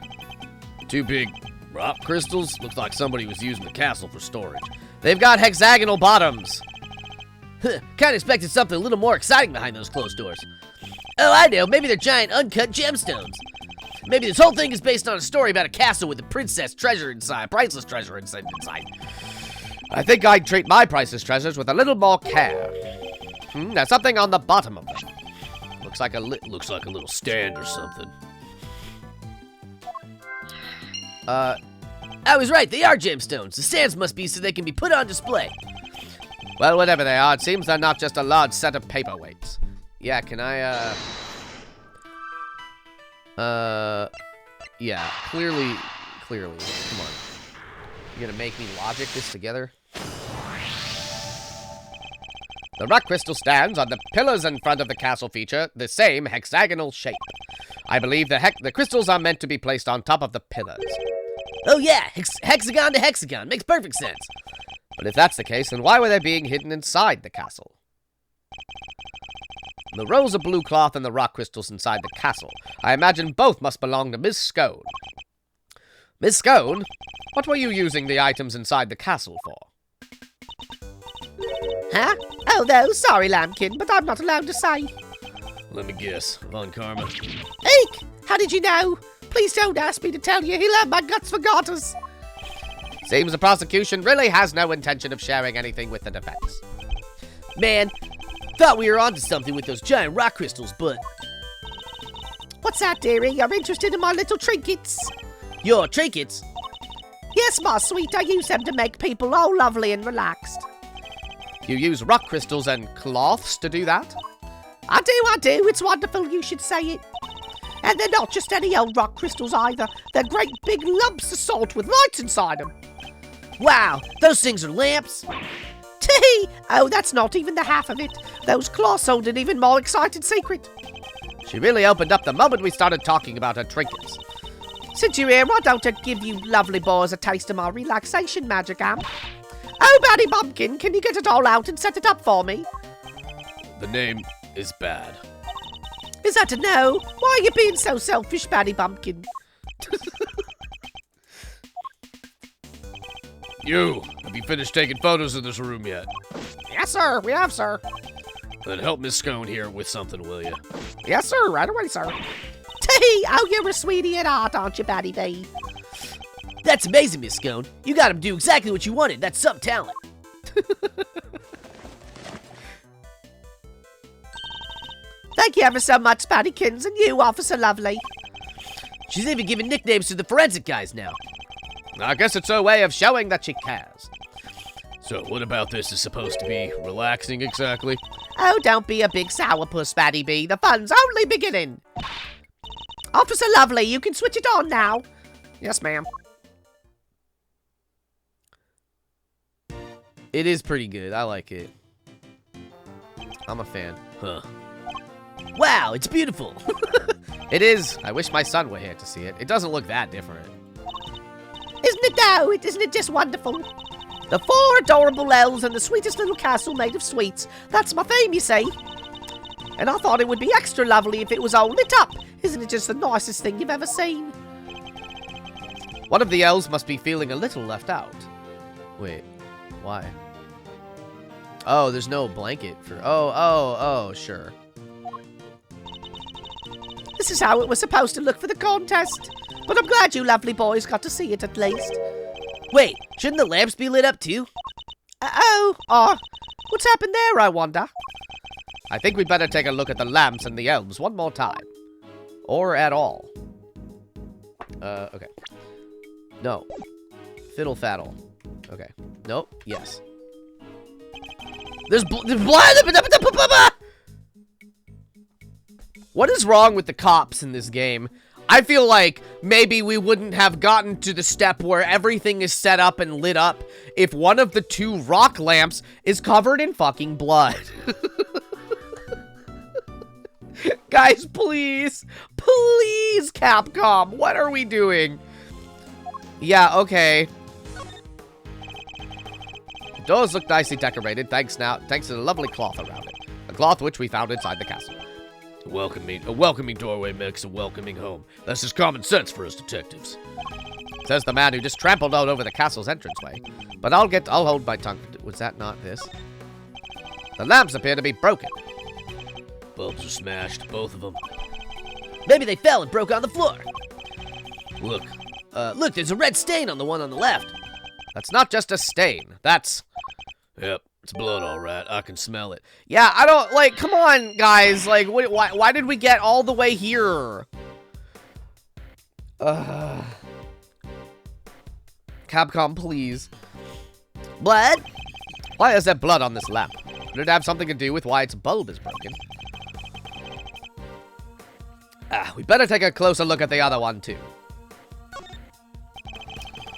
2 big rock crystals. Looks like somebody was using the castle for storage. They've got hexagonal bottoms. Kinda expected something a little more exciting behind those closed doors. Oh, I know. Maybe they're giant uncut gemstones. Maybe this whole thing is based on a story about a castle with a princess treasure inside, priceless treasure inside. I think I'd treat my priceless treasures with a little more care. There's something on the bottom of them. Looks like a little stand or something. I was right. They are gemstones. The stands must be so they can be put on display. Well, whatever they are, it seems they're not just a large set of paperweights. Yeah, can I, yeah, clearly, come on. You gonna make me logic this together? The rock crystal stands on the pillars in front of the castle feature the same hexagonal shape. I believe the crystals are meant to be placed on top of the pillars. Oh yeah, hexagon to hexagon. Makes perfect sense. But if that's the case, then why were they being hidden inside the castle? The rolls of blue cloth and the rock crystals inside the castle. I imagine both must belong to Miss Scone. Miss Scone, what were you using the items inside the castle for? Huh? Oh no, sorry, Lambkin, but I'm not allowed to say. Let me guess. Von Karma. Eek! How did you know? Please don't ask me to tell you. He'll have my guts for garters. Seems the prosecution really has no intention of sharing anything with the defense. Man, thought we were onto something with those giant rock crystals, but... What's that, dearie? You're interested in my little trinkets? Your trinkets? Yes, my sweet. I use them to make people all lovely and relaxed. You use rock crystals and cloths to do that? I do. It's wonderful you should say it. And they're not just any old rock crystals either. They're great big lumps of salt with lights inside them. Wow, those things are lamps? Tee! Oh, that's not even the half of it. Those cloths hold an even more exciting secret. She really opened up the moment we started talking about her trinkets. Since you're here, why don't I give you lovely boys a taste of my relaxation magic, Oh, Batty Bumpkin, can you get it all out and set it up for me? The name is bad. Is that a no? Why are you being so selfish, Batty Bumpkin? You, have you finished taking photos of this room yet? Yes, sir. We have, sir. Then help Miss Scone here with something, will you? Yes, sir. Right away, sir. Tee! Oh, you're a sweetie at heart, aren't you, Batty B? That's amazing, Miss Scone. You got him to do exactly what you wanted. That's some talent. Thank you ever so much, Pattykins, and you, Officer Lovely. She's even giving nicknames to the forensic guys now. I guess it's her way of showing that she cares. So, what about this is supposed to be relaxing exactly? Oh, don't be a big sourpuss, Batty B. The fun's only beginning. Officer Lovely, you can switch it on now. Yes, ma'am. It is pretty good. I like it. I'm a fan. Huh. Wow, it's beautiful. It is. I wish my son were here to see it. It doesn't look that different. Isn't it though? Isn't it just wonderful? The 4 adorable elves and the sweetest little castle made of sweets. That's my theme, you see. And I thought it would be extra lovely if it was all lit up. Isn't it just the nicest thing you've ever seen? One of the elves must be feeling a little left out. Wait, why? Oh, there's no blanket for... Oh, sure. This is how it was supposed to look for the contest. But I'm glad you lovely boys got to see it at least. Wait, shouldn't the lamps be lit up too? What's happened there, I wonder? I think we'd better take a look at the lamps and the elves one more time. Or at all. Okay. No. Fiddle faddle. Okay. Nope. Yes. There's blood. What is wrong with the cops in this game? I feel like maybe we wouldn't have gotten to the step where everything is set up and lit up if one of the 2 rock lamps is covered in fucking blood. Guys, please. Please, Capcom. What are we doing? Yeah, okay. The doors look nicely decorated thanks to the lovely cloth around it. A cloth which we found inside the castle. A welcoming doorway makes a welcoming home. That's just common sense for us detectives. Says the man who just trampled all over the castle's entranceway. But I'll hold my tongue. Was that not this? The lamps appear to be broken. Bulbs are smashed, both of them. Maybe they fell and broke on the floor. Look, Look, there's a red stain on the one on the left. That's not just a stain. That's... Yep, it's blood all right. I can smell it. Yeah, I don't... Like, come on, guys. Like, why did we get all the way here? Capcom, please. Blood? Why is there blood on this lamp? Could it have something to do with why its bulb is broken? We better take a closer look at the other one, too.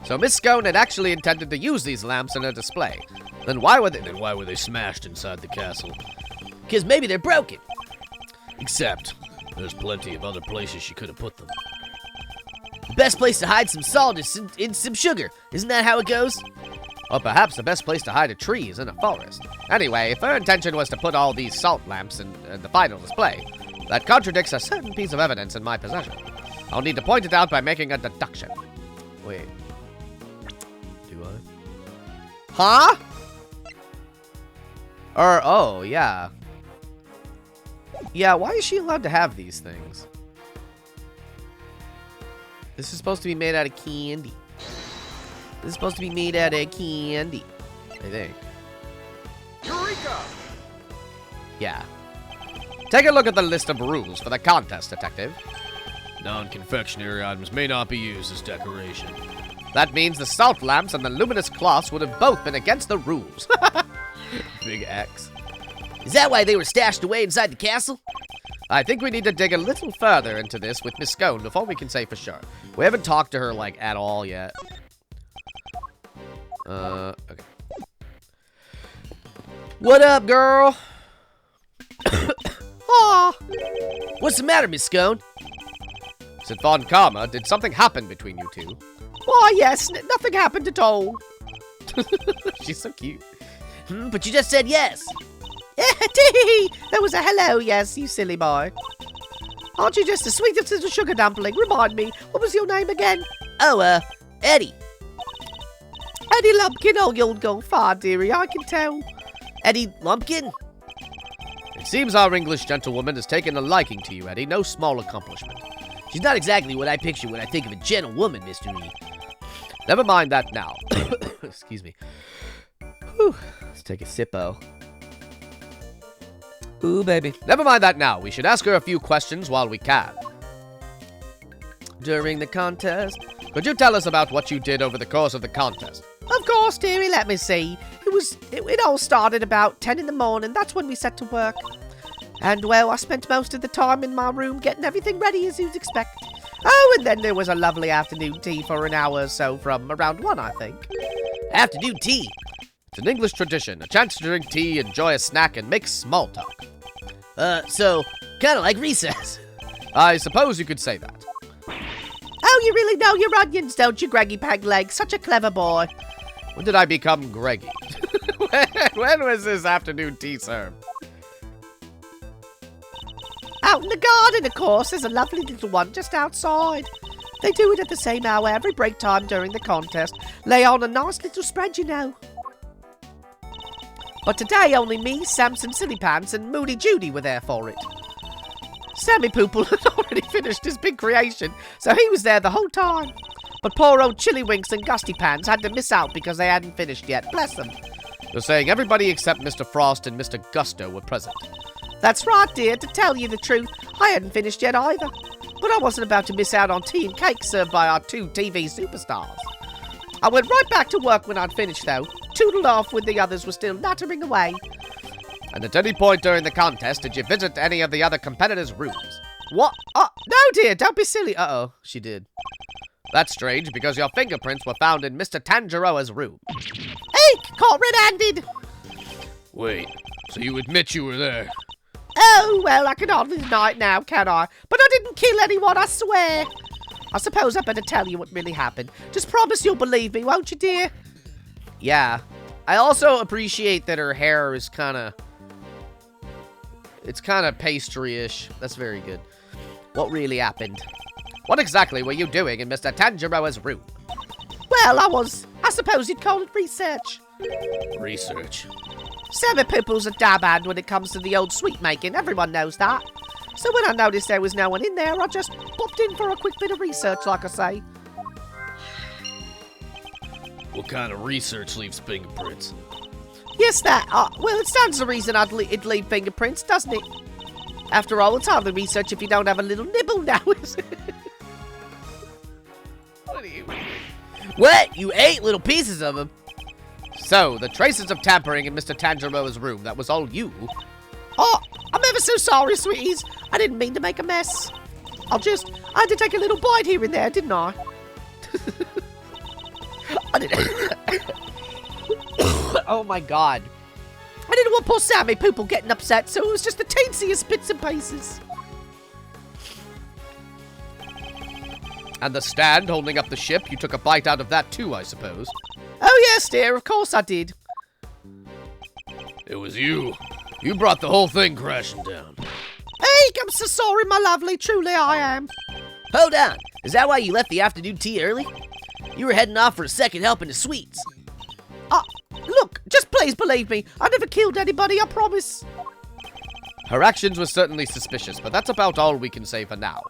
So Miss Scone had actually intended to use these lamps in her display. Then why were they smashed inside the castle? Because maybe they're broken. Except, there's plenty of other places she could have put them. The best place to hide some salt is in some sugar. Isn't that how it goes? Or perhaps the best place to hide a tree is in a forest. Anyway, if her intention was to put all these salt lamps in the final display, that contradicts a certain piece of evidence in my possession. I'll need to point it out by making a deduction. Wait. Do I? Huh? Oh, yeah. Yeah, why is she allowed to have these things? This is supposed to be made out of candy. This is supposed to be made out of candy, I think. Eureka! Yeah. Take a look at the list of rules for the contest, Detective. Non-confectionery items may not be used as decoration. That means the salt lamps and the luminous cloths would have both been against the rules. Big X. Is that why they were stashed away inside the castle? I think we need to dig a little further into this with Miss Scone before we can say for sure. We haven't talked to her, like, at all yet. Okay. What up, girl? Aw. What's the matter, Miss Scone? Sid Von Karma, did something happen between you two? Why, yes, nothing happened at all. She's so cute. But you just said yes. There was a hello, yes, you silly boy. Aren't you just the sweetest little sugar dumpling? Remind me, what was your name again? Oh, Eddie. Eddie Lumpkin. Oh, you'll go far, dearie, I can tell. Eddie Lumpkin? It seems our English gentlewoman has taken a liking to you, Eddie. No small accomplishment. She's not exactly what I picture when I think of a gentlewoman, Mr. E. Never mind that now. Excuse me. Whew. Let's take a sippo. Ooh, baby. Never mind that now. We should ask her a few questions while we can. During the contest, could you tell us about what you did over the course of the contest? Of course, dearie, let me see. It all started about 10 in the morning. That's when we set to work. And, well, I spent most of the time in my room getting everything ready, as you'd expect. Oh, and then there was a lovely afternoon tea for an hour or so from around 1, I think. Afternoon tea? It's an English tradition, a chance to drink tea, enjoy a snack, and make small talk. So, kind of like recess. I suppose you could say that. Oh, you really know your onions, don't you, Greggy Pegleg? Such a clever boy. When did I become Greggy? when was this afternoon tea served? Out in the garden, of course. There's a lovely little one just outside. They do it at the same hour every break time during the contest. Lay on a nice little spread, you know. But today only me, Samson Sillypants, and Moody Judy were there for it. Sammy Poople had already finished his big creation, so he was there the whole time. But poor old Chillywinks and Gusty Pants had to miss out because they hadn't finished yet. Bless them. You're saying everybody except Mr. Frost and Mr. Gusto were present. That's right, dear. To tell you the truth, I hadn't finished yet either. But I wasn't about to miss out on tea and cake served by our 2 TV superstars. I went right back to work when I'd finished, though. Tootled off when the others were still nattering away. And at any point during the contest, did you visit any of the other competitors' rooms? What? Oh, no, dear, don't be silly. Uh-oh, she did. That's strange, because your fingerprints were found in Mr. Tangiroa's room. Eek! Caught red-handed! Wait, so you admit you were there? Oh, well, I can hardly deny it now, can I? But I didn't kill anyone, I swear. I suppose I better tell you what really happened. Just promise you'll believe me, won't you, dear? Yeah. I also appreciate that her hair is kind of... It's kind of pastry-ish. That's very good. What really happened? What exactly were you doing in Mr. Tangiroa's room? Well, I suppose you'd call it research. Research. Sammy Poople's a dab hand when it comes to the old sweet making. Everyone knows that. So when I noticed there was no one in there, I just popped in for a quick bit of research, like I say. What kind of research leaves fingerprints? Yes, that. Well, it stands to reason it'd leave fingerprints, doesn't it? After all, it's hardly research if you don't have a little nibble now, is it? What do you mean? What? You ate little pieces of them? So, the traces of tampering in Mr. Tangiroa's room, that was all you? Oh, I'm ever so sorry, sweeties. I didn't mean to make a mess. I had to take a little bite here and there, didn't I? I didn't. Oh my god. I didn't want poor Sammy Poople getting upset, so it was just the teensiest bits and pieces. And the stand holding up the ship, you took a bite out of that too, I suppose. Oh yes, dear, of course I did. It was you. You brought the whole thing crashing down. Hey, I'm so sorry, my lovely. Truly I am. Hold on. Is that why you left the afternoon tea early? You were heading off for a second helping of sweets. Look, just please believe me. I never killed anybody, I promise. Her actions were certainly suspicious, but that's about all we can say for now.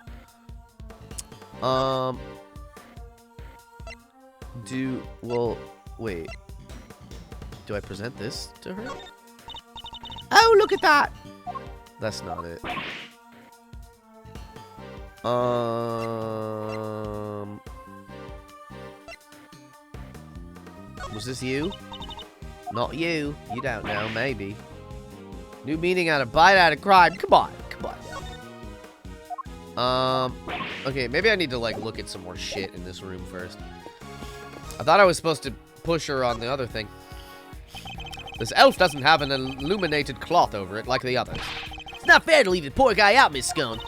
Wait. Do I present this to her? Oh, look at that. That's not it. Was this you? Not you. You don't know, maybe. New meaning out of bite out of crime. Come on. Okay, maybe I need to, like, look at some more shit in this room first. I thought I was supposed to push her on the other thing. This elf doesn't have an illuminated cloth over it like the others. It's not fair to leave the poor guy out, Miss Scone.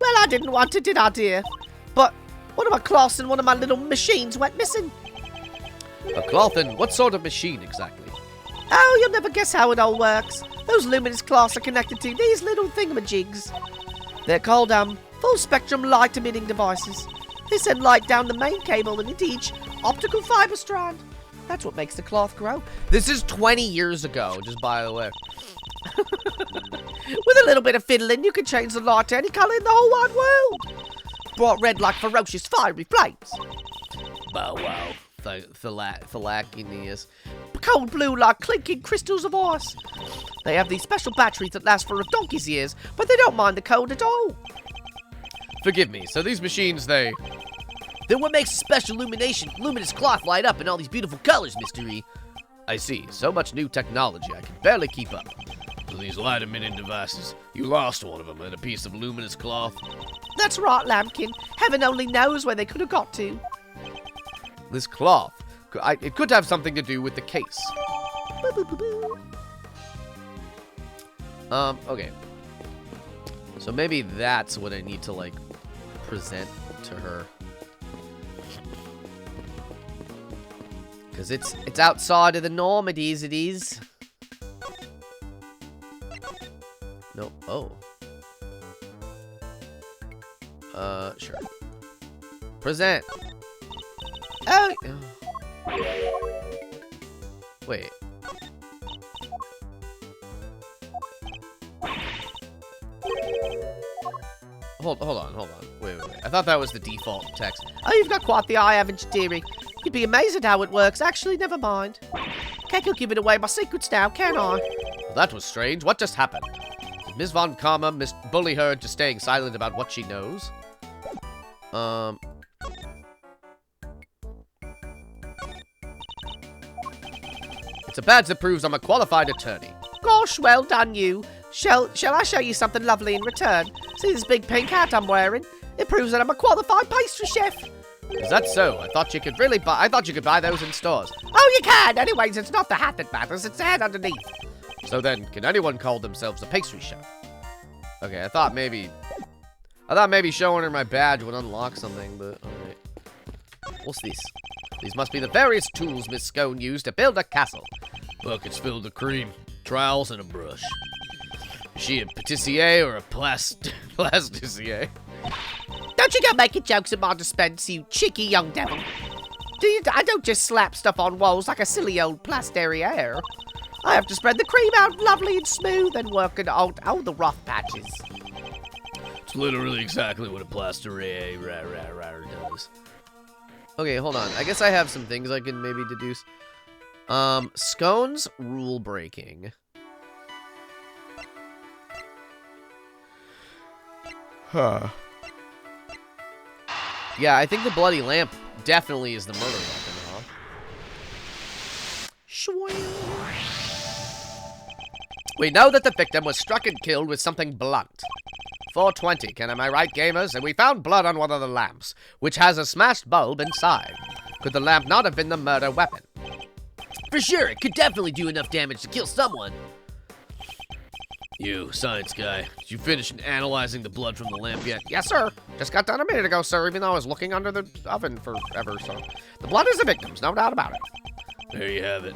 Well, I didn't want to, did I, dear? But one of my cloths and one of my little machines went missing. A cloth and what sort of machine exactly? Oh, you'll never guess how it all works. Those luminous cloths are connected to these little thingamajigs. They're called, full-spectrum light-emitting devices. They send light down the main cable and into each optical fiber strand. That's what makes the cloth grow. This is 20 years ago, just by the way. With a little bit of fiddling, you can change the light to any colour in the whole wide world. Bright red like ferocious fiery flames. Bow wow. Thalakineus. Cold blue like clinking crystals of ice. They have these special batteries that last for a donkey's years, but they don't mind the cold at all. Forgive me, so these machines, Then what makes a special luminous cloth light up in all these beautiful colors, Mr. E? I see. So much new technology, I can barely keep up. So these light-emitting devices, you lost one of them in a piece of luminous cloth. That's right, Lambkin. Heaven only knows where they could have got to. This cloth, it could have something to do with the case. Boo, boo, boo, boo. Okay. So maybe that's what I need to, like, present to her. Because it's outside of the normities, it is. No. Oh. Sure. Present. Oh. Wait. Hold on. Wait. I thought that was the default text. Oh, you've got quite the eye, haven't you, dearie? You'd be amazed at how it works. Actually, never mind. Can't give it away my secrets now, can I? Well, that was strange. What just happened? Did Ms. Von Karma bully her into staying silent about what she knows? It's a badge that proves I'm a qualified attorney. Gosh, well done you. Shall I show you something lovely in return? See this big pink hat I'm wearing? It proves that I'm a qualified pastry chef. Is that so? I thought you could buy those in stores. Oh, you can. Anyways, it's not the hat that matters. It's the hat underneath. So then, can anyone call themselves a pastry chef? Okay, I thought maybe showing her my badge would unlock something, but alright. What's this? These must be the various tools Miss Scone used to build a castle. Buckets filled with cream, trowels, and a brush. Is she a patissier or a plasticier? Don't you go making jokes at my dispense, you cheeky young devil. I don't just slap stuff on walls like a silly old plasticier. I have to spread the cream out lovely and smooth and work it out all the rough patches. It's literally exactly what a plasticier does. Okay, hold on. I guess I have some things I can maybe deduce. Scones rule breaking. Huh. Yeah, I think the bloody lamp definitely is the murder weapon, huh? We know that the victim was struck and killed with something blunt. 420, am I right, gamers? And we found blood on one of the lamps, which has a smashed bulb inside. Could the lamp not have been the murder weapon? For sure, it could definitely do enough damage to kill someone. You, science guy, did you finish analyzing the blood from the lamp yet? Yes, sir. Just got done a minute ago, sir, even though I was looking under the oven forever, so... The blood is the victim's, no doubt about it. There you have it.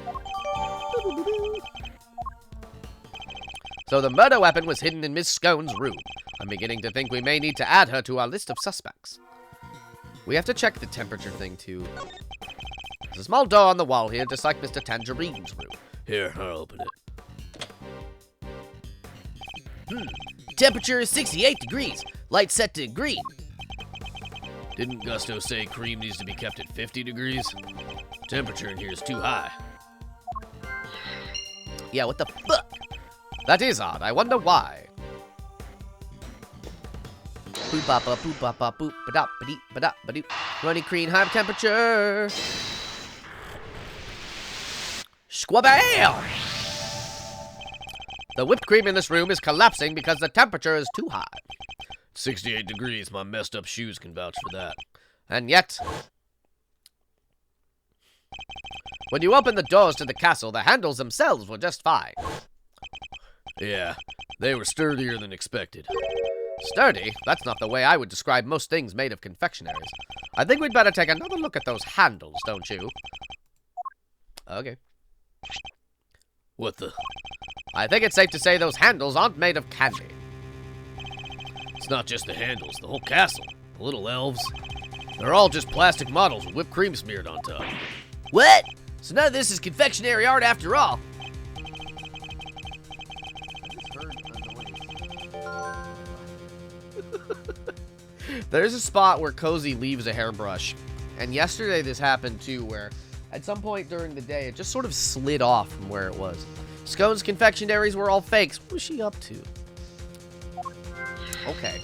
So the murder weapon was hidden in Miss Scone's room. I'm beginning to think we may need to add her to our list of suspects. We have to check the temperature thing, too. There's a small door on the wall here, just like Mr. Tangerine's room. Here, I'll open it. Temperature is 68 degrees. Light set to green. Didn't Gusto say cream needs to be kept at 50 degrees? Temperature in here is too high. Yeah, what the fuck? That is odd. I wonder why. Boop bop boop bop boop ba da ba dee ba da ba doo. Runny cream, high temperature. Squabam! The whipped cream in this room is collapsing because the temperature is too high. 68 degrees. My messed up shoes can vouch for that. And yet, when you open the doors to the castle, the handles themselves were just fine. Yeah, they were sturdier than expected. Sturdy? That's not the way I would describe most things made of confectionaries. I think we'd better take another look at those handles, don't you? Okay. What the? I think it's safe to say those handles aren't made of candy. It's not just the handles, the whole castle. The little elves. They're all just plastic models with whipped cream smeared on top. What? So none of this is confectionery art after all. There's a spot where Cozy leaves a hairbrush. And yesterday this happened too, where at some point during the day, it just sort of slid off from where it was. Scone's confectionaries were all fakes. What was she up to? Okay.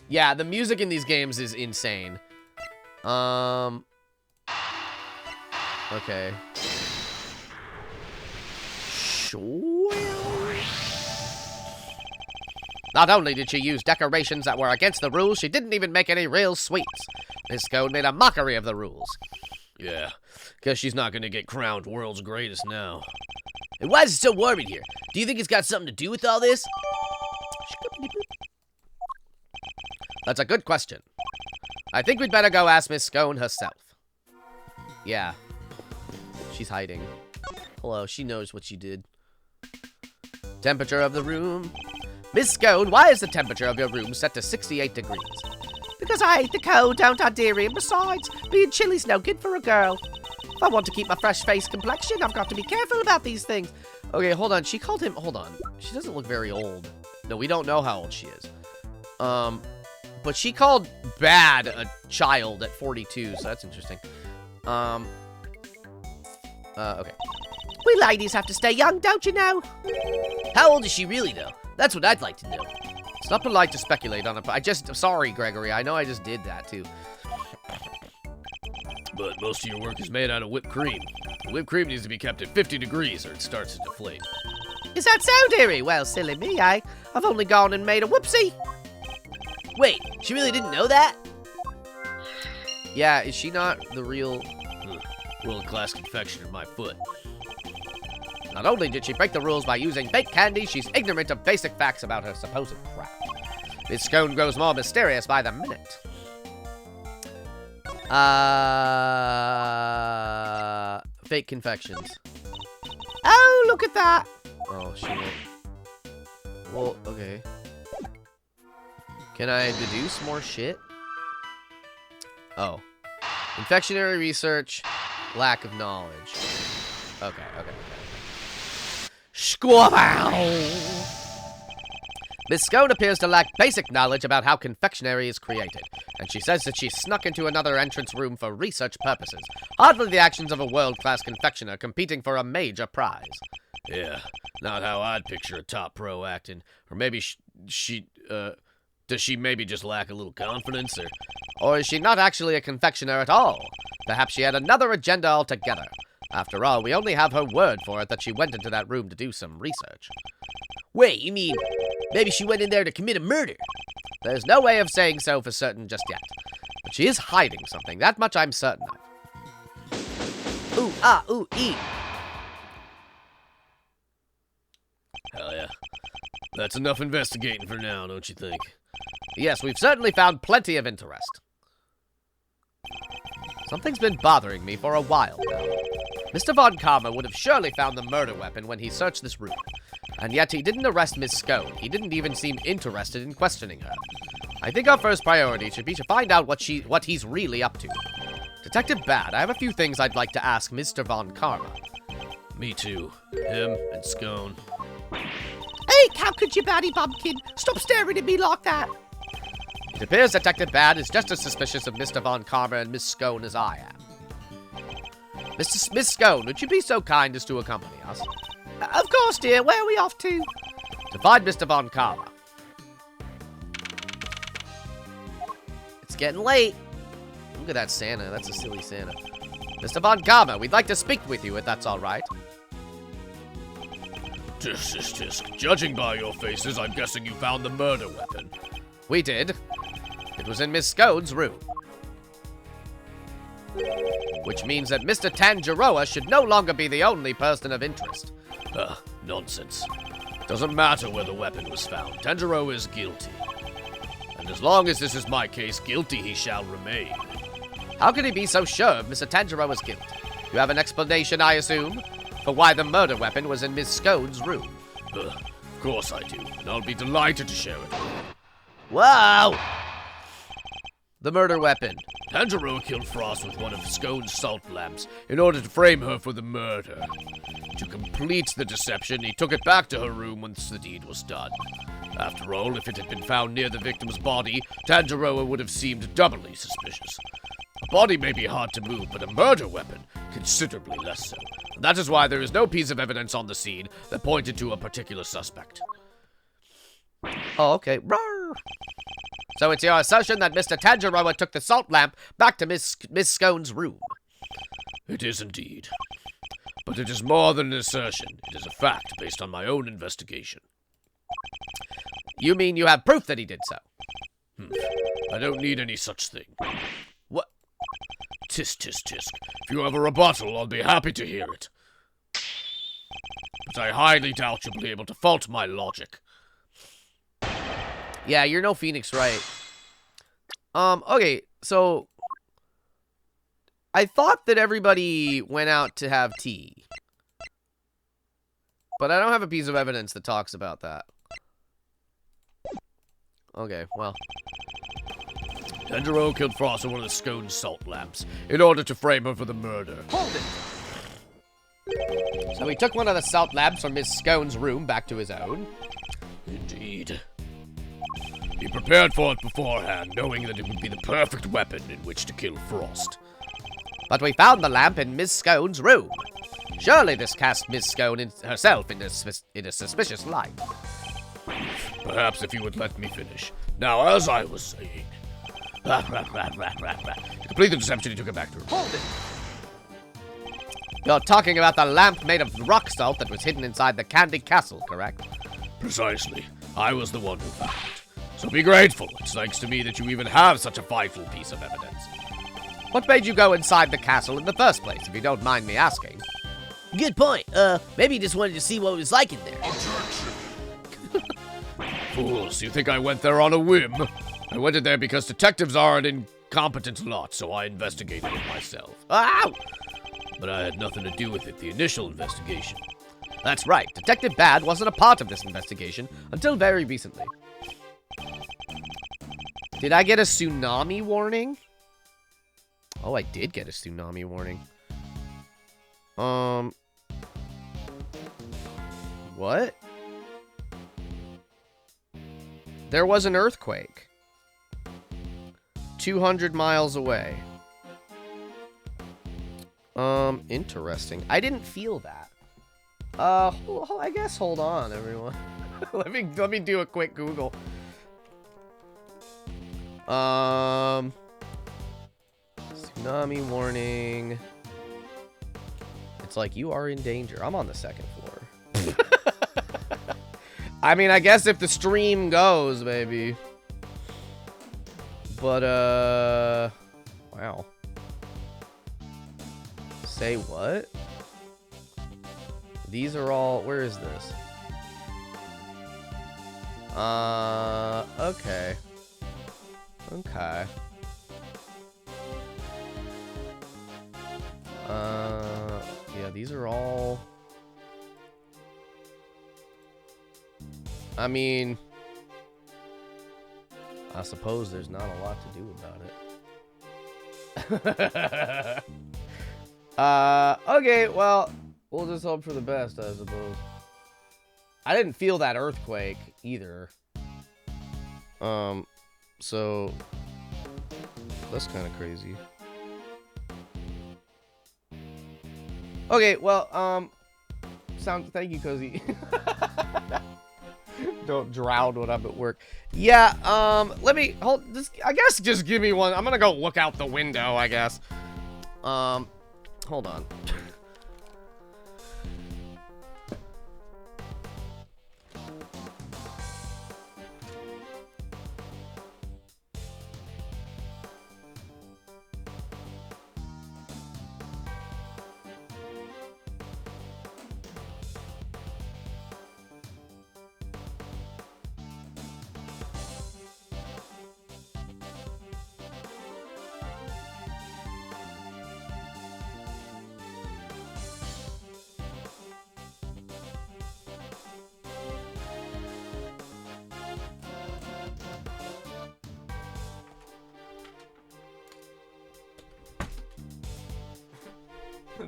Yeah, the music in these games is insane. Okay. Sure. Not only did she use decorations that were against the rules, she didn't even make any real sweets. Miss Scone made a mockery of the rules. Yeah, guess she's not gonna get crowned world's greatest now. And why is it so warm in here? Do you think it's got something to do with all this? That's a good question. I think we'd better go ask Miss Scone herself. Yeah. She's hiding. Hello, she knows what she did. Temperature of the room. Miss Scone, why is the temperature of your room set to 68 degrees? Because I hate the cold, don't I, dearie? And besides, being chilly's no good for a girl. If I want to keep my fresh face complexion, I've got to be careful about these things. Okay, hold on. She called him... Hold on. She doesn't look very old. No, we don't know how old she is. But she called Bad a child at 42, so that's interesting. Okay. We ladies have to stay young, don't you know? How old is she really, though? That's what I'd like to know. It's not polite to speculate on it. Sorry, Gregory. I know I just did that, too. But most of your work is made out of whipped cream. The whipped cream needs to be kept at 50 degrees or it starts to deflate. Is that so, dearie? Well, silly me, I've only gone and made a whoopsie. Wait, she really didn't know that? Yeah, is she not the real... World-class confectioner, my foot. Not only did she break the rules by using fake candy, she's ignorant of basic facts about her supposed craft. Miss Scone grows more mysterious by the minute. Fake confections. Oh, look at that. Oh, shit. Well, okay. Can I deduce more shit? Oh. Infectionary research, lack of knowledge. Okay. Squabow! Miss Scone appears to lack basic knowledge about how confectionery is created, and she says that she snuck into another entrance room for research purposes. Hardly the actions of a world-class confectioner competing for a major prize. Yeah, not how I'd picture a top pro acting. Or maybe does she maybe just lack a little confidence, Or is she not actually a confectioner at all? Perhaps she had another agenda altogether. After all, we only have her word for it that she went into that room to do some research. Wait, you mean maybe she went in there to commit a murder? There's no way of saying so for certain just yet. But she is hiding something, that much I'm certain of. Ooh, ah, ooh, ee. Hell yeah. That's enough investigating for now, don't you think? Yes, we've certainly found plenty of interest. Something's been bothering me for a while now. Mr. Von Karma would have surely found the murder weapon when he searched this room. And yet he didn't arrest Miss Scone. He didn't even seem interested in questioning her. I think our first priority should be to find out what he's really up to. Detective Bad, I have a few things I'd like to ask Mr. Von Karma. Me too. Him and Scone. Hey, how could you, Batty Bumpkin? Stop staring at me like that. It appears Detective Bad is just as suspicious of Mr. Von Karma and Miss Scone as I am. Miss Scone, would you be so kind as to accompany us? Of course, dear. Where are we off to? To find Mr. Von Karma. It's getting late. Look at that Santa. That's a silly Santa. Mr. Von Karma, we'd like to speak with you if that's all right. Tisk. Judging by your faces, I'm guessing you found the murder weapon. We did. It was in Miss Scone's room. Which means that Mr. Tangiroa should no longer be the only person of interest. Nonsense. Doesn't matter where the weapon was found. Tanjiro is guilty. And as long as this is my case, guilty he shall remain. How can he be so sure of Mr. Tangiroa's guilt? You have an explanation, I assume, for why the murder weapon was in Miss Scone's room. Of course I do, and I'll be delighted to share it with you. Whoa! The murder weapon. Tanjiro killed Frost with one of Scone's salt lamps in order to frame her for the murder. To complete the deception, he took it back to her room once the deed was done. After all, if it had been found near the victim's body, Tanjiro would have seemed doubly suspicious. A body may be hard to move, but a murder weapon, considerably less so. And that is why there is no piece of evidence on the scene that pointed to a particular suspect. Oh, okay. Rawr. So it's your assertion that Mr. Tangiroa took the salt lamp back to Miss Scone's room? It is indeed. But it is more than an assertion. It is a fact based on my own investigation. You mean you have proof that he did so? I don't need any such thing. What? Tisk. If you have a rebuttal, I'll be happy to hear it. But I highly doubt you'll be able to fault my logic. Yeah, you're no Phoenix Wright. Okay, so I thought that everybody went out to have tea. But I don't have a piece of evidence that talks about that. Okay, well. Tanjiro killed Frost with one of the Scone's salt lamps in order to frame her for the murder. Hold it! So he took one of the salt lamps from Miss Scone's room back to his own? Indeed. He prepared for it beforehand, knowing that it would be the perfect weapon in which to kill Frost. But we found the lamp in Miss Scone's room. Surely this cast Miss Scone herself in a suspicious light. Perhaps if you would let me finish. Now, as I was saying... To complete the deception, he took it back to her. Hold it! You're talking about the lamp made of rock salt that was hidden inside the Candy Castle, correct? Precisely. I was the one who found it. So be grateful. It's thanks to me that you even have such a vital piece of evidence. What made you go inside the castle in the first place, if you don't mind me asking? Good point. Maybe you just wanted to see what it was like in there. Fools, you think I went there on a whim? I went in there because detectives are an incompetent lot, so I investigated it myself. Ow! But I had nothing to do with it, the initial investigation. That's right. Detective Bad wasn't a part of this investigation until very recently. Did I get a tsunami warning? Oh, I did get a tsunami warning. What? There was an earthquake. 200 miles away. Interesting. I didn't feel that. I guess hold on, everyone. let me do a quick Google. Tsunami warning. It's like you are in danger. I'm on the second floor. I mean, I guess if the stream goes, baby. But, wow. Say what? These are all, where is this? Okay. Okay. Yeah, these are all... I mean... I suppose there's not a lot to do about it. Okay, well, we'll just hope for the best, I suppose. I didn't feel that earthquake, either. So... That's kind of crazy. Okay, well, thank you, Cozy. Don't drown when I'm at work. Yeah, let me, I guess just give me one. I'm gonna go look out the window, I guess. Hold on.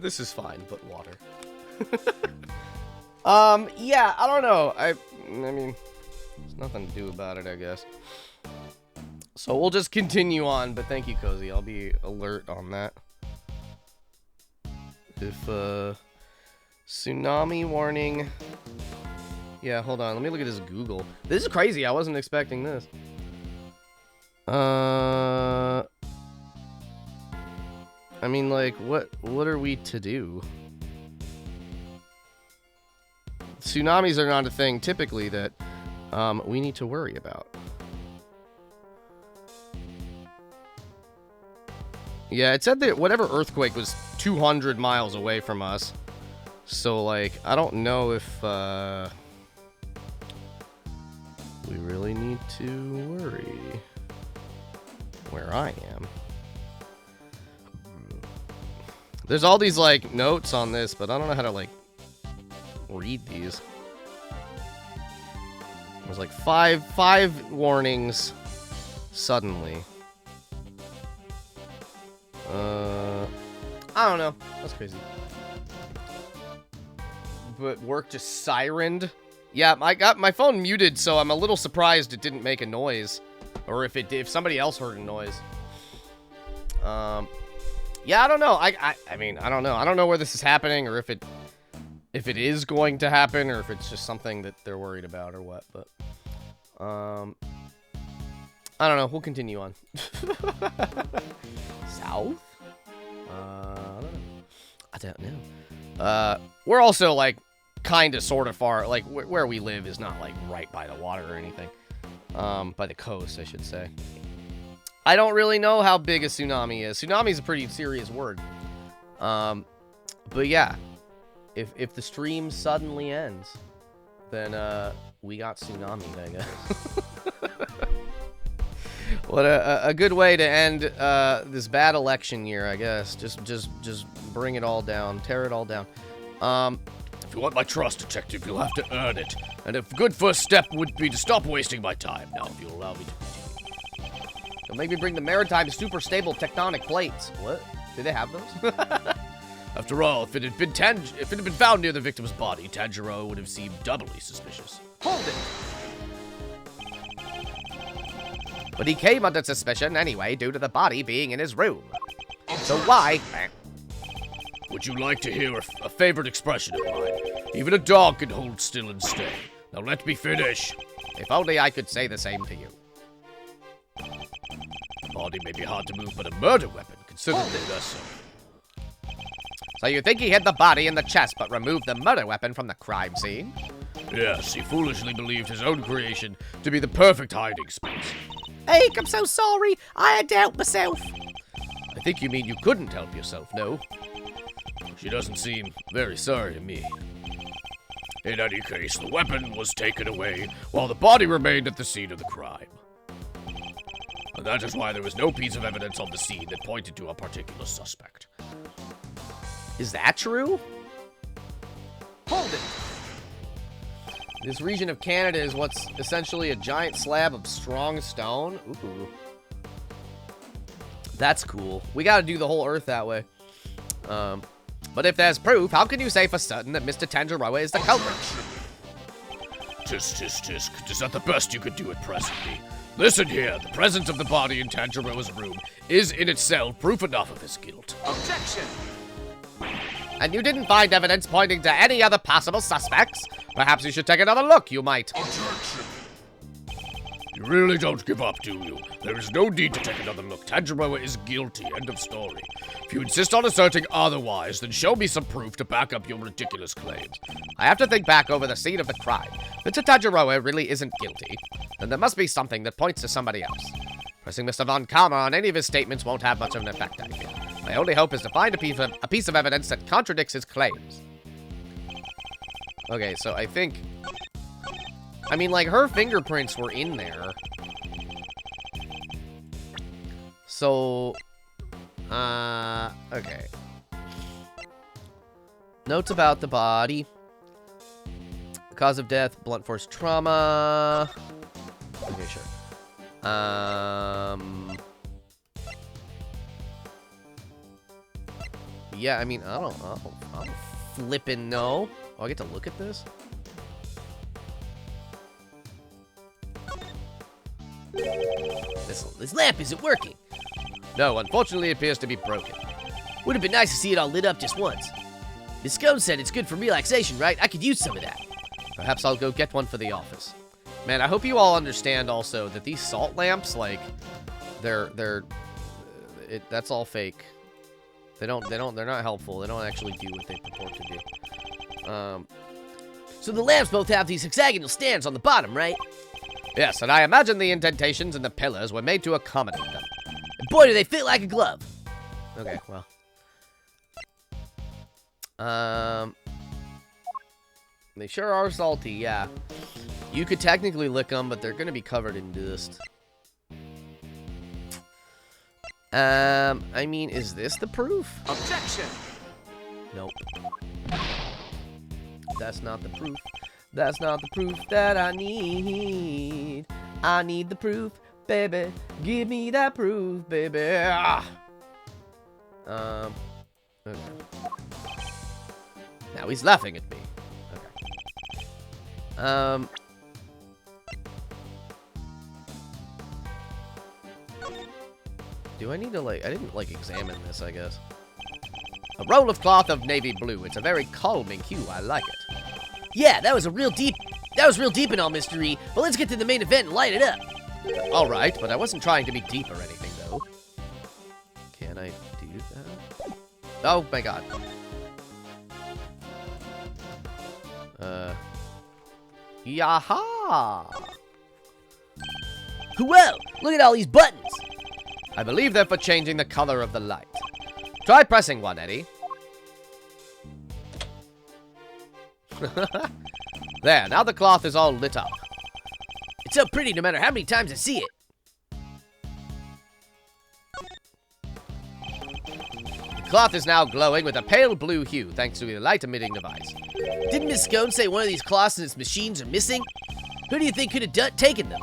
This is fine, but water. Yeah, I don't know. I mean, there's nothing to do about it, I guess. So we'll just continue on, but thank you, Cozy. I'll be alert on that. If, tsunami warning. Yeah, hold on. Let me look at this Google. This is crazy. I wasn't expecting this. I mean, like, what are we to do? Tsunamis are not a thing, typically, that, we need to worry about. Yeah, it said that whatever earthquake was 200 miles away from us. So, like, I don't know if, we really need to worry. Where I am. There's all these, like, notes on this, but I don't know how to, like, read these. There's, like, five warnings suddenly. I don't know. That's crazy. But work just sirened. Yeah, I got my phone muted, so I'm a little surprised it didn't make a noise. Or if it did, if somebody else heard a noise. Yeah, I don't know. I mean, I don't know. I don't know where this is happening, or if it is going to happen, or if it's just something that they're worried about, or what. But I don't know. We'll continue on. South? I don't know. We're also like kind of sort of far. Like where we live is not like right by the water or anything. By the coast, I should say. I don't really know how big a tsunami is. Tsunami is a pretty serious word. But yeah, if the stream suddenly ends, then we got tsunami, I guess. What a good way to end this bad election year, I guess. Just bring it all down, tear it all down. If you want my trust, Detective, you'll have to earn it. And a good first step would be to stop wasting my time. Now, if you'll allow me to continue. Don't make me bring the maritime super stable tectonic plates. What? Do they have those? After all, if it had been found near the victim's body, Tanjiro would have seemed doubly suspicious. Hold it! But he came under suspicion anyway due to the body being in his room. So why? Would you like to hear a favorite expression of mine? Even a dog can hold still and stay. Now let me finish. If only I could say the same to you. A body may be hard to move, but a murder weapon considerably less so. So you think he hid the body in the chest but removed the murder weapon from the crime scene? Yes, he foolishly believed his own creation to be the perfect hiding space. Ike, I'm so sorry. I had to help myself. I think you mean you couldn't help yourself, no? She doesn't seem very sorry to me. In any case, the weapon was taken away while the body remained at the scene of the crime. And that is why there was no piece of evidence on the scene that pointed to a particular suspect. Is that true? Hold it! This region of Canada is what's essentially a giant slab of strong stone. Ooh. That's cool. We gotta do the whole Earth that way. But if there's proof, how can you say for certain that Mr. Tanjiro is the culprit? Tisk, tisk, tisk. Is that the best you could do at presently? Listen here, the presence of the body in Tanjiro's room is in itself proof enough of his guilt. Objection! And you didn't find evidence pointing to any other possible suspects? Perhaps you should take another look, you might. Objection! You really don't give up, do you? There is no need to take another look. Tanjiro is guilty. End of story. If you insist on asserting otherwise, then show me some proof to back up your ridiculous claims. I have to think back over the scene of the crime. If Mr. Tanjiro really isn't guilty, then there must be something that points to somebody else. Pressing Mr. Von Karma on any of his statements won't have much of an effect, I feel. My only hope is to find a piece of evidence that contradicts his claims. Okay, so I think... I mean, like, her fingerprints were in there. So... okay. Notes about the body. Cause of death, blunt force trauma. Okay, sure. Yeah, I mean, I don't flippin' know. Oh, I get to look at this? This lamp isn't working. No, unfortunately, it appears to be broken. Would have been nice to see it all lit up just once. Miss Scone said it's good for relaxation, right? I could use some of that. Perhaps I'll go get one for the office. Man, I hope you all understand also that these salt lamps, like, that's all fake. They're not helpful. They don't actually do what they purport to do. So the lamps both have these hexagonal stands on the bottom, right? Yes, and I imagine the indentations in the pillars were made to accommodate them. And boy, do they fit like a glove. Okay, well. They sure are salty, yeah. You could technically lick them, but they're gonna be covered in dust. I mean, is this the proof? Objection! Nope. That's not the proof. That's not the proof that I need. I need the proof, baby. Give me that proof, baby. Ah. Okay. Now he's laughing at me. Okay. Do I need to, like, I didn't, like, examine this, I guess. A roll of cloth of navy blue. It's a very calming hue. I like it. Yeah, that was real deep in all mystery, but let's get to the main event and light it up. All right, but I wasn't trying to be deep or anything, though. Can I do that? Oh, my God. Yaha! Well, look at all these buttons. I believe they're for changing the color of the light. Try pressing one, Eddie. There, now the cloth is all lit up. It's so pretty no matter how many times I see it. The cloth is now glowing with a pale blue hue thanks to the light-emitting device. Didn't Miss Scone say one of these cloths in its machines are missing? Who do you think could have taken them?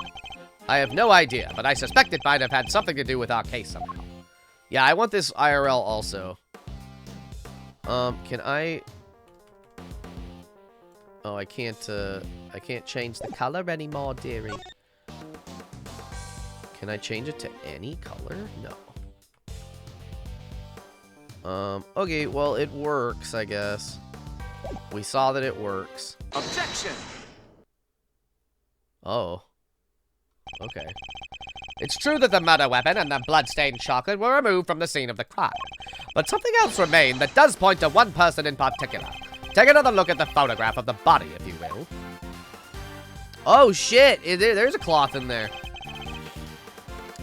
I have no idea, but I suspect it might have had something to do with our case somehow. Yeah, I want this IRL also. Can I... Oh, I can't change the color anymore, dearie. Can I change it to any color? No. Okay, well, it works, I guess. We saw that it works. Objection! Oh. Okay. It's true that the murder weapon and the blood-stained chocolate were removed from the scene of the crime. But something else remained that does point to one person in particular. Take another look at the photograph of the body, if you will. Oh, shit! There's a cloth in there.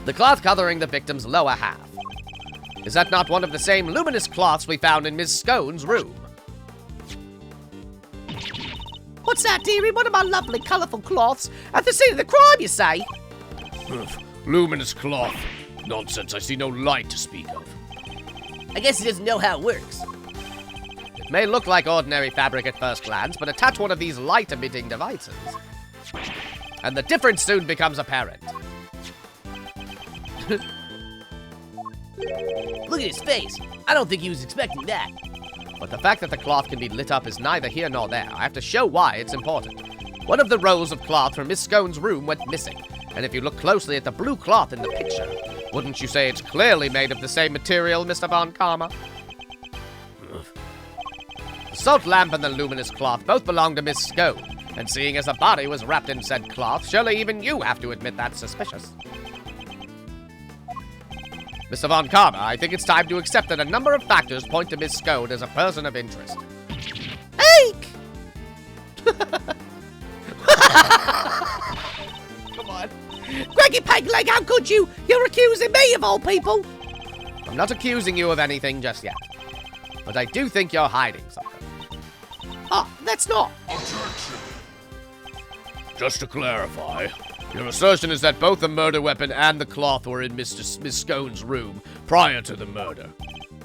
The cloth covering the victim's lower half. Is that not one of the same luminous cloths we found in Miss Scone's room? What's that, dearie? One of my lovely, colourful cloths at the scene of the crime, you say? Luminous cloth. Nonsense, I see no light to speak of. I guess he doesn't know how it works. It may look like ordinary fabric at first glance, but attach one of these light-emitting devices, and the difference soon becomes apparent. Look at his face. I don't think he was expecting that. But the fact that the cloth can be lit up is neither here nor there. I have to show why it's important. One of the rolls of cloth from Miss Scone's room went missing, and if you look closely at the blue cloth in the picture, wouldn't you say it's clearly made of the same material, Mr. Von Karma? The salt lamp and the luminous cloth both belong to Miss Scone, and seeing as the body was wrapped in said cloth, surely even you have to admit that's suspicious. Mr. Von Karma, I think it's time to accept that a number of factors point to Miss Scone as a person of interest. Eek! Come on. Greggy Pegleg, how could you? You're accusing me of all people. I'm not accusing you of anything just yet, but I do think you're hiding something. Oh, that's not. Just to clarify, your assertion is that both the murder weapon and the cloth were in Miss Scone's room prior to the murder.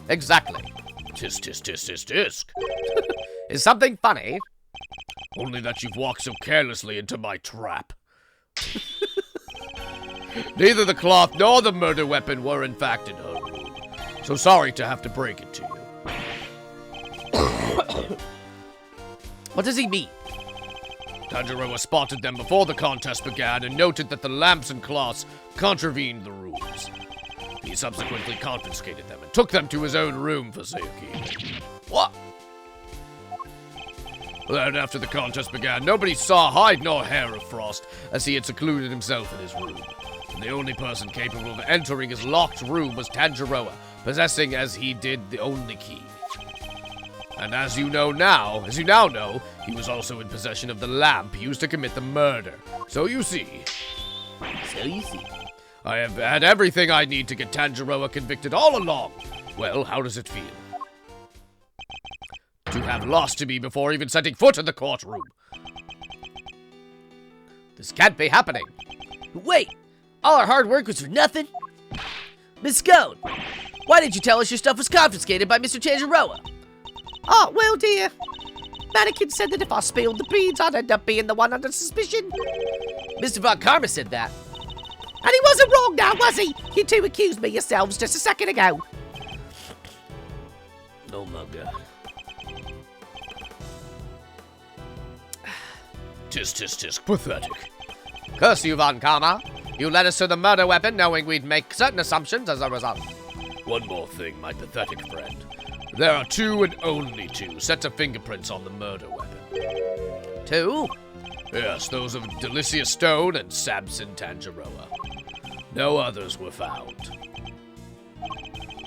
Exactly. Tisk, tisk, tisk, tisk, tisk. Is something funny? Only that you've walked so carelessly into my trap. Neither the cloth nor the murder weapon were in fact in her room. So sorry to have to break it to you. What does he mean? Tanjiro spotted them before the contest began and noted that the lamps and cloths contravened the rules. He subsequently confiscated them and took them to his own room for safekeeping. What? Then, after the contest began, nobody saw hide nor hair of Frost, as he had secluded himself in his room. And the only person capable of entering his locked room was Tanjiro, possessing, as he did, the only key. And as you now know, he was also in possession of the lamp used to commit the murder. So you see, I have had everything I need to get Tanjiro convicted all along. Well, how does it feel? To have lost to me before even setting foot in the courtroom. This can't be happening. Wait, all our hard work was for nothing? Miss Scone, why didn't you tell us your stuff was confiscated by Mr. Tanjiro? Oh, well, dear. Mannequin said that if I spilled the beans, I'd end up being the one under suspicion. Mr. Von Karma said that. And he wasn't wrong now, was he? You two accused me yourselves just a second ago. Oh my god. Tisk, tisk, tisk, pathetic. Curse you, Von Karma. You led us to the murder weapon knowing we'd make certain assumptions as a result. One more thing, my pathetic friend. There are 2 and only 2 sets of fingerprints on the murder weapon. 2? Yes, those of Delicia Stone and Samson Tanjiro. No others were found.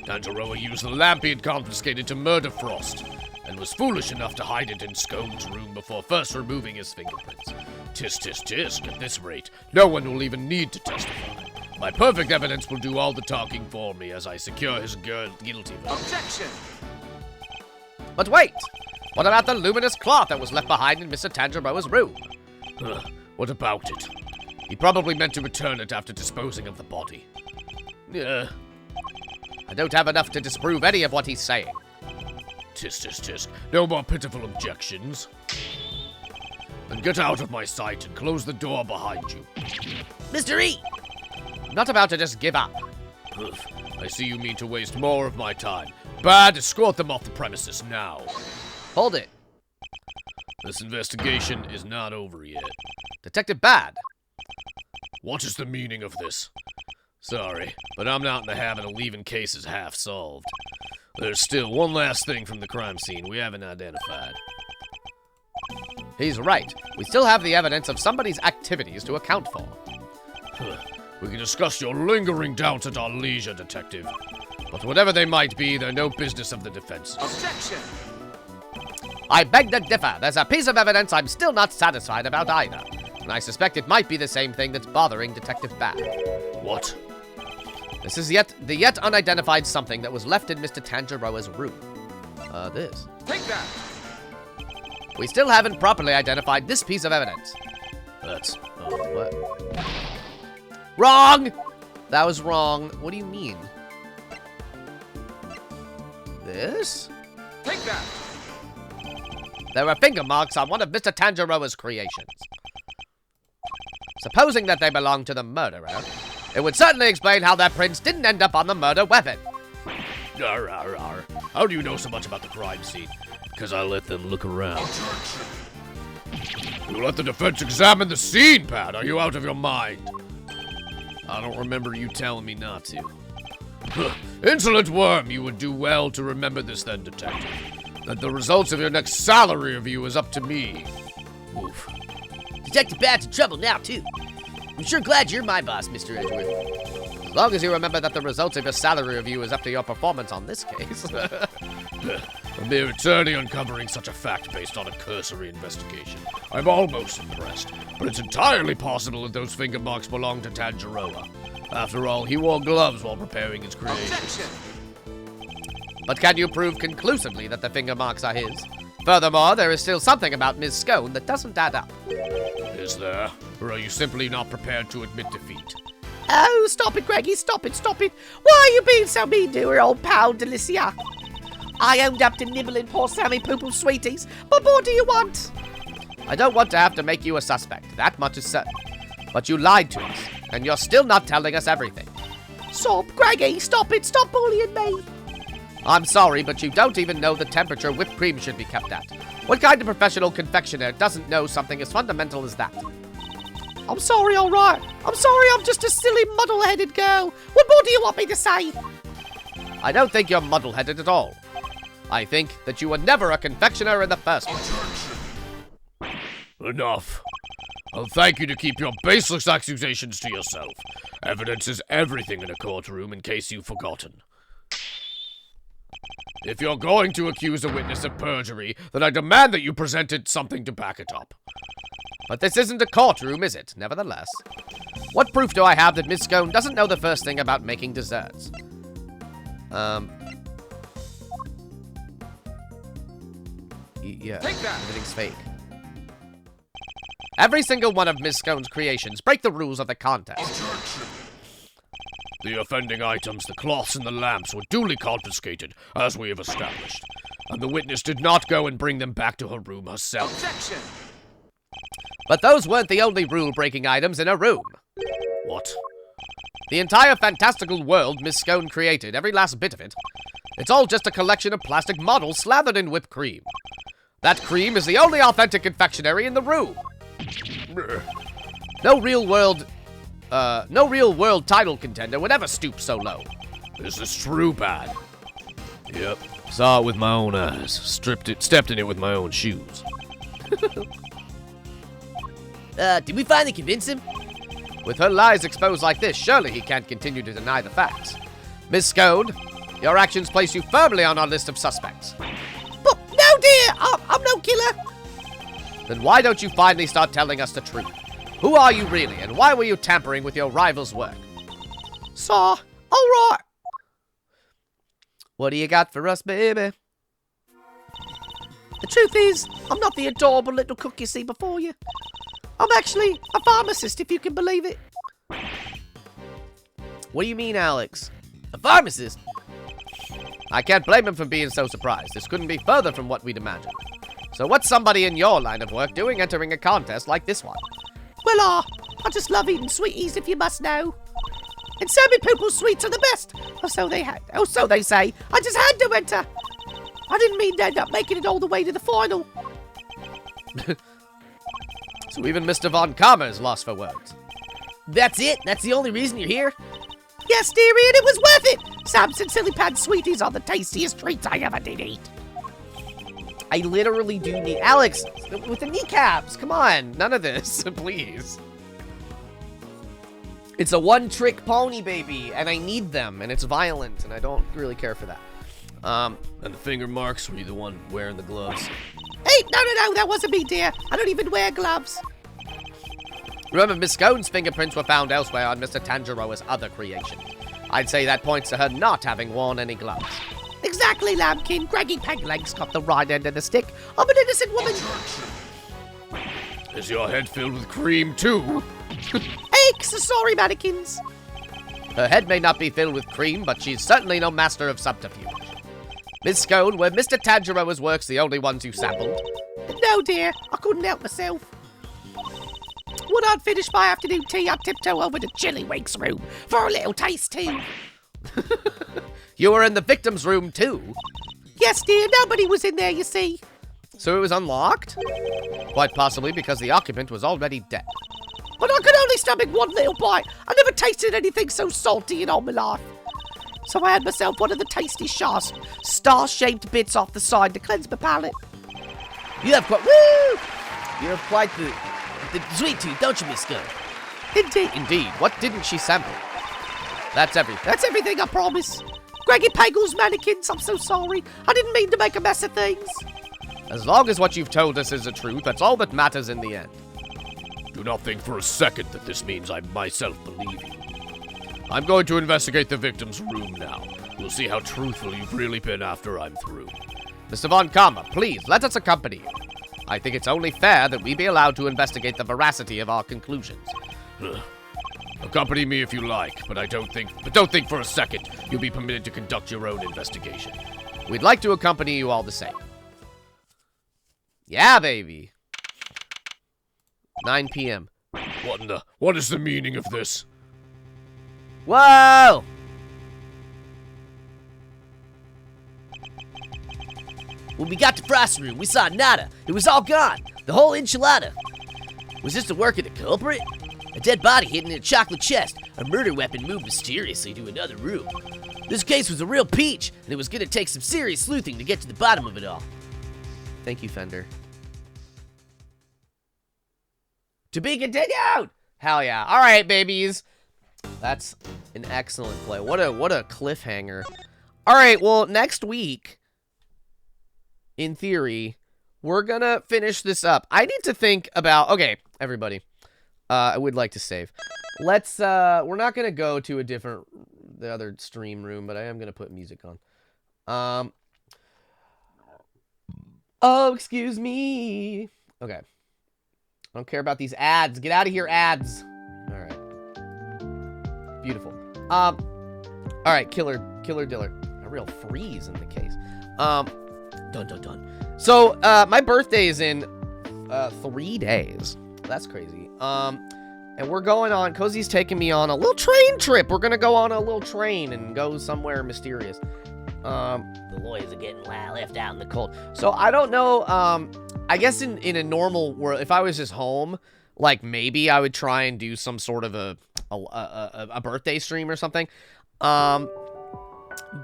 Tanjiro used the lamp he had confiscated to murder Frost, and was foolish enough to hide it in Scone's room before first removing his fingerprints. Tisk, tisk, tisk, at this rate, no one will even need to testify. My perfect evidence will do all the talking for me as I secure his guilty verdict. Objection! But wait! What about the luminous cloth that was left behind in Mr. Tanjiro's room? What about it? He probably meant to return it after disposing of the body. I don't have enough to disprove any of what he's saying. Tisk, tisk, tisk. No more pitiful objections. Then get out of my sight and close the door behind you. Mr. E! I'm not about to just give up. Oof. I see you mean to waste more of my time. Bad, escort them off the premises now. Hold it. This investigation is not over yet. Detective Bad. What is the meaning of this? Sorry, but I'm not in the habit of leaving cases half solved. There's still one last thing from the crime scene we haven't identified. He's right. We still have the evidence of somebody's activities to account for. We can discuss your lingering doubts at our leisure, Detective. But whatever they might be, they're no business of the defense. Objection! I beg to differ. There's a piece of evidence I'm still not satisfied about either. And I suspect it might be the same thing that's bothering Detective Bad. What? This is the yet unidentified something that was left in Mr. Tangiroa's room. This. Take that! We still haven't properly identified this piece of evidence. That's... What? Wrong! That was wrong. What do you mean? This? Take that! There were finger marks on one of Mr. Tangiroa's creations. Supposing that they belong to the murderer, it would certainly explain how their prints didn't end up on the murder weapon. Arr, arr, arr. How do you know so much about the crime scene? Because I let them look around. You let the defense examine the scene, Pat. Are you out of your mind? I don't remember you telling me not to. Insolent worm, you would do well to remember this then, Detective. That the results of your next salary review is up to me. Oof. Detective Bad's in trouble now, too. I'm sure glad you're my boss, Mr. Edgeworth. As long as you remember that the results of your salary review is up to your performance on this case. A mere attorney uncovering such a fact based on a cursory investigation. I'm almost impressed, but it's entirely possible that those finger marks belong to Tangiroa. After all, he wore gloves while preparing his creation. Objection! But can you prove conclusively that the finger marks are his? Furthermore, there is still something about Ms. Scone that doesn't add up. Is there? Or are you simply not prepared to admit defeat? Oh, stop it, Greggy, stop it, stop it. Why are you being so mean to her, old pal Delicia? I owned up to nibbling poor Sammy Poo-Poo's sweeties. What more do you want? I don't want to have to make you a suspect. That much is certain. But you lied to us, and you're still not telling us everything. Stop, Greggy, stop it, stop bullying me. I'm sorry, but you don't even know the temperature whipped cream should be kept at. What kind of professional confectioner doesn't know something as fundamental as that? I'm sorry, all right. I'm sorry, I'm just a silly, muddle-headed girl. What more do you want me to say? I don't think you're muddle-headed at all. I think that you were never a confectioner in the first place. Enough. I'll thank you to keep your baseless accusations to yourself. Evidence is everything in a courtroom, in case you've forgotten. If you're going to accuse a witness of perjury, then I demand that you presented something to back it up. But this isn't a courtroom, is it? Nevertheless. What proof do I have that Miss Scone doesn't know the first thing about making desserts? Yeah, Take that. everything's fake. Every single one of Miss Scone's creations break the rules of the contest. The offending items, the cloths and the lamps, were duly confiscated, as we have established. And the witness did not go and bring them back to her room herself. Objection! But those weren't the only rule-breaking items in her room. What? The entire fantastical world Miss Scone created, every last bit of it, it's all just a collection of plastic models slathered in whipped cream. That cream is the only authentic confectionery in the room. No real world title contender would ever stoop so low. Is this true, Bad? Yep. Saw it with my own eyes. Stepped in it with my own shoes. Did we finally convince him? With her lies exposed like this, surely he can't continue to deny the facts. Miss Scone, your actions place you firmly on our list of suspects. But no, dear, I'm no killer. Then why don't you finally start telling us the truth? Who are you really, and why were you tampering with your rival's work? So, all right. What do you got for us, baby? The truth is, I'm not the adorable little cook you see before you. I'm actually a pharmacist, if you can believe it. What do you mean, Alex? A pharmacist? I can't blame him for being so surprised. This couldn't be further from what we'd imagined. So what's somebody in your line of work doing entering a contest like this one? Well, I just love eating sweeties, if you must know. And Sammy Poople's sweets are the best. Or so they say. I just had to enter. I didn't mean to end up making it all the way to the final. So even Mr. Von Karma is lost for words. That's it? That's the only reason you're here? Yes, dearie, and it was worth it. Samson Silly Pad sweeties are the tastiest treats I ever did eat. I literally do need... Alex, with the kneecaps, come on. None of this, please. It's a one-trick pony, baby, and I need them, and it's violent, and I don't really care for that. And the finger marks, were you the one wearing the gloves? Hey, no, that wasn't me, dear. I don't even wear gloves. Remember, Miss Scone's fingerprints were found elsewhere on Mr. Tanjiroa's other creation. I'd say that points to her not having worn any gloves. Exactly, Lambkin. Greggy Peglegs got the right end of the stick. I'm an innocent woman. Is your head filled with cream, too? Aches, sorry, mannequins. Her head may not be filled with cream, but she's certainly no master of subterfuge. Miss Scone, were Mr. Tanjiroa's works the only ones you sampled? No, dear. I couldn't help myself. When I'd finished my afternoon tea, I'd tiptoe over to Chillywig's room for a little taste, too. You were in the victim's room, too? Yes, dear. Nobody was in there, you see. So it was unlocked? Quite possibly because the occupant was already dead. But I could only stomach one little bite. I never tasted anything so salty in all my life. So I had myself one of the tasty star-shaped bits off the side to cleanse my palate. You have quite the sweet tooth, don't you, Miss Scone? Indeed. What didn't she sample? That's everything. That's everything, I promise. Greggy Pagels mannequins, I'm so sorry. I didn't mean to make a mess of things. As long as what you've told us is the truth, that's all that matters in the end. Do not think for a second that this means I myself believe you. I'm going to investigate the victim's room now. We'll see how truthful you've really been after I'm through. Mr. Von Karma, please, let us accompany you. I think it's only fair that we be allowed to investigate the veracity of our conclusions. Accompany me if you like, but don't think for a second you'll be permitted to conduct your own investigation. We'd like to accompany you all the same. Yeah, baby. 9 p.m. What is the meaning of this? Whoa! When we got to Frost's room, we saw nada. It was all gone. The whole enchilada. Was this the work of the culprit? A dead body hidden in a chocolate chest. A murder weapon moved mysteriously to another room. This case was a real peach, and it was gonna take some serious sleuthing to get to the bottom of it all. Thank you, Fender. To be continued! Hell yeah. All right, babies. That's an excellent play. What a cliffhanger. All right, well, next week, in theory, we're gonna finish this up. I need to think about... Okay, everybody. I would like to save. Let's, we're not gonna go to the other stream room, but I am gonna put music on. Oh, excuse me. Okay. I don't care about these ads. Get out of here, ads. All right. Beautiful. All right, killer diller. A real freeze in the case. Dun. So, my birthday is in 3 days. That's crazy. And we're going on, Cozy's taking me on a little train trip. We're gonna go on a little train and go somewhere mysterious. The lawyers are getting left out in the cold. So I don't know, I guess in a normal world, if I was just home, like maybe I would try and do some sort of a birthday stream or something.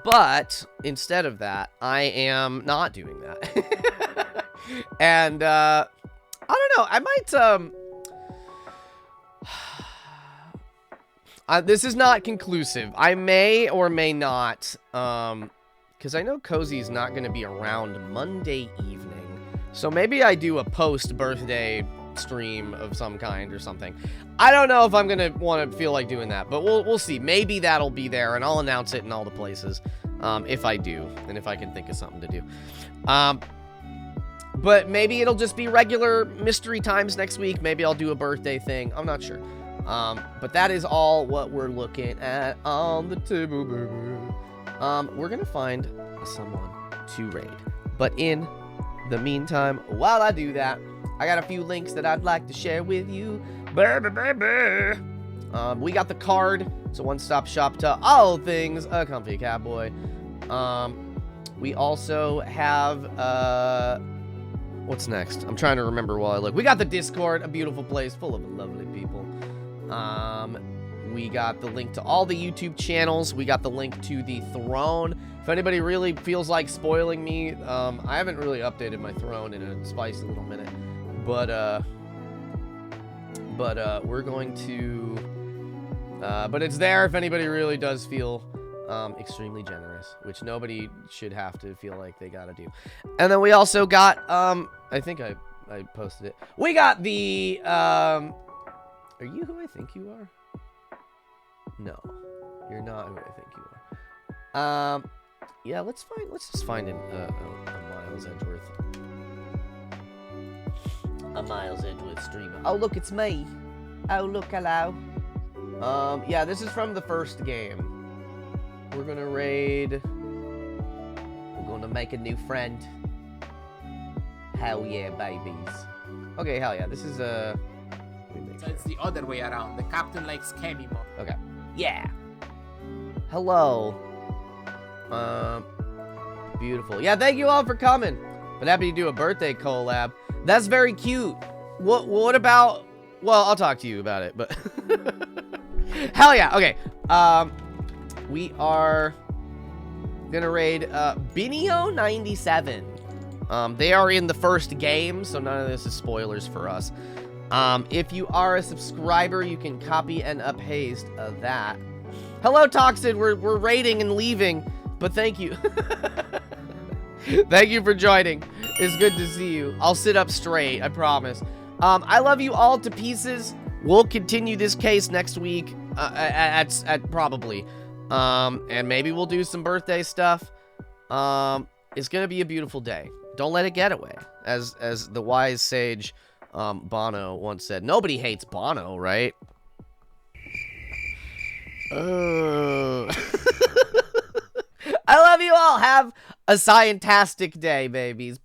But instead of that, I am not doing that. And, I don't know, I might, this is not conclusive. I may or may not, because I know Cozy's not going to be around Monday evening. So maybe I do a post-birthday stream of some kind or something. I don't know if I'm going to want to feel like doing that, but we'll see. Maybe that'll be there, and I'll announce it in all the places, if I do, and if I can think of something to do. But maybe it'll just be regular mystery times next week. Maybe I'll do a birthday thing. I'm not sure. But that is all what we're looking at on the table, baby. We're gonna find someone to raid. But in the meantime, while I do that, I got a few links that I'd like to share with you. Baby. We got the card. It's a one-stop shop to all things a comfy Catboy. We also have, what's next? I'm trying to remember while I look. We got the Discord, a beautiful place full of lovely people. We got the link to all the YouTube channels. We got the link to the throne. If anybody really feels like spoiling me, I haven't really updated my throne in a spicy little minute. But we're going to, but it's there if anybody really does feel extremely generous, which nobody should have to feel like they gotta do. And then we also got, I think I posted it. We got the, are you who I think you are? No, you're not who I think you are. Yeah, let's just find a Miles Edgeworth. A Miles Edgeworth streamer. Oh, look, it's me. Oh, look, hello. Yeah, this is from the first game. We're gonna raid. We're gonna make a new friend. Hell yeah, babies. Okay, hell yeah. This is So it's the other way around. The captain likes scammy mode. Okay. Yeah. Hello. Beautiful. Yeah, thank you all for coming. But happy to do a birthday collab. That's very cute. What about? Well, I'll talk to you about it. But hell yeah. Okay. We are gonna raid Binio97. They are in the first game, so none of this is spoilers for us. If you are a subscriber, you can copy and paste that. Hello, Toxid. We're raiding and leaving, but thank you. Thank you for joining. It's good to see you. I'll sit up straight, I promise. I love you all to pieces. We'll continue this case next week, at probably. And maybe we'll do some birthday stuff. It's gonna be a beautiful day. Don't let it get away. As the wise sage Bono once said, nobody hates Bono, right? I love you all. Have a scientastic day, babies.